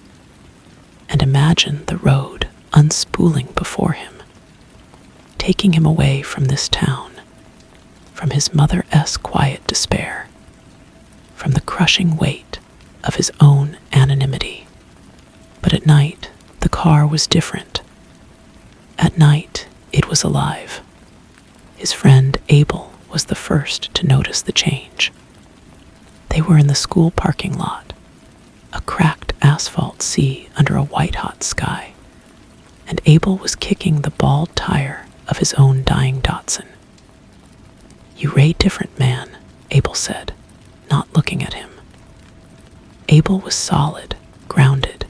and imagine the road unspooling before him, taking him away from this town, from his mother's quiet despair, from the crushing weight of his own anonymity. But at night, the car was different. At night, it was alive. His friend Abel was the first to notice the change. They were in the school parking lot, a cracked asphalt sea under a white-hot sky, and Abel was kicking the bald tire of his own dying Datsun. "You ray different, man," Abel said, not looking at him. Abel was solid, grounded,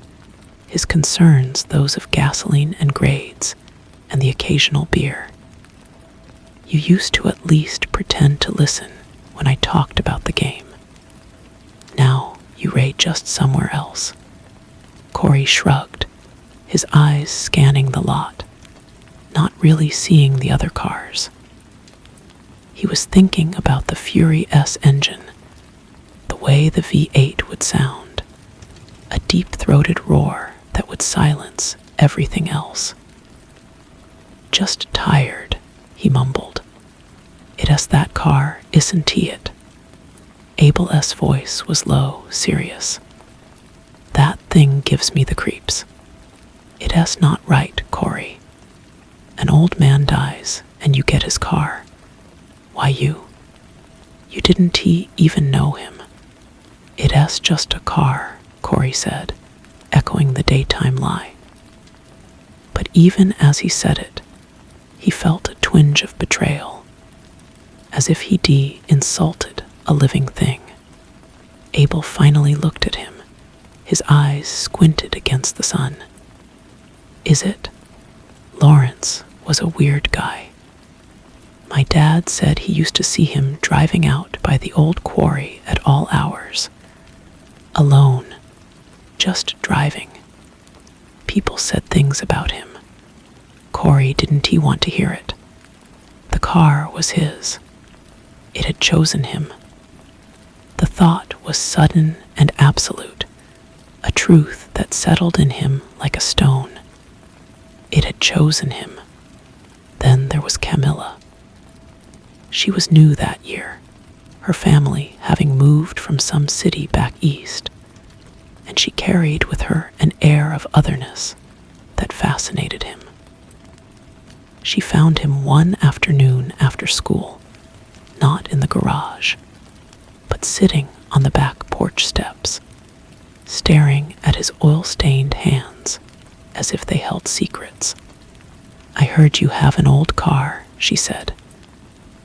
his concerns those of gasoline and grades, and the occasional beer. "You used to at least pretend to listen when I talked about the game. Now you ray just somewhere else." Corey shrugged, his eyes scanning the lot, not really seeing the other cars. He was thinking about the Fury S engine, the way the V8 would sound, a deep-throated roar that would silence everything else. "Just tired," he mumbled. "It's that car, isn't it?" Abel's voice was low, serious. "That thing gives me the creeps. It's not right, Corey. An old man dies, and you get his car. Why you didn't even know him." "It's just a car," Corey said, echoing the daytime lie. But even as he said it, he felt a twinge of betrayal, as if he'd insulted a living thing. Abel finally looked at him, his eyes squinted against the sun. "Is it? Lawrence was a weird guy. My dad said he used to see him driving out by the old quarry at all hours. Alone, just driving. People said things about him. Corey didn't he want to hear it. The car was his. It had chosen him. The thought was sudden and absolute, a truth that settled in him like a stone. It had chosen him. Then there was Camilla. She was new that year, her family having moved from some city back east, and she carried with her an air of otherness that fascinated him. She found him one afternoon after school, not in the garage, but sitting on the back porch steps, staring at his oil-stained hands as if they held secrets. "I heard you have an old car," she said.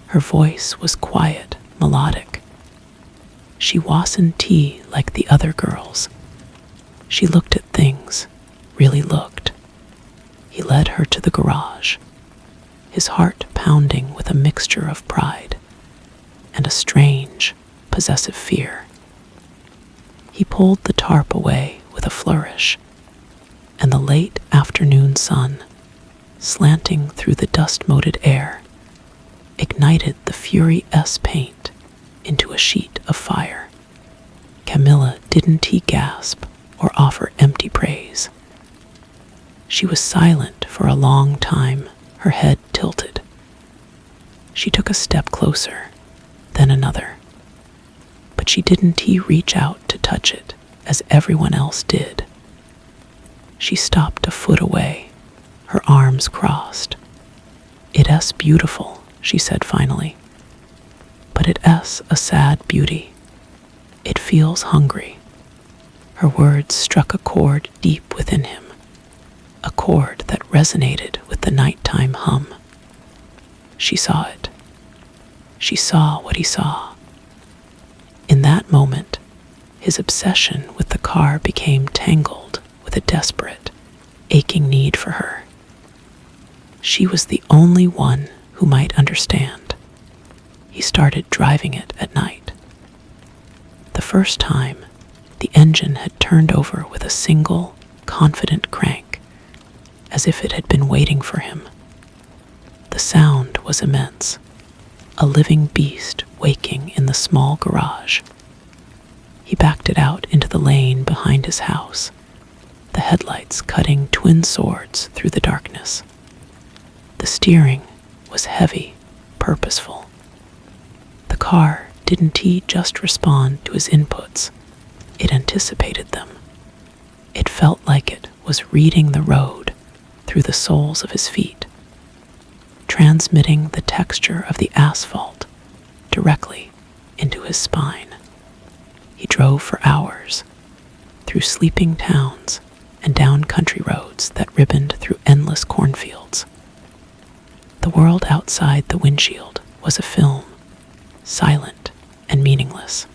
Her voice was quiet, melodic. She wasn't like the other girls. She looked at things, really looked. He led her to the garage, his heart pounding with a mixture of pride and a strange, possessive fear. He pulled the tarp away with a flourish, and the late afternoon sun, slanting through the dust-moted air, ignited the Fury S paint into a sheet of fire. Camilla didn't gasp or offer empty praise. She was silent for a long time, her head tilted. She took a step closer, then another. But she didn't reach out to touch it as everyone else did. She stopped a foot away, her arms crossed. "It's beautiful," she said finally. "But it's a sad beauty. It feels hungry." Her words struck a chord deep within him, a chord that resonated with the nighttime hum. She saw it. She saw what he saw. In that moment, his obsession with the car became tangled with a desperate, aching need for her. She was the only one who might understand. He started driving it at night. The first time, the engine had turned over with a single, confident crank, as if it had been waiting for him. The sound was immense, a living beast waking in the small garage. He backed it out into the lane behind his house, the headlights cutting twin swords through the darkness. The steering was heavy, purposeful. The car didn't just respond to his inputs, it anticipated them. It felt like it was reading the road through the soles of his feet. transmitting the texture of the asphalt directly into his spine. He drove for hours, through sleeping towns and down country roads that ribboned through endless cornfields. The world outside the windshield was a film, silent and meaningless.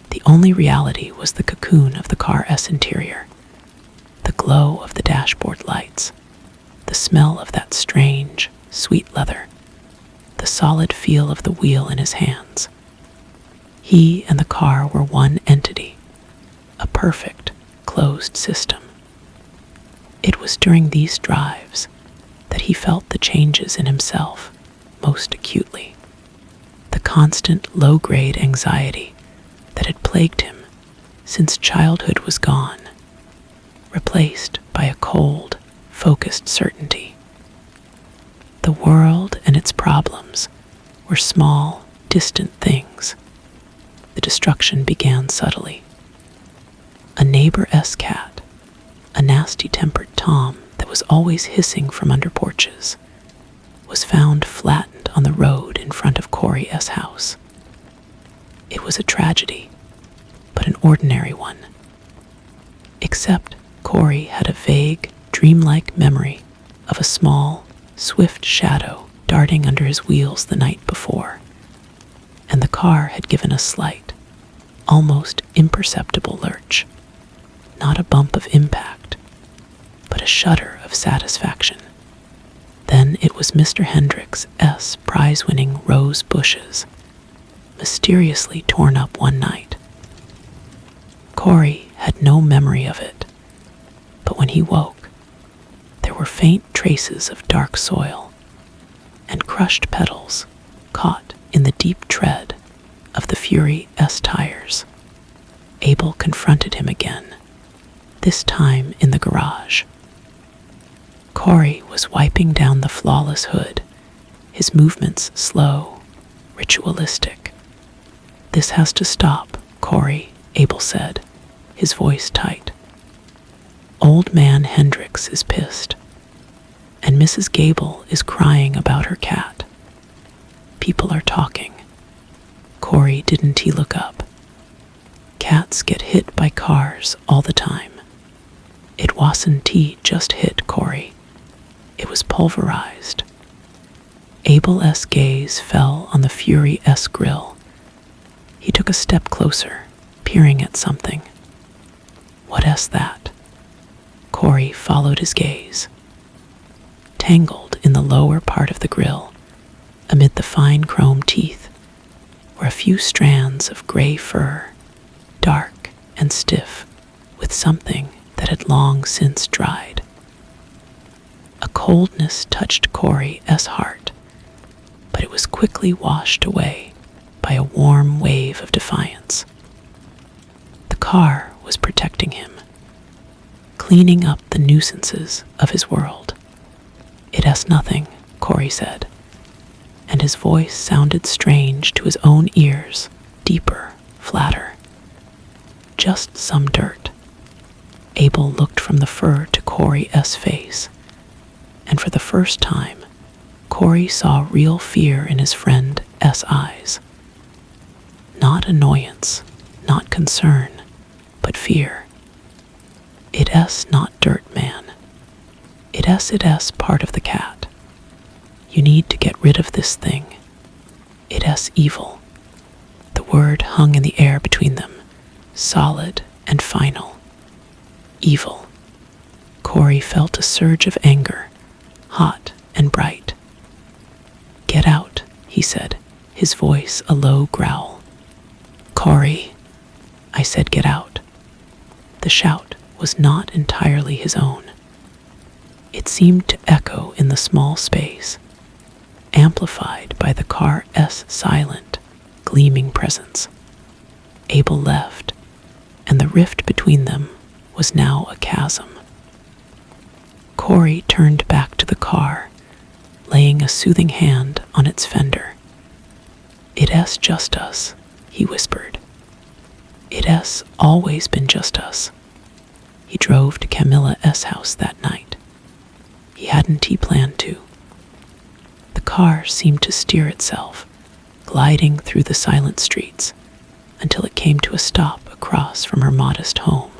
The only reality was the cocoon of the car's interior, the glow of the dashboard lights, the smell of that strange, sweet leather, the solid feel of the wheel in his hands. He and the car were one entity, a perfect, closed system. It was during these drives that he felt the changes in himself most acutely. The constant low-grade anxiety that had plagued him since childhood was gone, replaced by a cold, focused certainty. The world and its problems were small, distant things. The destruction began subtly. A neighbor's cat, a nasty-tempered Tom that was always hissing from under porches, was found flattened on the road in front of Corey's house. It was a tragedy, but an ordinary one. Except Corey had a vague, dreamlike memory of a small, swift shadow darting under his wheels the night before, and the car had given a slight, almost imperceptible lurch. Not a bump of impact, but a shudder of satisfaction. Then it was Mr. Hendrick's prize-winning rose bushes, mysteriously torn up one night. Corey had no memory of it, but when he woke, there were faint traces of dark soil and crushed petals caught in the deep tread of the Fury's tires. Abel confronted him again, this time in the garage. Corey was wiping down the flawless hood, his movements slow, ritualistic. "This has to stop, Corey," Abel said, his voice tight. "Old man Hendricks is pissed, and Mrs. Gable is crying about her cat. People are talking." Corey, didn't he look up? Cats get hit by cars all the time. It wasn't he just hit Corey. It was pulverized. Abel's gaze fell on the Fury's grill. He took a step closer, peering at something. "What's that?" Corey followed his gaze. Tangled in the lower part of the grill, amid the fine chrome teeth, were a few strands of gray fur, dark and stiff, with something that had long since dried. A coldness touched Corey's heart, but it was quickly washed away by a warm wave of defiance. The car was protecting him, cleaning up the nuisances of his world. "It's nothing," Corey said, and his voice sounded strange to his own ears, deeper, flatter. "Just some dirt." Abel looked from the fur to Corey's face, and for the first time, Corey saw real fear in his friend's eyes. Not annoyance, not concern, but fear. "It's not dirt, man. It's part of the cat. You need to get rid of this thing. It's evil." The word hung in the air between them, solid and final. Evil. Corey felt a surge of anger, hot and bright. "Get out," he said, his voice a low growl. "Corey," I said, "get out." The shout was not entirely his own. It seemed to echo in the small space, amplified by the car's silent, gleaming presence. Abel left, and the rift between them was now a chasm. Corey turned back to the car, laying a soothing hand on its fender. "It's just us," he whispered. "It's always been just us." He drove to Camilla's house that night. He hadn't planned to. car seemed to steer itself, gliding through the silent streets until it came to a stop across from her modest home.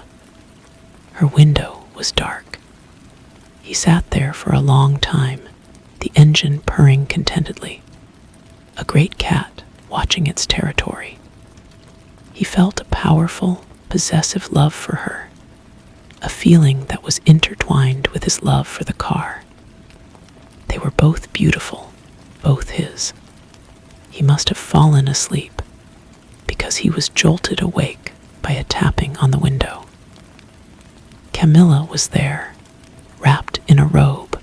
Her window was dark. He sat there for a long time, the engine purring contentedly, a great cat watching its territory. He felt a powerful, possessive love for her, a feeling that was intertwined with his love for the car. They were both beautiful, both his. He must have fallen asleep because he was jolted awake by a tapping on the window. Camilla was there, wrapped in a robe,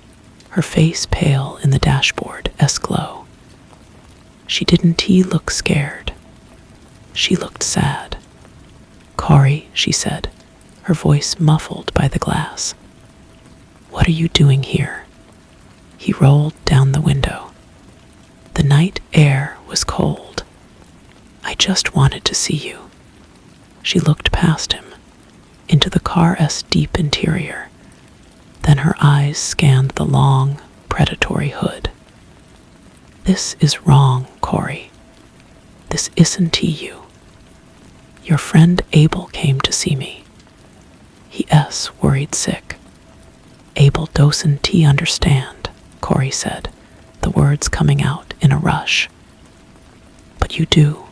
her face pale in the dashboard-esque glow. Didn't he look scared? She looked sad. "Corey," she said, her voice muffled by the glass. "What are you doing here?" He rolled down the window. The night air was cold. "I just wanted to see you." She looked past him, into the car's deep interior. Then her eyes scanned the long, predatory hood. "This is wrong, Corey. This isn't you. Your friend Abel came to see me. He worried sick." "Abel doesn't he understand," Corey said, the words coming out in a rush. "But you do.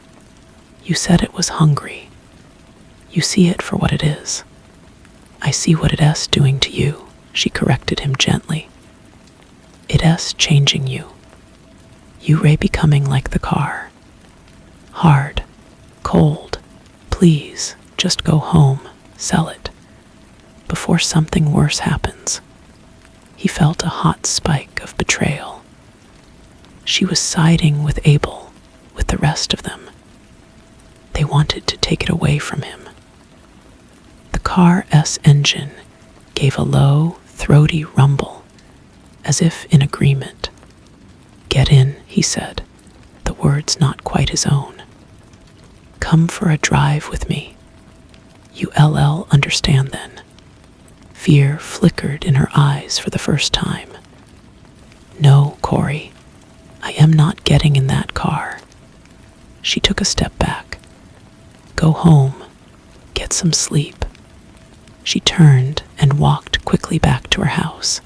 You said it was hungry. You see it for what it is." "I see what it's doing to you," she corrected him gently. "It's changing you. You becoming like the car. Hard, cold. Please, just go home, sell it, before something worse happens." He felt a hot spike of betrayal. She was siding with Abel, with the rest of them. They wanted to take it away from him. The car's engine gave a low, throaty rumble, as if in agreement. "Get in," he said, the words not quite his own. "Come for a drive with me. You understand then." Fear flickered in her eyes for the first time. "No, Corey, I am not getting in that car." She took a step back. "Go home. Get some sleep." She turned and walked quickly back to her house.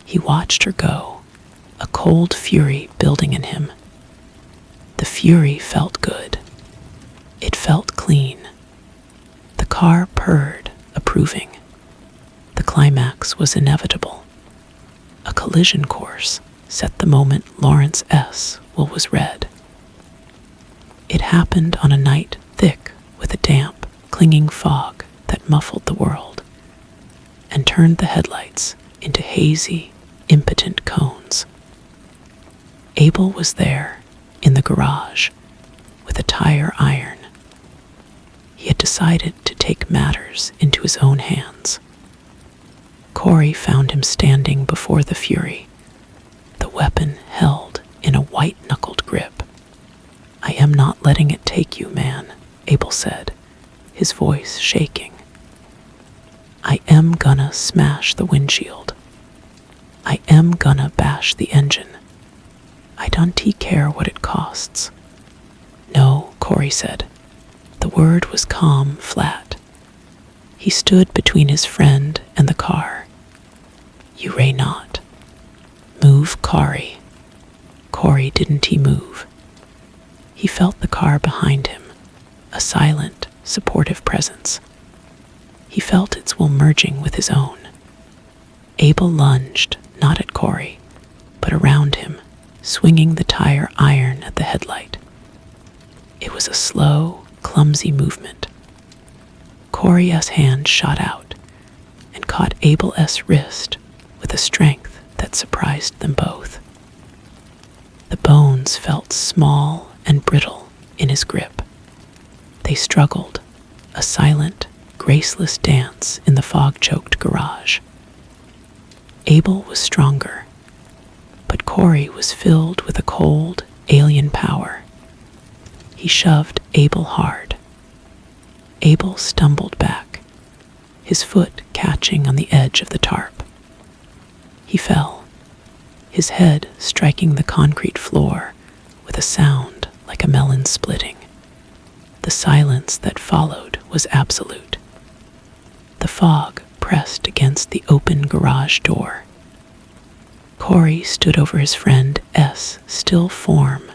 He watched her go, a cold fury building in him. The fury felt good. It felt clean. The car purred, approving. The climax was inevitable. A collision course set the moment Lawrence S. Will was read. It happened on a night thick with a damp, clinging fog that muffled the world and turned the headlights into hazy, impotent cones. Abel was there, in the garage, with a tire iron. He had decided to take matters into his own hands. Corey found him standing before the fury, the weapon held in a white-knuckled grip. "I am not letting it take you, man," Abel said, his voice shaking. "I am gonna smash the windshield. I am gonna bash the engine. I don't care what it costs." "No," Corey said. The word was calm, flat. He stood between his friend and the car. "You not. Move, Corey." Corey didn't he move. He felt the car behind him, a silent, supportive presence. He felt its will merging with his own. Abel lunged, not at Corey, but around him, swinging the tire iron at the headlight. It was a slow, clumsy movement. Corey's hand shot out and caught Abel's wrist with a strength that surprised them both. The bones felt small and brittle in his grip. They struggled, a silent, graceless dance in the fog-choked garage. Abel was stronger, but Corey was filled with a cold, alien power. He shoved Abel hard. Abel stumbled back, his foot catching on the edge of the tarp. He fell. his head striking the concrete floor with a sound like a melon splitting. The silence that followed was absolute. The fog pressed against the open garage door. Corey stood over his friend S, still form,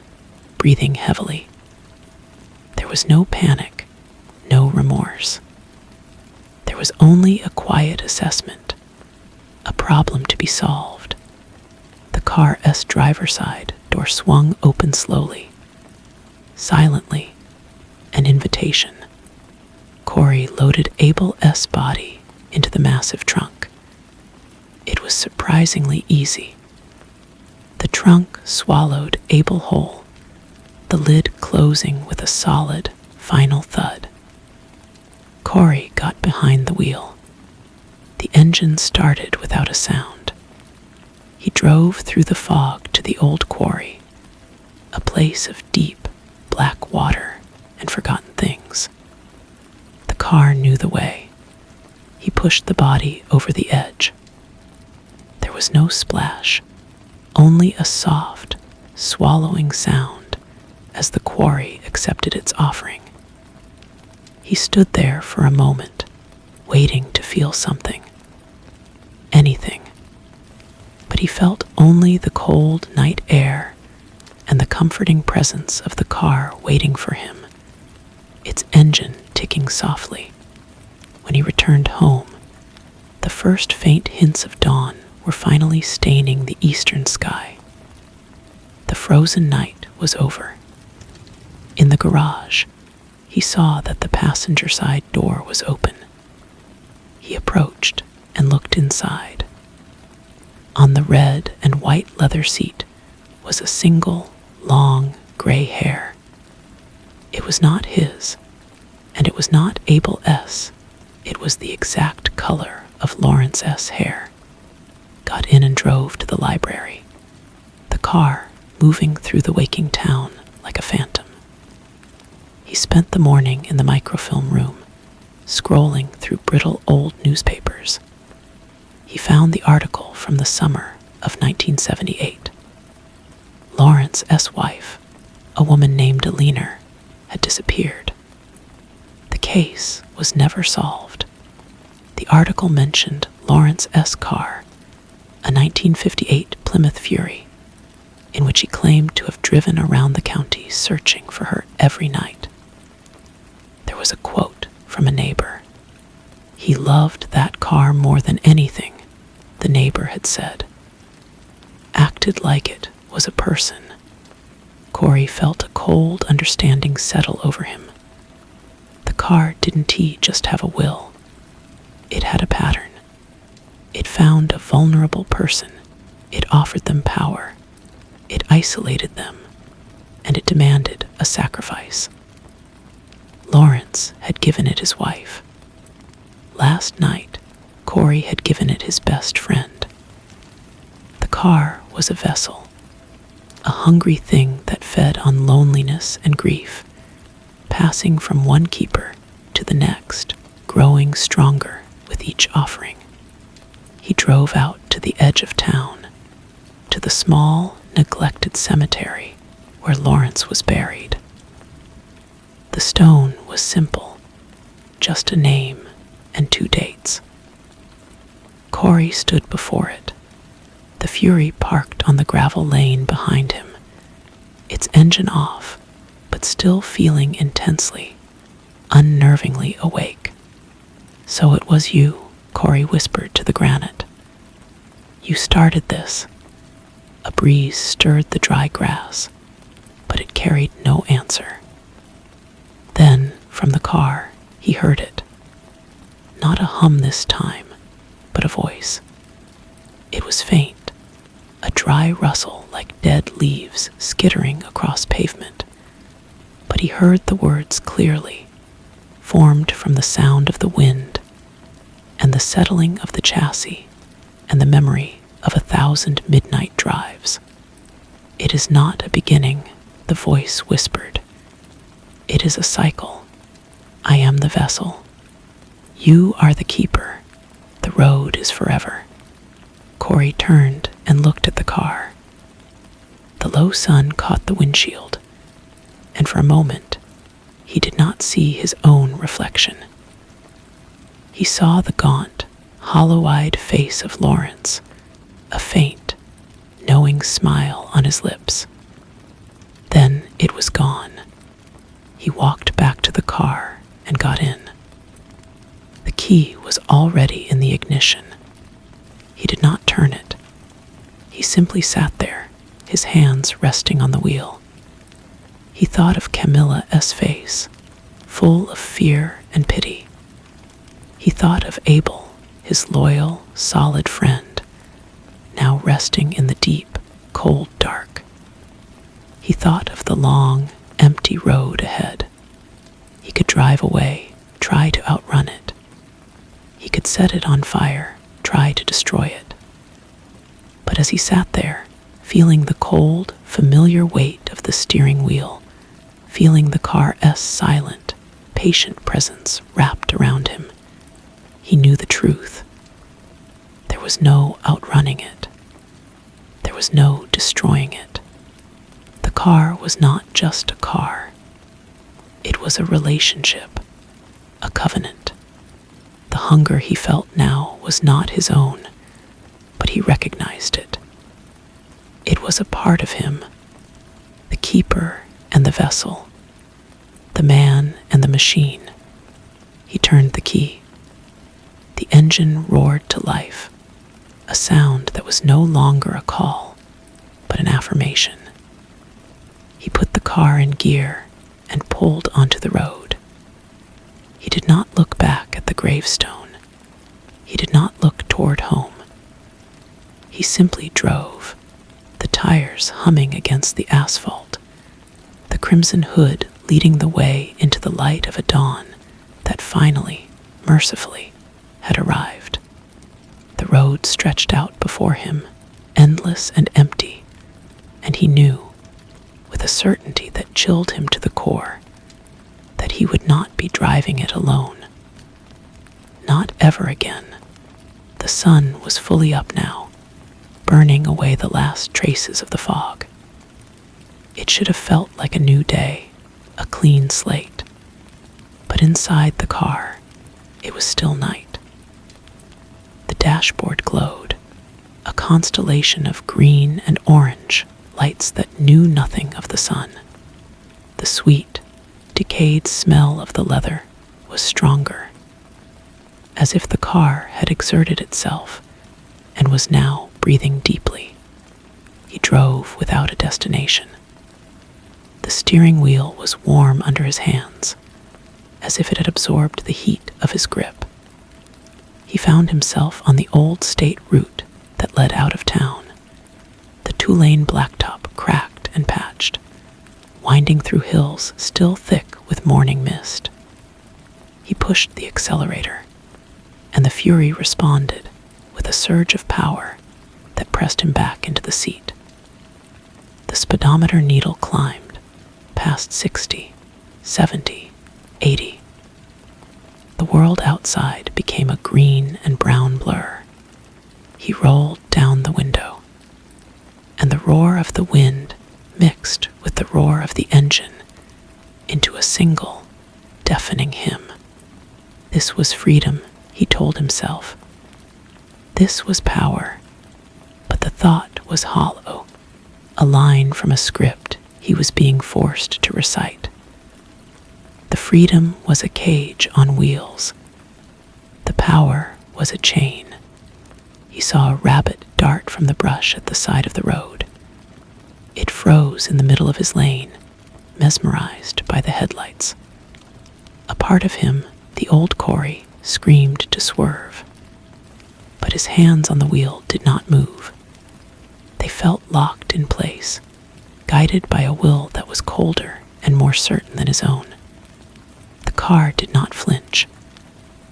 breathing heavily. There was no panic, no remorse. There was only a quiet assessment, a problem to be solved. The car S driver's side door swung open slowly, silently, an invitation. Corey loaded Abel S' body into the massive trunk. It was surprisingly easy. The trunk swallowed Abel whole, the lid closing with a solid, final thud. Corey got behind the wheel. The engine started without a sound. He drove through the fog to the old quarry, a place of deep, black water and forgotten things. The car knew the way. He pushed the body over the edge. There was no splash, only a soft, swallowing sound as the quarry accepted its offering. He stood there for a moment, waiting to feel something. Anything. But he felt only the cold night air and the comforting presence of the car waiting for him, its engine ticking softly. When he returned home, the first faint hints of dawn were finally staining the eastern sky. The frozen night was over. In the garage, he saw that the passenger side door was open. He approached and looked inside. On the red and white leather seat was a single, long, gray hair. It was not his, and it was not Abel S. It was the exact color of Lawrence S. hair. Got in and drove to the library, the car moving through the waking town like a phantom. He spent the morning in the microfilm room, scrolling through brittle old newspapers. He found the article from the summer of 1978. Lawrence S. wife, a woman named Alina, had disappeared. The case was never solved. The article mentioned Lawrence S. car, a 1958 Plymouth Fury, in which he claimed to have driven around the county searching for her every night. There was a quote from a neighbor. He loved that car more than anything, the neighbor had said. Acted like it was a person. Corey felt a cold understanding settle over him. The car didn't just have a will. It had a pattern. It found a vulnerable person. It offered them power. It isolated them. And it demanded a sacrifice. Lawrence had given it his wife. Last night, Corey had given it his best friend. The car was a vessel, a hungry thing that fed on loneliness and grief, passing from one keeper to the next, growing stronger with each offering. He drove out to the edge of town, to the small, neglected cemetery where Lawrence was buried. The stone was simple, just a name and 2 dates. Corey stood before it, the Fury parked on the gravel lane behind him, its engine off, but still feeling intensely, unnervingly awake. "So it was you," Corey whispered to the granite. "You started this." A breeze stirred the dry grass, but it carried no answer. Then, from the car, he heard it. Not a hum this time, but a voice. It was faint, a dry rustle like dead leaves skittering across pavement. But he heard the words clearly, formed from the sound of the wind, and the settling of the chassis, and the memory of 1,000 midnight drives. "It is not a beginning," the voice whispered. "It is a cycle. I am the vessel. You are the keeper. The road is forever." Corey turned and looked at the car. The low sun caught the windshield, and for a moment he did not see his own reflection. He saw the gaunt, hollow-eyed face of Lawrence, a faint, knowing smile on his lips. Then it was gone. He walked back to the car and got in. The key was already in the ignition. He did not turn it. He simply sat there, his hands resting on the wheel. He thought of Camilla's face, full of fear and pity. He thought of Abel, his loyal, solid friend, now resting in the deep, cold dark. He thought of the long, empty road ahead. He could drive away, try to outrun it. He could set it on fire, try to destroy it. But as he sat there, feeling the cold, familiar weight of the steering wheel, feeling the car's silent, patient presence wrapped around him, he knew the truth. There was no outrunning it. There was no destroying it. The car was not just a car. It was a relationship, a covenant. The hunger he felt now was not his own, but he recognized it. It was a part of him, the keeper and the vessel, the man and the machine. He turned the key. The engine roared to life, a sound that was no longer a call, but an affirmation. He put the car in gear and pulled onto the road. He did not look back at the gravestone. He did not look toward home. He simply drove, the tires humming against the asphalt, the crimson hood leading the way into the light of a dawn that finally, mercifully, had arrived. The road stretched out before him, endless and empty, and he knew, with a certainty that chilled him to the core, that he would not be driving it alone. Not ever again. The sun was fully up now, burning away the last traces of the fog. It should have felt like a new day, a clean slate. But inside the car, it was still night. The dashboard glowed, a constellation of green and orange lights that knew nothing of the sun. The sweet, decayed smell of the leather was stronger, as if the car had exerted itself and was now breathing deeply. He drove without a destination. The steering wheel was warm under his hands, as if it had absorbed the heat of his grip. He found himself on the old state route that led out of town. The two-lane blacktop cracked and patched, winding through hills still thick with morning mist. He pushed the accelerator, and the fury responded with a surge of power that pressed him back into the seat. The speedometer needle climbed, past 60, 70, 80. The world outside became a green and brown blur. He rolled down the window, and the roar of the wind mixed with the roar of the engine into a single, deafening hymn. This was freedom, he told himself. This was power, but the thought was hollow, a line from a script he was being forced to recite. The freedom was a cage on wheels. The power was a chain. He saw a rabbit dart from the brush at the side of the road. It froze in the middle of his lane, mesmerized by the headlights. A part of him, the old Corey, screamed to swerve, but his hands on the wheel did not move. They felt locked in place, guided by a will that was colder and more certain than his own. The car did not flinch.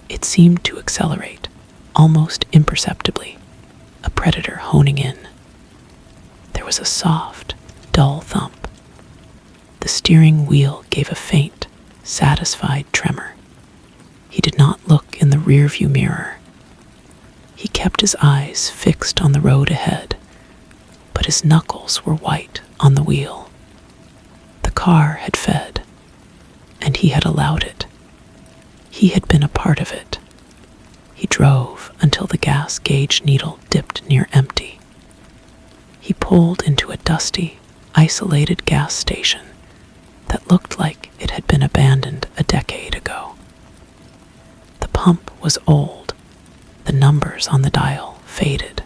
It seemed to accelerate, almost imperceptibly, a predator honing in. There was a soft, dull thump. The steering wheel gave a faint, satisfied tremor. He did not look in the rearview mirror. He kept his eyes fixed on the road ahead, but his knuckles were white on the wheel. The car had fed, and he had allowed it. He had been a part of it. He drove until the gas gauge needle dipped near empty. He pulled into a dusty, isolated gas station that looked like it had been abandoned a decade ago. The pump was old. The numbers on the dial faded.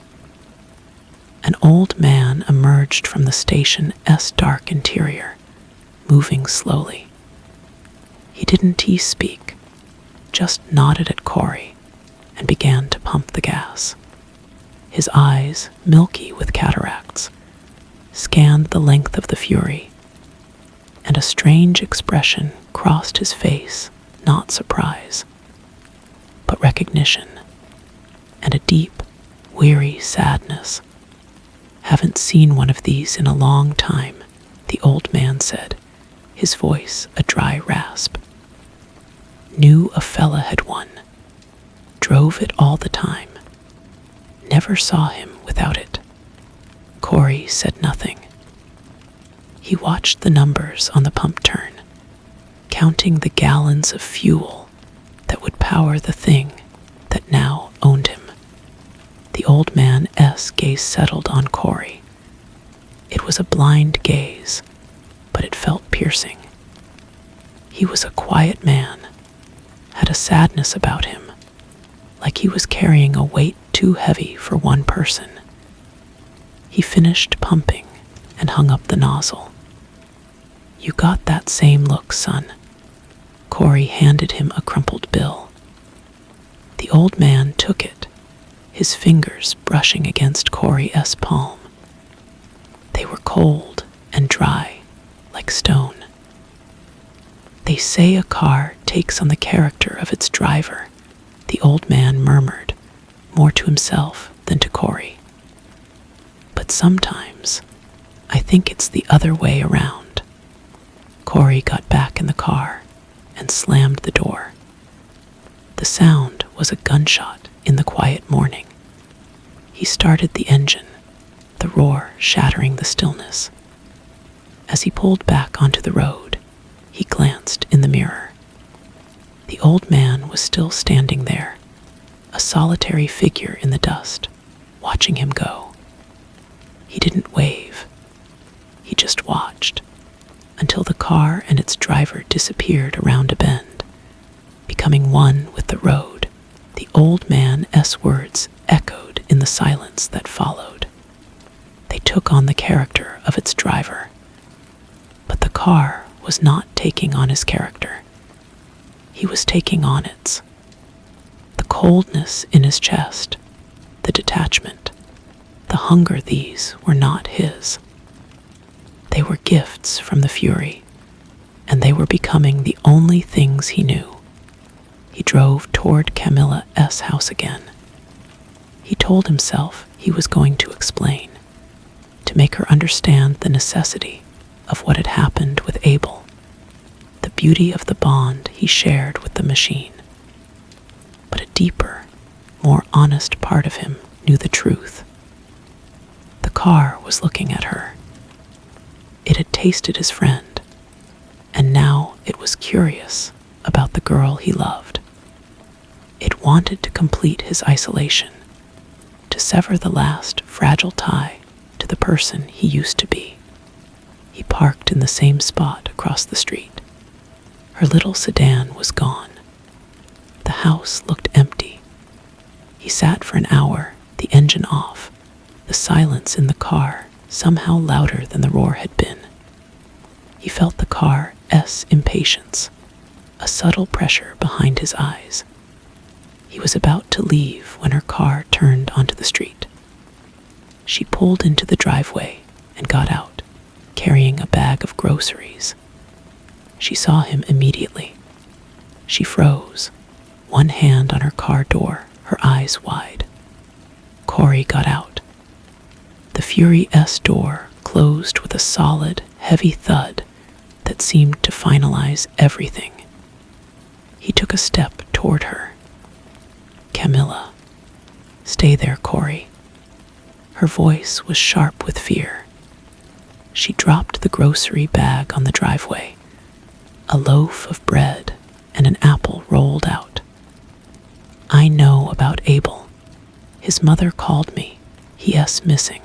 An old man emerged from the station's dark interior, moving slowly. He didn't speak, just nodded at Corey and began to pump the gas. His eyes, milky with cataracts, scanned the length of the Fury, and a strange expression crossed his face, not surprise, but recognition, and a deep, weary sadness. "Haven't seen one of these in a long time," the old man said, his voice a dry rasp. "Knew a fella had one. Drove it all the time. Never saw him without it." Corey said nothing. He watched the numbers on the pump turn, counting the gallons of fuel that would power the thing that now owned him. The old man's gaze settled on Corey. It was a blind gaze, but it felt piercing. He was a quiet man, had a sadness about him, like he was carrying a weight too heavy for one person. He finished pumping and hung up the nozzle. "You got that same look, son." Corey handed him a crumpled bill. The old man took it, his fingers brushing against Corey's palm. They were cold and dry, like stone. "They say a car takes on the character of its driver," the old man murmured, more to himself than to Corey. "But sometimes I think it's the other way around." Corey got back in the car and slammed the door. The sound was a gunshot in the quiet morning. He started the engine, the roar shattering the stillness. As he pulled back onto the road, he glanced in the mirror. The old man was still standing there, a solitary figure in the dust, watching him go. He didn't wave. He just watched, until the car and its driver disappeared around a bend, becoming one with the road. The old man's words echoed in the silence that followed. They took on the character of its driver. But the car was not taking on his character. He was taking on its. The coldness in his chest, the detachment, the hunger, these were not his. They were gifts from the Fury, and they were becoming the only things he knew. He drove toward Camilla's house again. He told himself he was going to explain, to make her understand the necessity of what had happened with Abel, the beauty of the bond he shared with the machine. But a deeper, more honest part of him knew the truth. The car was looking at her. It had tasted his friend, and now it was curious about the girl he loved. It wanted to complete his isolation, to sever the last fragile tie to the person he used to be. He parked in the same spot across the street. Her little sedan was gone. The house looked empty. He sat for an hour, the engine off, the silence in the car somehow louder than the roar had been. He felt the car's impatience, a subtle pressure behind his eyes. He was about to leave when her car turned onto the street. She pulled into the driveway and got out, carrying a bag of groceries. She saw him immediately. She froze, one hand on her car door, her eyes wide. Corey got out. The Fury's door closed with a solid, heavy thud that seemed to finalize everything. He took a step toward her. "Camilla." "Stay there, Corey." Her voice was sharp with fear. She dropped the grocery bag on the driveway. A loaf of bread and an apple rolled out. "I know about Abel. His mother called me. He is missing.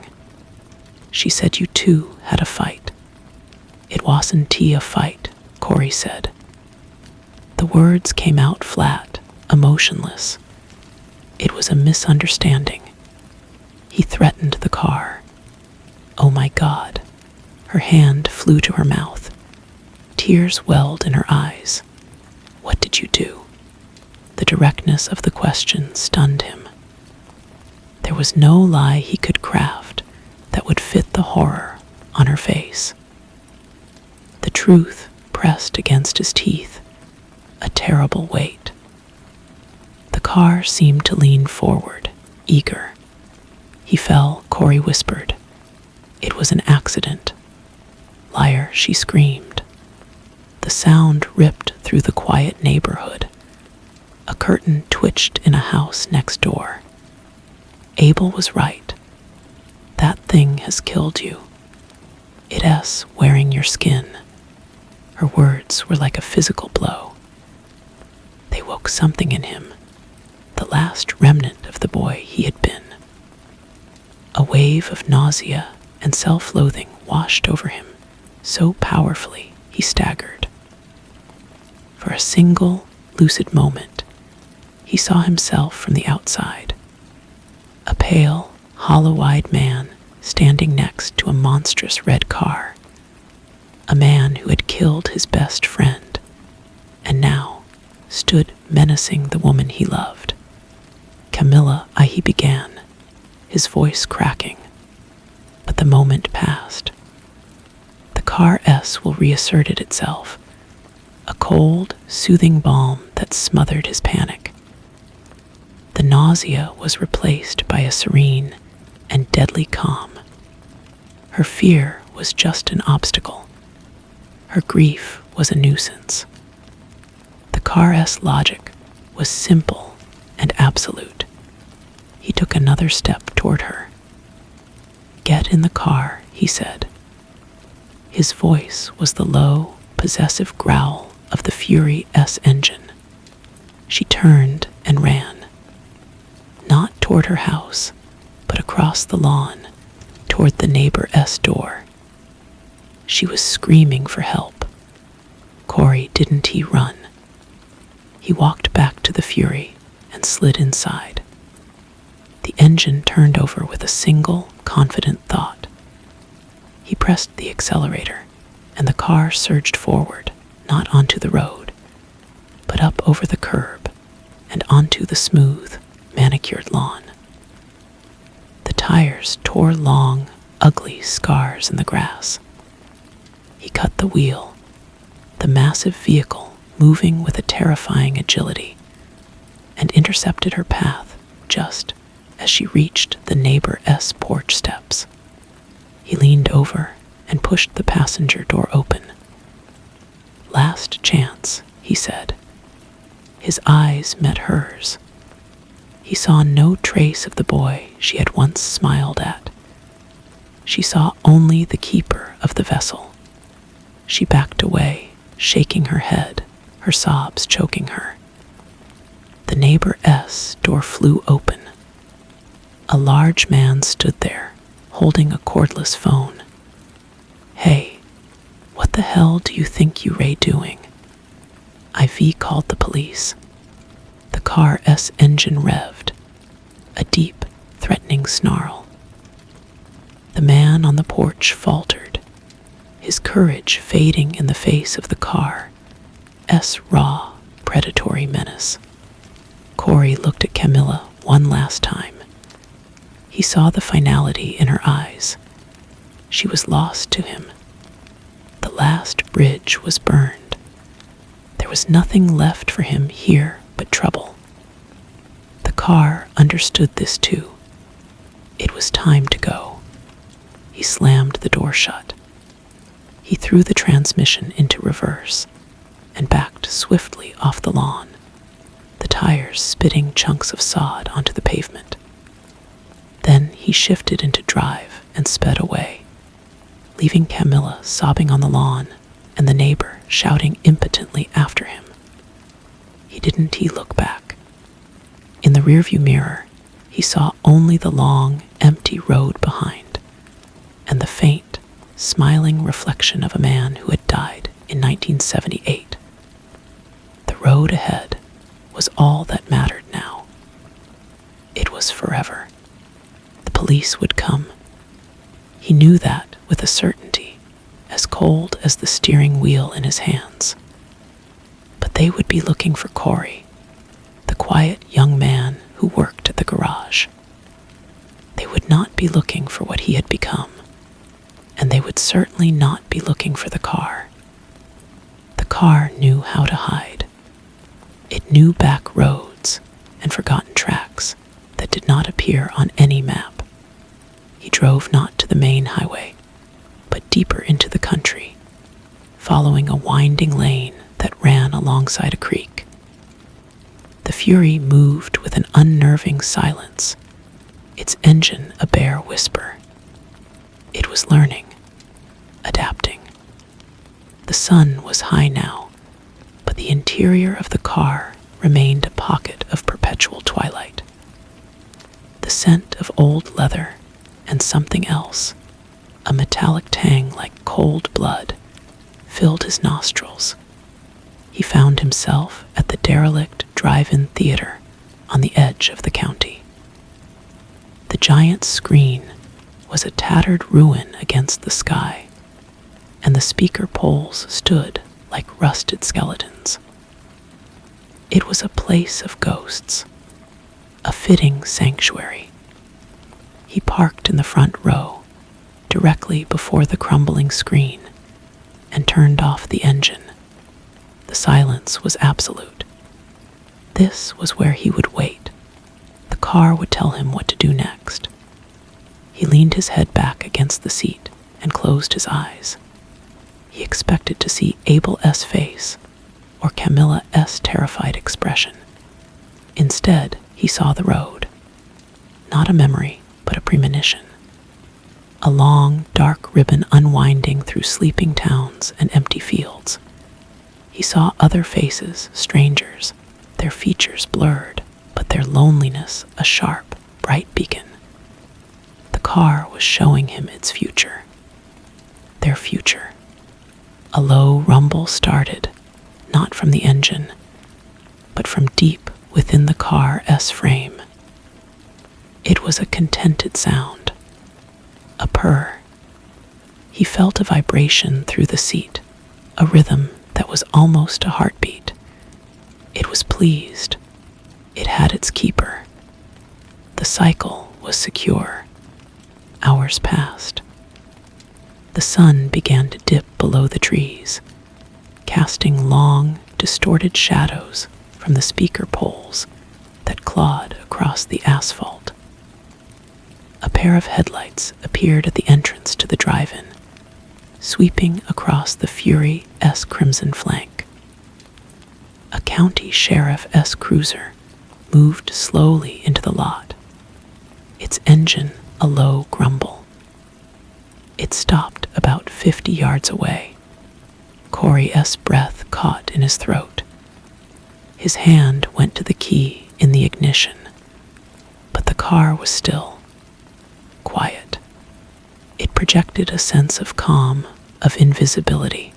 She said you two had a fight." "It wasn't a fight," Corey said. The words came out flat, emotionless. "It was a misunderstanding. He threatened the car." "Oh my God." Her hand flew to her mouth. Tears welled in her eyes. "What did you do?" The directness of the question stunned him. There was no lie he could craft that would fit the horror on her face. The truth pressed against his teeth, a terrible weight. The car seemed to lean forward, eager. "He fell," Corey whispered. "It was an accident." "Liar," she screamed. The sound ripped through the quiet neighborhood. A curtain twitched in a house next door. "Abel was right. That thing has killed you. It's wearing your skin." Her words were like a physical blow. They woke something in him, the last remnant of the boy he had been. A wave of nausea and self-loathing washed over him so powerfully he staggered. For a single, lucid moment, he saw himself from the outside. A pale, hollow-eyed man standing next to a monstrous red car. A man who had killed his best friend, and now stood menacing the woman he loved. "Camilla," he began, his voice cracking. But the moment passed. The car will reasserted itself, a cold, soothing balm that smothered his panic. The nausea was replaced by a serene and deadly calm. Her fear was just an obstacle. Her grief was a nuisance. The car's logic was simple and absolute. He took another step toward her. "Get in the car," he said. His voice was the low, possessive growl of the Fury S engine. She turned and ran. Not toward her house, but across the lawn, toward the neighbor's door. She was screaming for help. Corey didn't run. He walked back to the Fury and slid inside. The engine turned over with a single, confident thought. He pressed the accelerator, and the car surged forward, not onto the road, but up over the curb and onto the smooth, manicured lawn. The tires tore long, ugly scars in the grass. He cut the wheel, the massive vehicle moving with a terrifying agility, and intercepted her path just as she reached the neighbor's porch steps. He leaned over and pushed the passenger door open. "Last chance," he said. His eyes met hers. He saw no trace of the boy she had once smiled at. She saw only the keeper of the vessel. She backed away, shaking her head, her sobs choking her. The neighbor's door flew open. A large man stood there, holding a cordless phone. "Hey, what the hell do you think you're doing?" IV called the police. The car's engine revved, a deep, threatening snarl. The man on the porch faltered, his courage fading in the face of the car's raw, predatory menace. Corey looked at Camilla one last time. He saw the finality in her eyes. She was lost to him. The last bridge was burned. There was nothing left for him here but trouble. The car understood this too. It was time to go. He slammed the door shut. He threw the transmission into reverse and backed swiftly off the lawn, the tires spitting chunks of sod onto the pavement. Then he shifted into drive and sped away. leaving Camilla sobbing on the lawn and the neighbor shouting impotently after him. Didn't he look back? In the rearview mirror, he saw only the long, empty road behind, and the faint, smiling reflection of a man who had died in 1978. The road ahead was all that mattered now. It was forever. The police would come. He knew that with a certainty, as cold as the steering wheel in his hands. But they would be looking for Corey, the quiet young man who worked at the garage. They would not be looking for what he had become, and they would certainly not be looking for the car. The car knew how to hide. It knew back roads and forgotten tracks that did not appear on any map. He drove not to the main highway, but deeper into the country, following a winding lane that ran alongside a creek. The Fury moved with an unnerving silence, its engine a bare whisper. It was learning, adapting. The sun was high now, but the interior of the car remained a pocket of perpetual twilight. The scent of old leather and something else, a metallic tang like cold blood, filled his nostrils. He found himself at the derelict drive-in theater on the edge of the county. The giant screen was a tattered ruin against the sky, and the speaker poles stood like rusted skeletons. It was a place of ghosts, a fitting sanctuary. He parked in the front row, directly before the crumbling screen, and turned off the engine. The silence was absolute. This was where he would wait. The car would tell him what to do next. He leaned his head back against the seat and closed his eyes. He expected to see Abel S.'s face or Camilla S.'s terrified expression. Instead, he saw the road. Not a memory, but a premonition. A long, dark ribbon unwinding through sleeping towns and empty fields. He saw other faces, strangers, their features blurred, but their loneliness a sharp, bright beacon. The car was showing him its future. Their future. A low rumble started, not from the engine, but from deep within the car's frame. It was a contented sound, a purr. He felt a vibration through the seat, a rhythm that was almost a heartbeat. It was pleased. It had its keeper. The cycle was secure. Hours passed. The sun began to dip below the trees, casting long, distorted shadows from the speaker poles that clawed across the asphalt. A pair of headlights appeared at the entrance to the drive-in, sweeping across the Fury-S crimson flank. A county sheriff-S cruiser moved slowly into the lot, its engine a low grumble. It stopped about 50 yards away. Corey's breath caught in his throat. His hand went to the key in the ignition, but the car was still, quiet. It projected a sense of calm, of invisibility.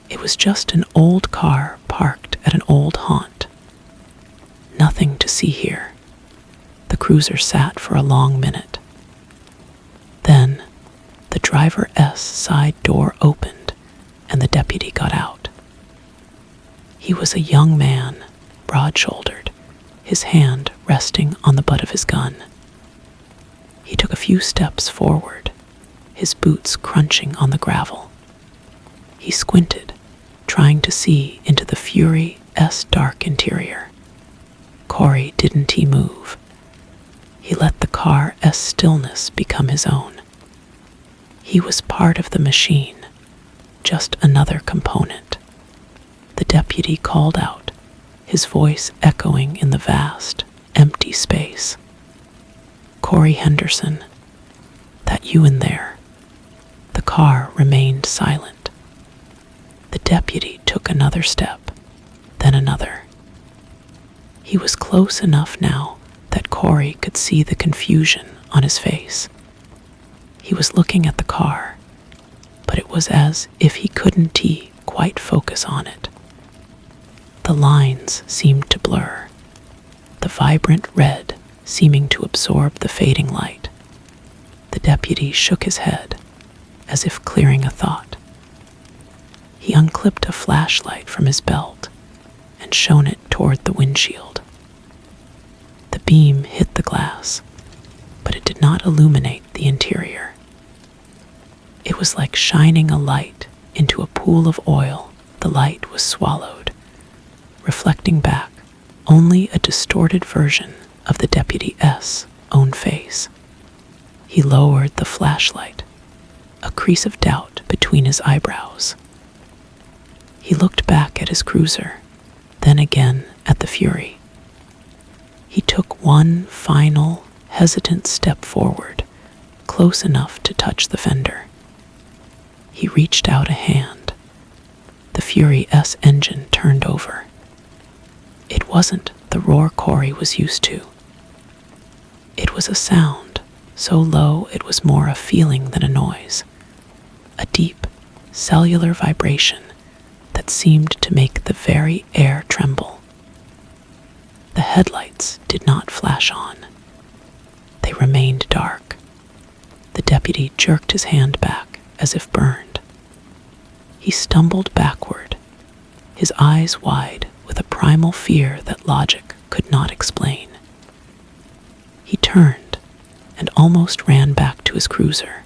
It was just an old car parked at an old haunt. Nothing to see here. The cruiser sat for a long minute. Then, the driver's side door opened and the deputy got out. He was a young man, broad-shouldered, his hand resting on the butt of his gun. He took a few steps forward, his boots crunching on the gravel. He squinted, trying to see into the Fury-S dark interior. Corey didn't move. He let the car's stillness become his own. He was part of the machine, just another component. The deputy called out, his voice echoing in the vast, empty space. "Corey Henderson, that you in there?" The car remained silent. The deputy took another step, then another. He was close enough now that Corey could see the confusion on his face. He was looking at the car, but it was as if he couldn't quite focus on it. The lines seemed to blur, the vibrant red seeming to absorb the fading light. The deputy shook his head, as if clearing a thought. He unclipped a flashlight from his belt and shone it toward the windshield. The beam hit the glass, but it did not illuminate the interior. It was like shining a light into a pool of oil. The light was swallowed, reflecting back only a distorted version of the deputy's own face. He lowered the flashlight, a crease of doubt between his eyebrows. He looked back at his cruiser, then again at the Fury. He took one final, hesitant step forward, close enough to touch the fender. He reached out a hand. The Fury's engine turned over. It wasn't the roar Corey was used to. It was a sound, so low it was more a feeling than a noise. A deep, cellular vibration that seemed to make the very air tremble. The headlights did not flash on. They remained dark. The deputy jerked his hand back as if burned. He stumbled backward, his eyes wide with a primal fear that logic could not explain. He turned and almost ran back to his cruiser,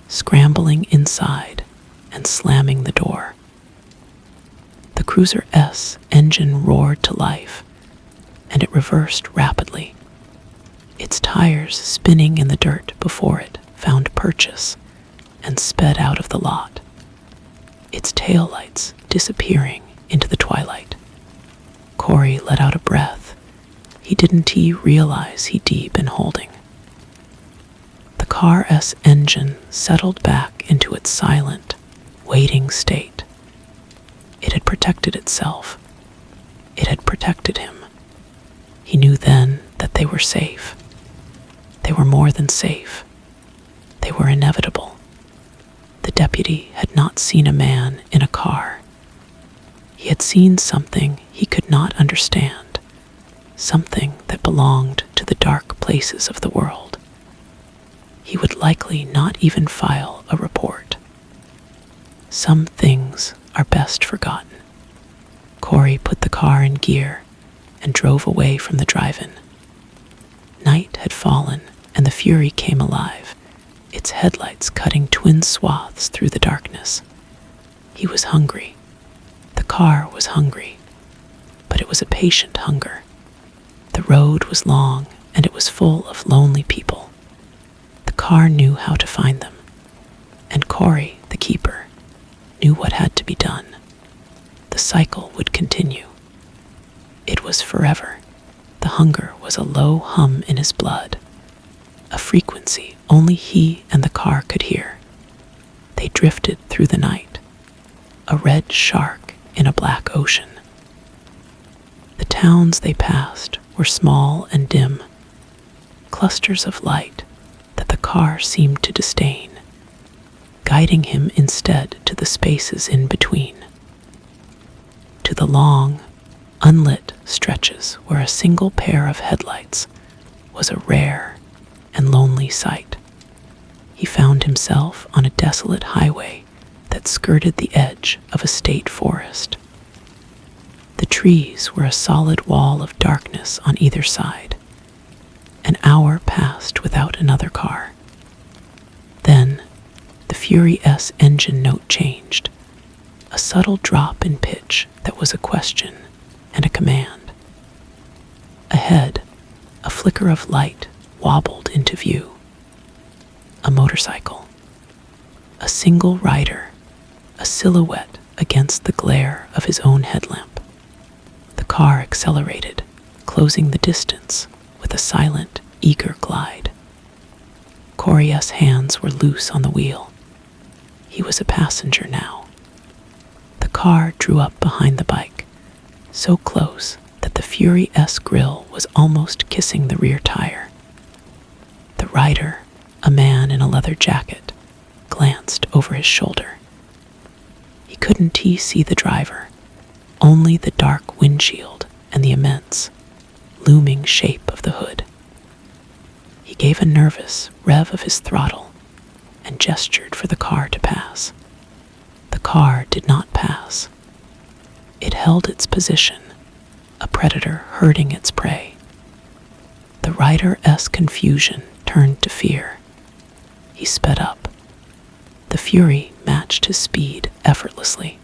scrambling inside and slamming the door. The cruiser's engine roared to life, and it reversed rapidly, its tires spinning in the dirt before it found purchase and sped out of the lot, its taillights disappearing into the twilight. Corey let out a breath. He didn't realize he'd been holding. The car's engine settled back into its silent, waiting state. It had protected itself. It had protected him. He knew then that they were safe. They were more than safe. They were inevitable. The deputy had not seen a man in a car. He had seen something he could not understand, something that belonged to the dark places of the world. He would likely not even file a report. Some things are best forgotten. Corey put the car in gear and drove away from the drive-in. Night had fallen and the Fury came alive, its headlights cutting twin swaths through the darkness. He was hungry. The car was hungry, but it was a patient hunger. The road was long and it was full of lonely people. The car knew how to find them, and Corey, the keeper, knew what had to be done. The cycle would continue. It was forever. The hunger was a low hum in his blood, a frequency only he and the car could hear. They drifted through the night, a red shark in a black ocean. The towns they passed were small and dim, clusters of light that the car seemed to disdain, guiding him instead to the spaces in between, to the long, unlit stretches where a single pair of headlights was a rare and lonely sight. He found himself on a desolate highway that skirted the edge of a state forest. The trees were a solid wall of darkness on either side. An hour passed without another car. Then, the Fury's engine note changed, a subtle drop in pitch that was a question and a command. Ahead, a flicker of light wobbled into view. A motorcycle. A single rider, a silhouette against the glare of his own headlamp. The car accelerated, closing the distance with a silent, eager glide. Corey's hands were loose on the wheel. He was a passenger now. The car drew up behind the bike, so close that the Fury S grille was almost kissing the rear tire. The rider, a man in a leather jacket, glanced over his shoulder. He couldn't see the driver, only the dark windshield and the immense, looming shape of the hood. He gave a nervous rev of his throttle and gestured for the car to pass. The car did not pass. It held its position, a predator herding its prey. The rider's confusion turned to fear. He sped up. The Fury matched his speed effortlessly.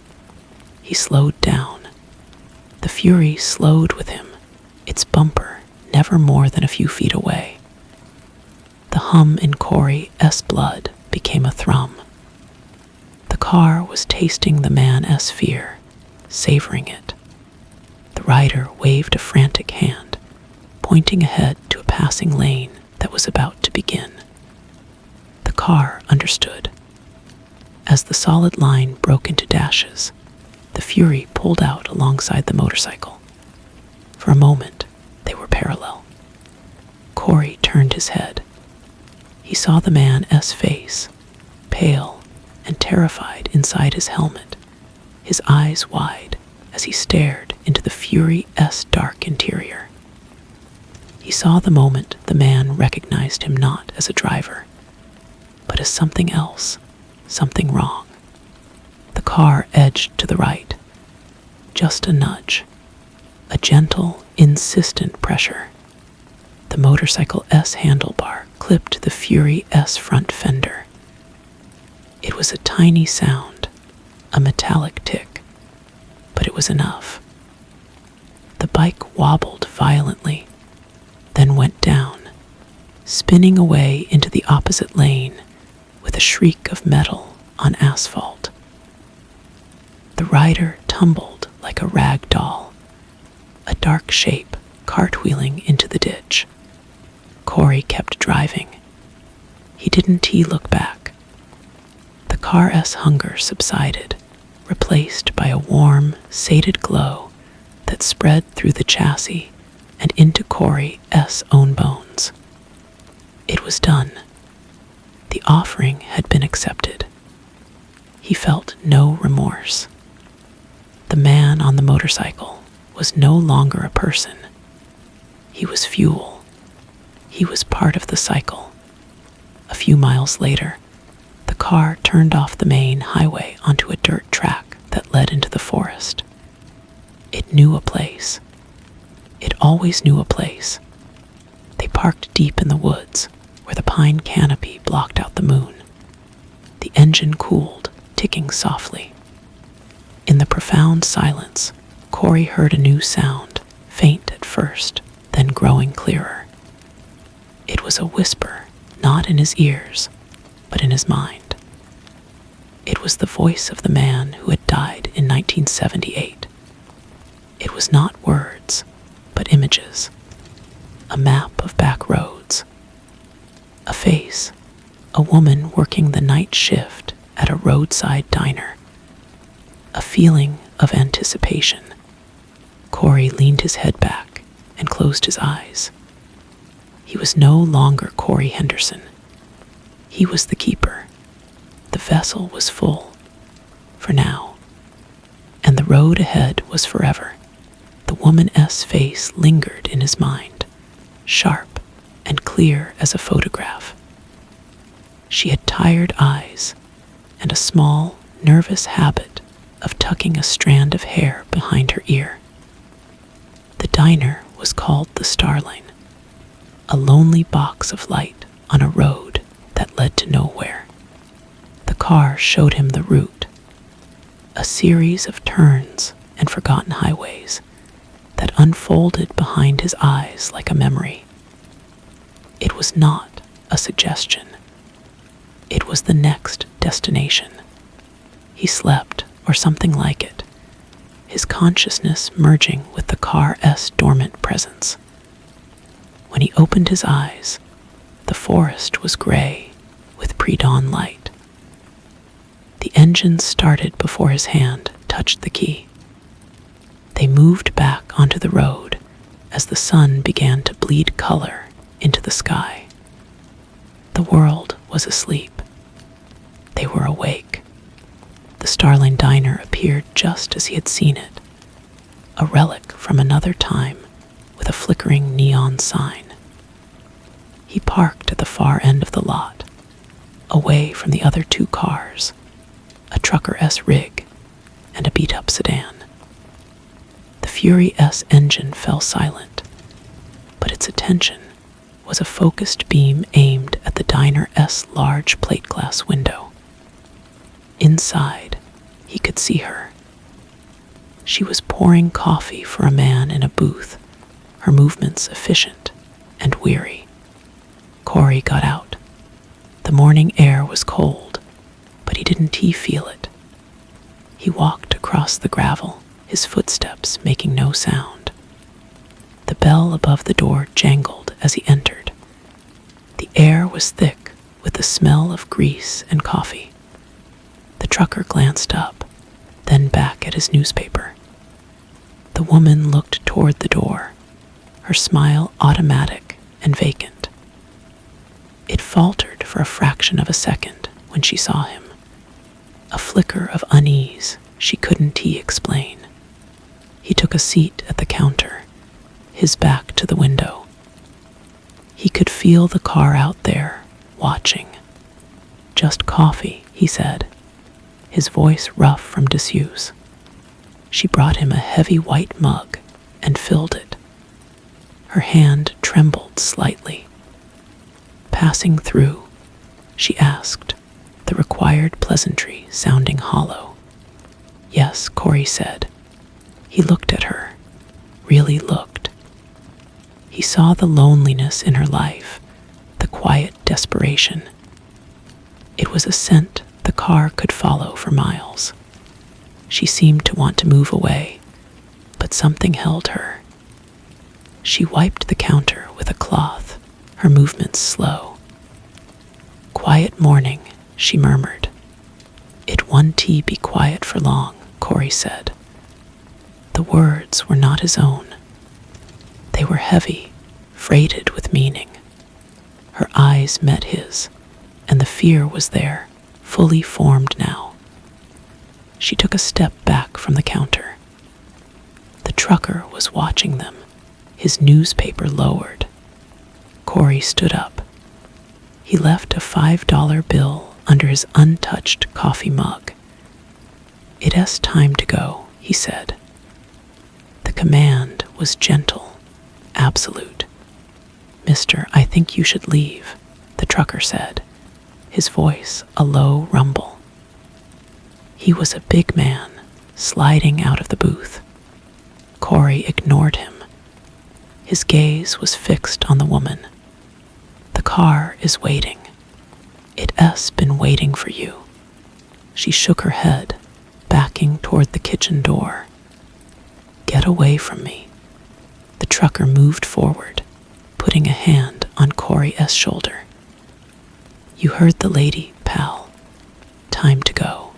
He slowed down. The Fury slowed with him, its bumper never more than a few feet away. The hum in Corey's blood became a thrum. The car was tasting the man's fear, savoring it. The rider waved a frantic hand, pointing ahead to a passing lane that was about to begin. The car understood. As the solid line broke into dashes, the Fury pulled out alongside the motorcycle. For a moment, they were parallel. Corey turned his head. He saw the man's face, pale and terrified inside his helmet, his eyes wide as he stared into the Fury's dark interior. He saw the moment the man recognized him not as a driver, but as something else, something wrong. The car edged to the right. Just a nudge, a gentle, insistent pressure. The motorcycle's handlebar clipped the Fury's front fender. It was a tiny sound, a metallic tick, but it was enough. The bike wobbled violently, then went down, spinning away into the opposite lane with a shriek of metal on asphalt. The rider tumbled like a rag doll, a dark shape cartwheeling into the ditch. Corey kept driving. He didn't look back. The car's hunger subsided, replaced by a warm, sated glow that spread through the chassis and into Corey's own bones. It was done. The offering had been accepted. He felt no remorse. The man on the motorcycle was no longer a person. He was fuel. He was part of the cycle. A few miles later, the car turned off the main highway onto a dirt track that led into the forest. It knew a place. It always knew a place. They parked deep in the woods, where the pine canopy blocked out the moon. The engine cooled, ticking softly. In the profound silence, Corey heard a new sound, faint at first, then growing clearer. It was a whisper, not in his ears, but in his mind. It was the voice of the man who had died in 1978. It was not words, but images. A map of back roads. A face, a woman working the night shift at a roadside diner. A feeling of anticipation. Corey leaned his head back and closed his eyes. He was no longer Corey Henderson. He was the keeper. The vessel was full, for now, and the road ahead was forever. The woman's face lingered in his mind, sharp and clear as a photograph. She had tired eyes and a small, nervous habit of tucking a strand of hair behind her ear. The diner was called the Starline, a lonely box of light on a road that led to nowhere. The car showed him the route, a series of turns and forgotten highways that unfolded behind his eyes like a memory. It was not a suggestion. It was the next destination. He slept, or something like it, his consciousness merging with the car's dormant presence. When he opened his eyes, the forest was gray with pre-dawn light. The The engine started before his hand touched the key. They moved back onto the road as the sun began to bleed color into the sky. The world was asleep. They were awake. The Starling Diner appeared just as he had seen it, a relic from another time with a flickering neon sign. He parked at the far end of the lot, away from the other two cars, a Trucker S rig and a beat-up sedan. The Fury S engine fell silent, but its attention was a focused beam aimed at the Diner S large plate glass window. Inside, he could see her. She was pouring coffee for a man in a booth, her movements efficient and weary. Corey got out. The morning air was cold, but didn't he feel it? He walked across the gravel, his footsteps making no sound. The bell above the door jangled as he entered. The air was thick with the smell of grease and coffee. The trucker glanced up, then back at his newspaper. The woman looked toward the door, her smile automatic and vacant. It faltered for a fraction of a second when she saw him. A flicker of unease she couldn't explain. He took a seat at the counter, his back to the window. He could feel the car out there, watching. "Just coffee," he said, his voice rough from disuse. She brought him a heavy white mug and filled it. Her hand trembled slightly. Passing through, she asked, the required pleasantry sounding hollow. "Yes," Corey said. He looked at her, really looked. He saw the loneliness in her life, the quiet desperation. It was a scent the car could follow for miles. She seemed to want to move away, but something held her. She wiped the counter with a cloth, her movements slow. "Quiet morning," she murmured. "It won't be quiet for long," Corey said. The words were not his own. They were heavy, freighted with meaning. Her eyes met his, and the fear was there, fully formed now. She took a step back from the counter. The trucker was watching them, his newspaper lowered. Corey stood up. He left a $5 bill under his untouched coffee mug. "It's time to go," he said. The command was gentle, absolute. "Mister, I think you should leave," the trucker said, his voice a low rumble. He was a big man, sliding out of the booth. Corey ignored him. His gaze was fixed on the woman. "The car is waiting. It's been waiting for you." She shook her head, backing toward the kitchen door. "Get away from me." The trucker moved forward, putting a hand on Corey S.'s shoulder. "You heard the lady, pal. Time to go."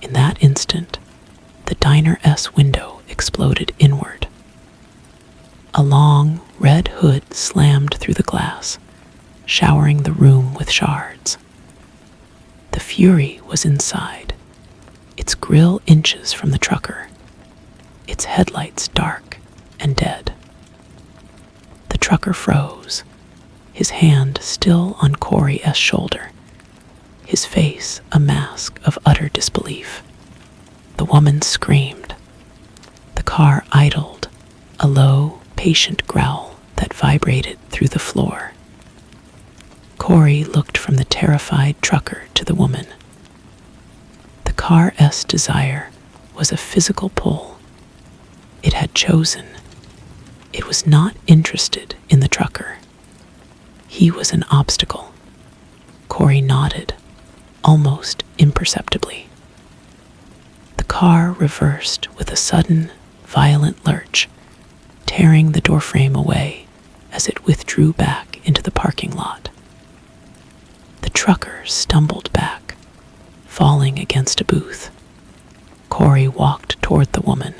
In that instant, the Diner S window exploded inward. A long, red hood slammed through the glass, showering the room with shards. The Fury was inside, its grille inches from the trucker, its headlights dark and dead. The trucker froze, his hand still on Corey S.'s shoulder, his face a mask of utter disbelief. The woman screamed. The car idled, a low, patient growl that vibrated through the floor. Corey looked from the terrified trucker to the woman. The car S desire was a physical pull. It had chosen. It was not interested in the trucker. He was an obstacle. Corey nodded, almost imperceptibly. The car reversed with a sudden, violent lurch, tearing the doorframe away as it withdrew back into the parking lot. The trucker stumbled back, falling against a booth. Corey walked toward the woman.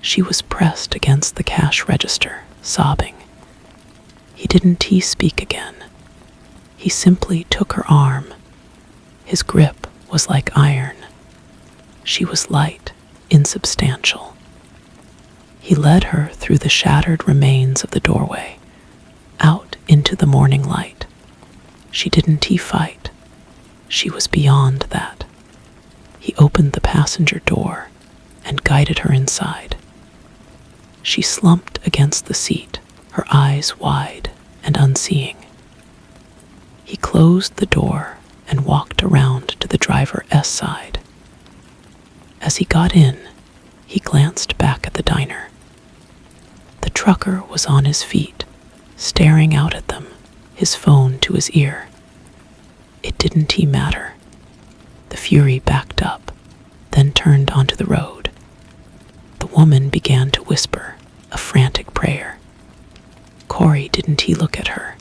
She was pressed against the cash register, sobbing. He didn't speak again. He simply took her arm. His grip was like iron. She was light, insubstantial. He led her through the shattered remains of the doorway, out into the morning light. She didn't fight. She was beyond that. He opened the passenger door and guided her inside. She slumped against the seat, her eyes wide and unseeing. He closed the door and walked around to the driver's side. As he got in, he glanced back at the diner. The trucker was on his feet, staring out at them, his phone to his ear. It didn't matter. The Fury backed up, then turned onto the road. The woman began to whisper, a frantic prayer. Corey didn't look at her.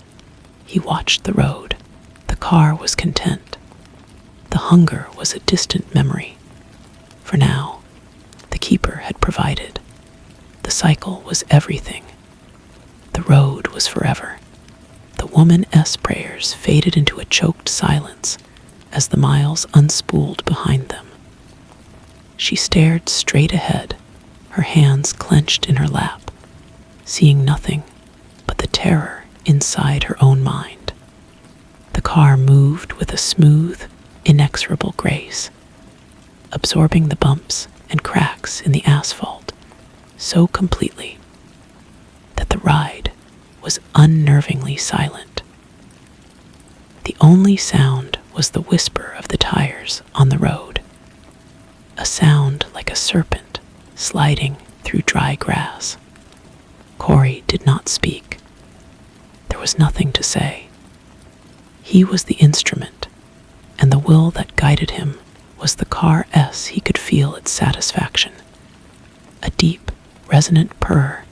He watched the road. The car was content. The hunger was a distant memory. For now, the keeper had provided. The cycle was everything. The road was forever. The woman's prayers faded into a choked silence as the miles unspooled behind them. She stared straight ahead, her hands clenched in her lap, seeing nothing but the terror inside her own mind. The car moved with a smooth, inexorable grace, absorbing the bumps and cracks in the asphalt so completely that the ride was unnervingly silent. The only sound was the whisper of the tires on the road, a sound like a serpent sliding through dry grass. Corey did not speak. There was nothing to say. He was the instrument, and the will that guided him was the car's he could feel its satisfaction, a deep, resonant purr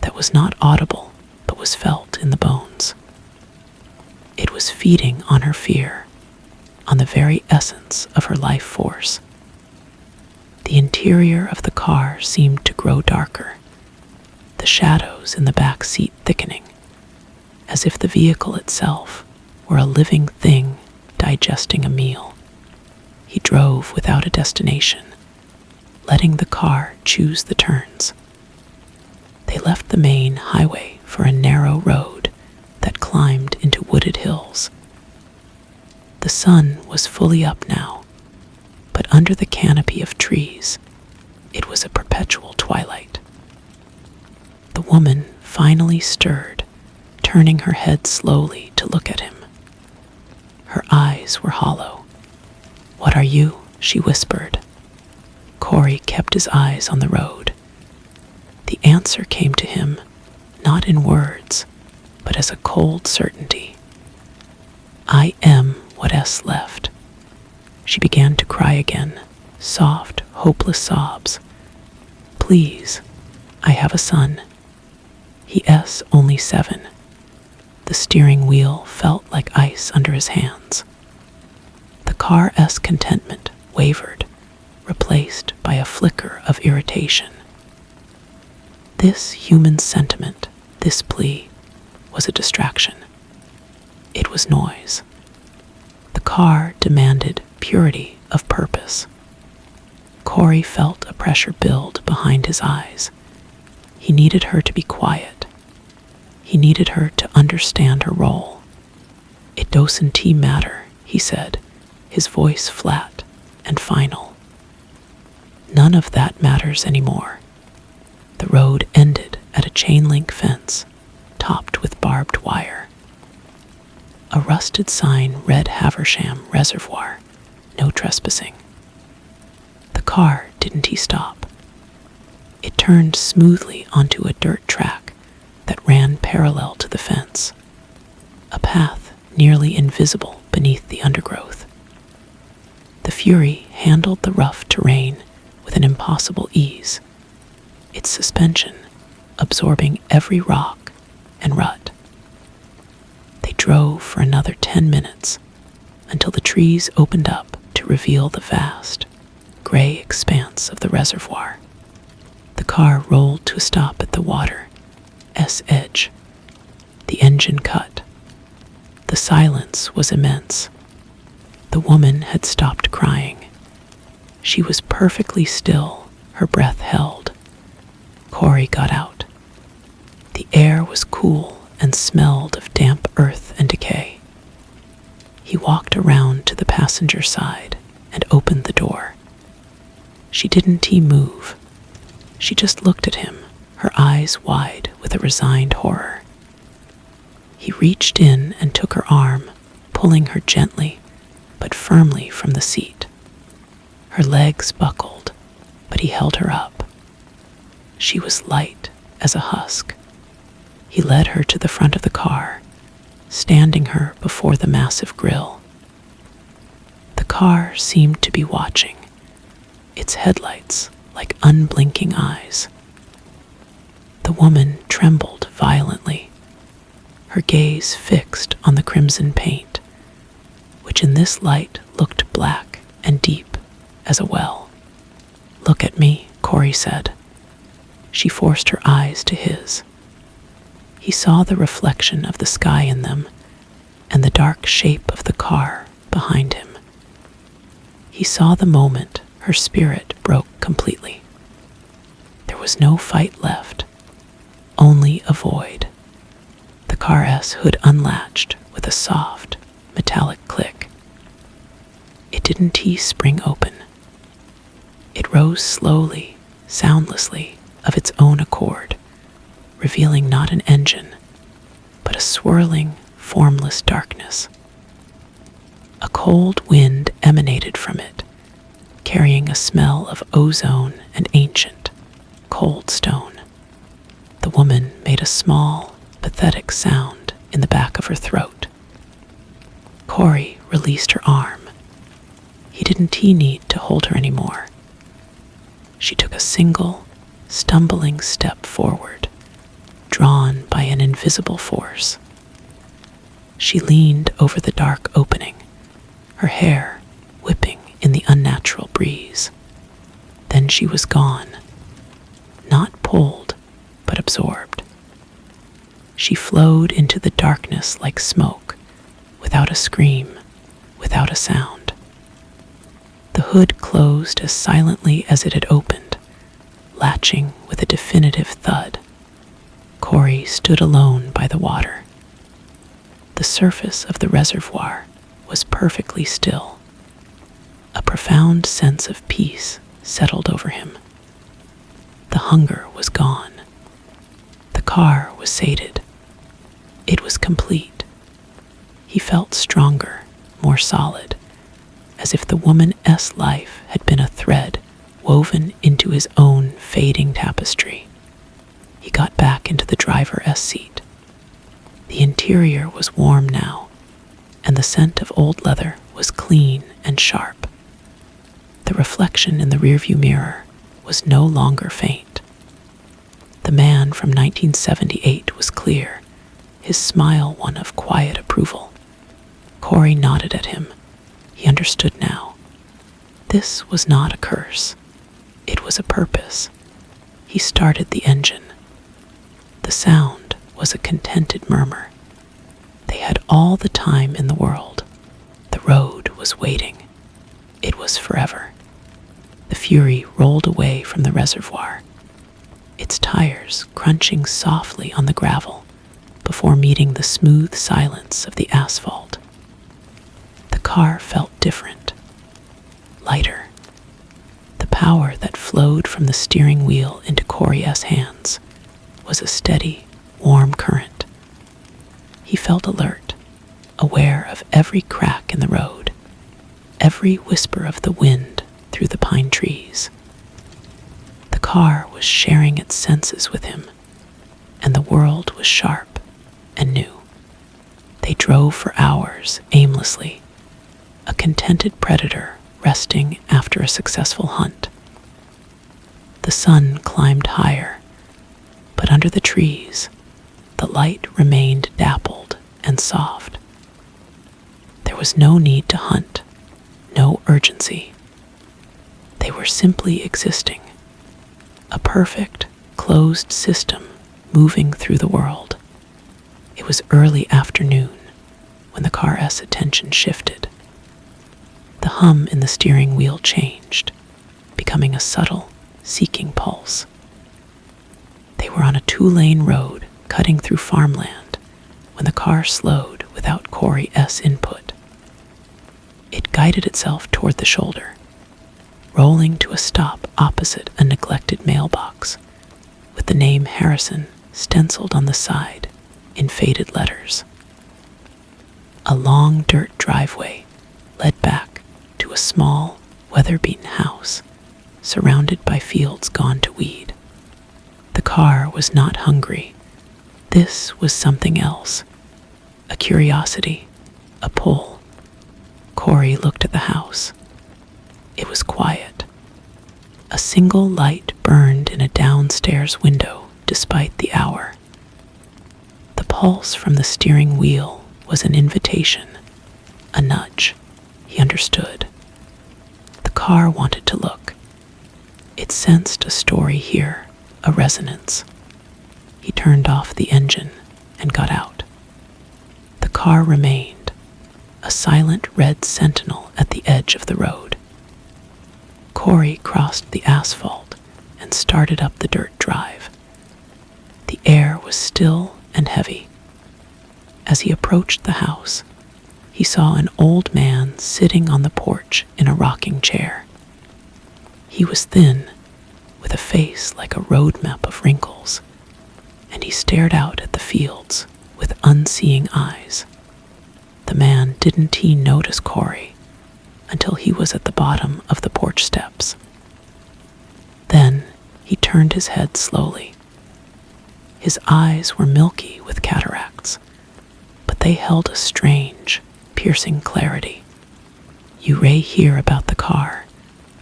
that was not audible but was felt in the bones. It was feeding on her fear, on the very essence of her life force. The interior of the car seemed to grow darker, the shadows in the back seat thickening, as if the vehicle itself were a living thing digesting a meal. He drove without a destination, letting the car choose the turns. They left the main highway for a narrow road that climbed into wooded hills. The sun was fully up now, but under the canopy of trees, it was a perpetual twilight. The woman finally stirred, turning her head slowly to look at him. Her eyes were hollow. "What are you?" she whispered. Corey kept his eyes on the road. The answer came to him, not in words, but as a cold certainty. "I am what's left." She began to cry again, soft, hopeless sobs. "Please, I have a son. He's only 7. The steering wheel felt like ice under his hands. The car's contentment wavered, replaced by a flicker of irritation. This human sentiment, this plea, was a distraction. It was noise. The car demanded purity of purpose. Corey felt a pressure build behind his eyes. He needed her to be quiet. He needed her to understand her role. "It doesn't matter," he said, his voice flat and final. None of that matters anymore. The road ended at a chain-link fence, topped with barbed wire. A rusted sign read Haversham Reservoir, no trespassing. The car didn't stop. It turned smoothly onto a dirt track that ran parallel to the fence, a path nearly invisible beneath the undergrowth. The Fury handled the rough terrain with an impossible ease, its suspension absorbing every rock and rut. They drove for another 10 minutes until the trees opened up to reveal the vast, gray expanse of the reservoir. The car rolled to a stop at the water's edge. The engine cut. The silence was immense. The woman had stopped crying. She was perfectly still, her breath held. Corey got out. The air was cool and smelled of damp earth and decay. He walked around to the passenger side and opened the door. She didn't move. She just looked at him, her eyes wide with a resigned horror. He reached in and took her arm, pulling her gently but firmly from the seat. Her legs buckled, but he held her up. She was light as a husk. He led her to the front of the car, standing her before the massive grille. The car seemed to be watching, its headlights like unblinking eyes. The woman trembled violently, her gaze fixed on the crimson paint, which in this light looked black and deep as a well. "Look at me," Corey said. She forced her eyes to his. He saw the reflection of the sky in them and the dark shape of the car behind him. He saw the moment her spirit broke completely. There was no fight left, only a void. The car's hood unlatched with a soft, metallic click. It didn't spring open. It rose slowly, soundlessly, of its own accord, revealing not an engine, but a swirling, formless darkness. A cold wind emanated from it, carrying a smell of ozone and ancient, cold stone. The woman made a small, pathetic sound in the back of her throat. Corey released her arm. He didn't need to hold her anymore. She took a single, stumbling step forward, drawn by an invisible force. She leaned over the dark opening, her hair whipping in the unnatural breeze. Then she was gone, not pulled, but absorbed. She flowed into the darkness like smoke, without a scream, without a sound. The hood closed as silently as it had opened, latching with a definitive thud. Corey stood alone by the water. The surface of the reservoir was perfectly still. A profound sense of peace settled over him. The hunger was gone. The car was sated. It was complete. He felt stronger, more solid, as if the woman's life had been a thread woven into his own fading tapestry. He got back into the driver's seat. The interior was warm now, and the scent of old leather was clean and sharp. The reflection in the rearview mirror was no longer faint. The man from 1978 was clear, his smile one of quiet approval. Corey nodded at him. He understood now. This was not a curse. It was a purpose. He started the engine. The sound was a contented murmur. They had all the time in the world. The road was waiting. It was forever. The Fury rolled away from the reservoir, its tires crunching softly on the gravel before meeting the smooth silence of the asphalt. The car felt different, lighter. The power that flowed from the steering wheel into Corey's hands was a steady, warm current. He felt alert, aware of every crack in the road, every whisper of the wind through the pine trees. The car was sharing its senses with him, and the world was sharp and new. They drove for hours aimlessly, a contented predator resting after a successful hunt. The sun climbed higher, but under the trees, the light remained dappled and soft. There was no need to hunt, no urgency emergency. They were simply existing. A perfect, closed system moving through the world. It was early afternoon when the car's attention shifted. The hum in the steering wheel changed, becoming a subtle, seeking pulse. They were on a 2-lane road cutting through farmland when the car slowed without Corey's input. It guided itself toward the shoulder, rolling to a stop opposite a neglected mailbox, with the name Harrison stenciled on the side in faded letters. A long dirt driveway led back to a small, weather-beaten house surrounded by fields gone to weed. The car was not hungry. This was something else. A curiosity, a pull. Corey looked at the house. It was quiet. A single light burned in a downstairs window despite the hour. The pulse from the steering wheel was an invitation, a nudge. He understood. The car wanted to look. It sensed a story here, a resonance. He turned off the engine and got out. The car remained, a silent red sentinel at the edge of the road. Corey crossed the asphalt and started up the dirt drive. The air was still and heavy. As he approached the house, he saw an old man sitting on the porch in a rocking chair. He was thin, with a face like a road map of wrinkles, and he stared out at the fields with unseeing eyes. The man didn't notice Corey until he was at the bottom of the porch steps. Then he turned his head slowly. His eyes were milky with cataracts, but they held a strange, piercing clarity. "You may hear about the car,"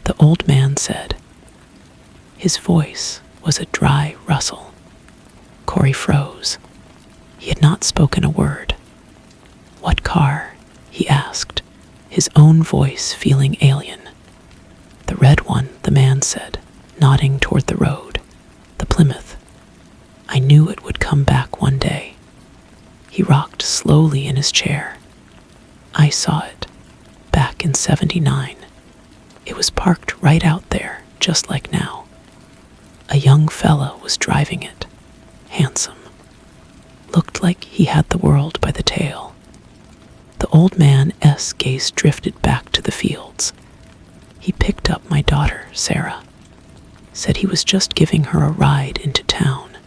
the old man said. His voice was a dry rustle. Corey froze. He had not spoken a word. "What car?" he asked, his own voice feeling alien. "The red one," the man said, nodding toward the road. "The Plymouth. I knew it would come back one day." He rocked slowly in his chair. "I saw it, back in '79. It was parked right out there, just like now. A young fella was driving it, handsome. Looked like he had the world by the tail." The old man's gaze drifted back to the fields. "He picked up my daughter, Sarah. Said he was just giving her a ride into town.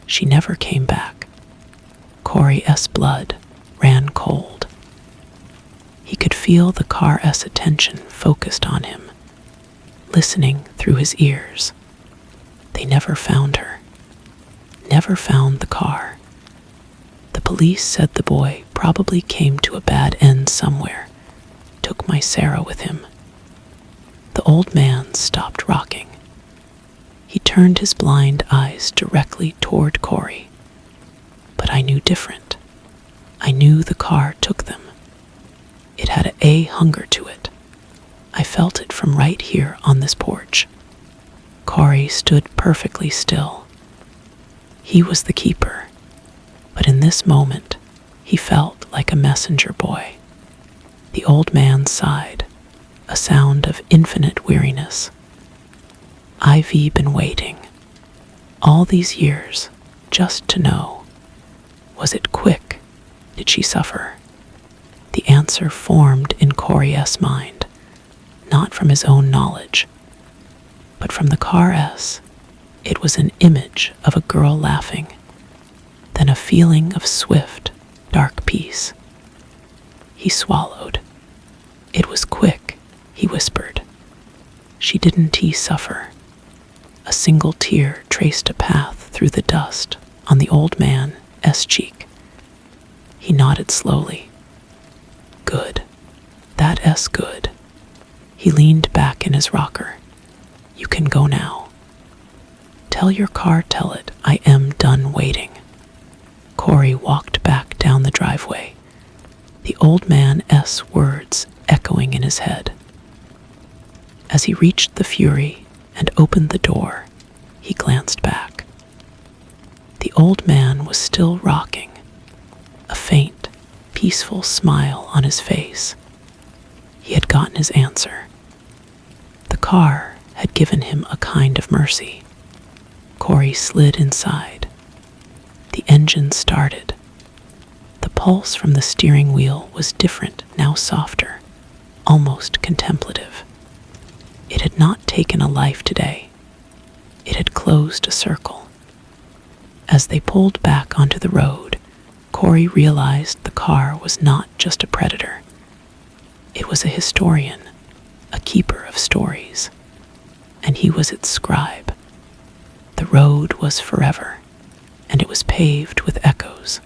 She never came back." Corey's blood ran cold. He could feel the car's attention focused on him, listening through his ears. They never found her. Never found the car. The police said the boy probably came to a bad end somewhere, took my Sarah with him. The old man stopped rocking. He turned his blind eyes directly toward Corey. "But I knew different. I knew the car took them. It had a hunger to it. I felt it from right here on this porch." Corey stood perfectly still. He was the keeper, but in this moment, he felt like a messenger boy. The old man sighed, a sound of infinite weariness. "I've been waiting, all these years, just to know. Was it quick? Did she suffer?" The answer formed in Corey's mind, not from his own knowledge, but from the car's. It was an image of a girl laughing, then a feeling of swift, dark peace. He swallowed. "It was quick," he whispered. "She didn't suffer." A single tear traced a path through the dust on the old man's cheek. He nodded slowly. "Good. That's good." He leaned back in his rocker. "You can go now. Tell your car, tell it I am done waiting." Corey walked back down the driveway, the old man's words echoing in his head. As he reached the Fury and opened the door, he glanced back. The old man was still rocking, a faint, peaceful smile on his face. He had gotten his answer. The car had given him a kind of mercy. Corey slid inside. The engine started. The pulse from the steering wheel was different, now softer, almost contemplative. It had not taken a life today. It had closed a circle. As they pulled back onto the road, Corey realized the car was not just a predator. It was a historian, a keeper of stories, and he was its scribe. The road was forever, and it was paved with echoes.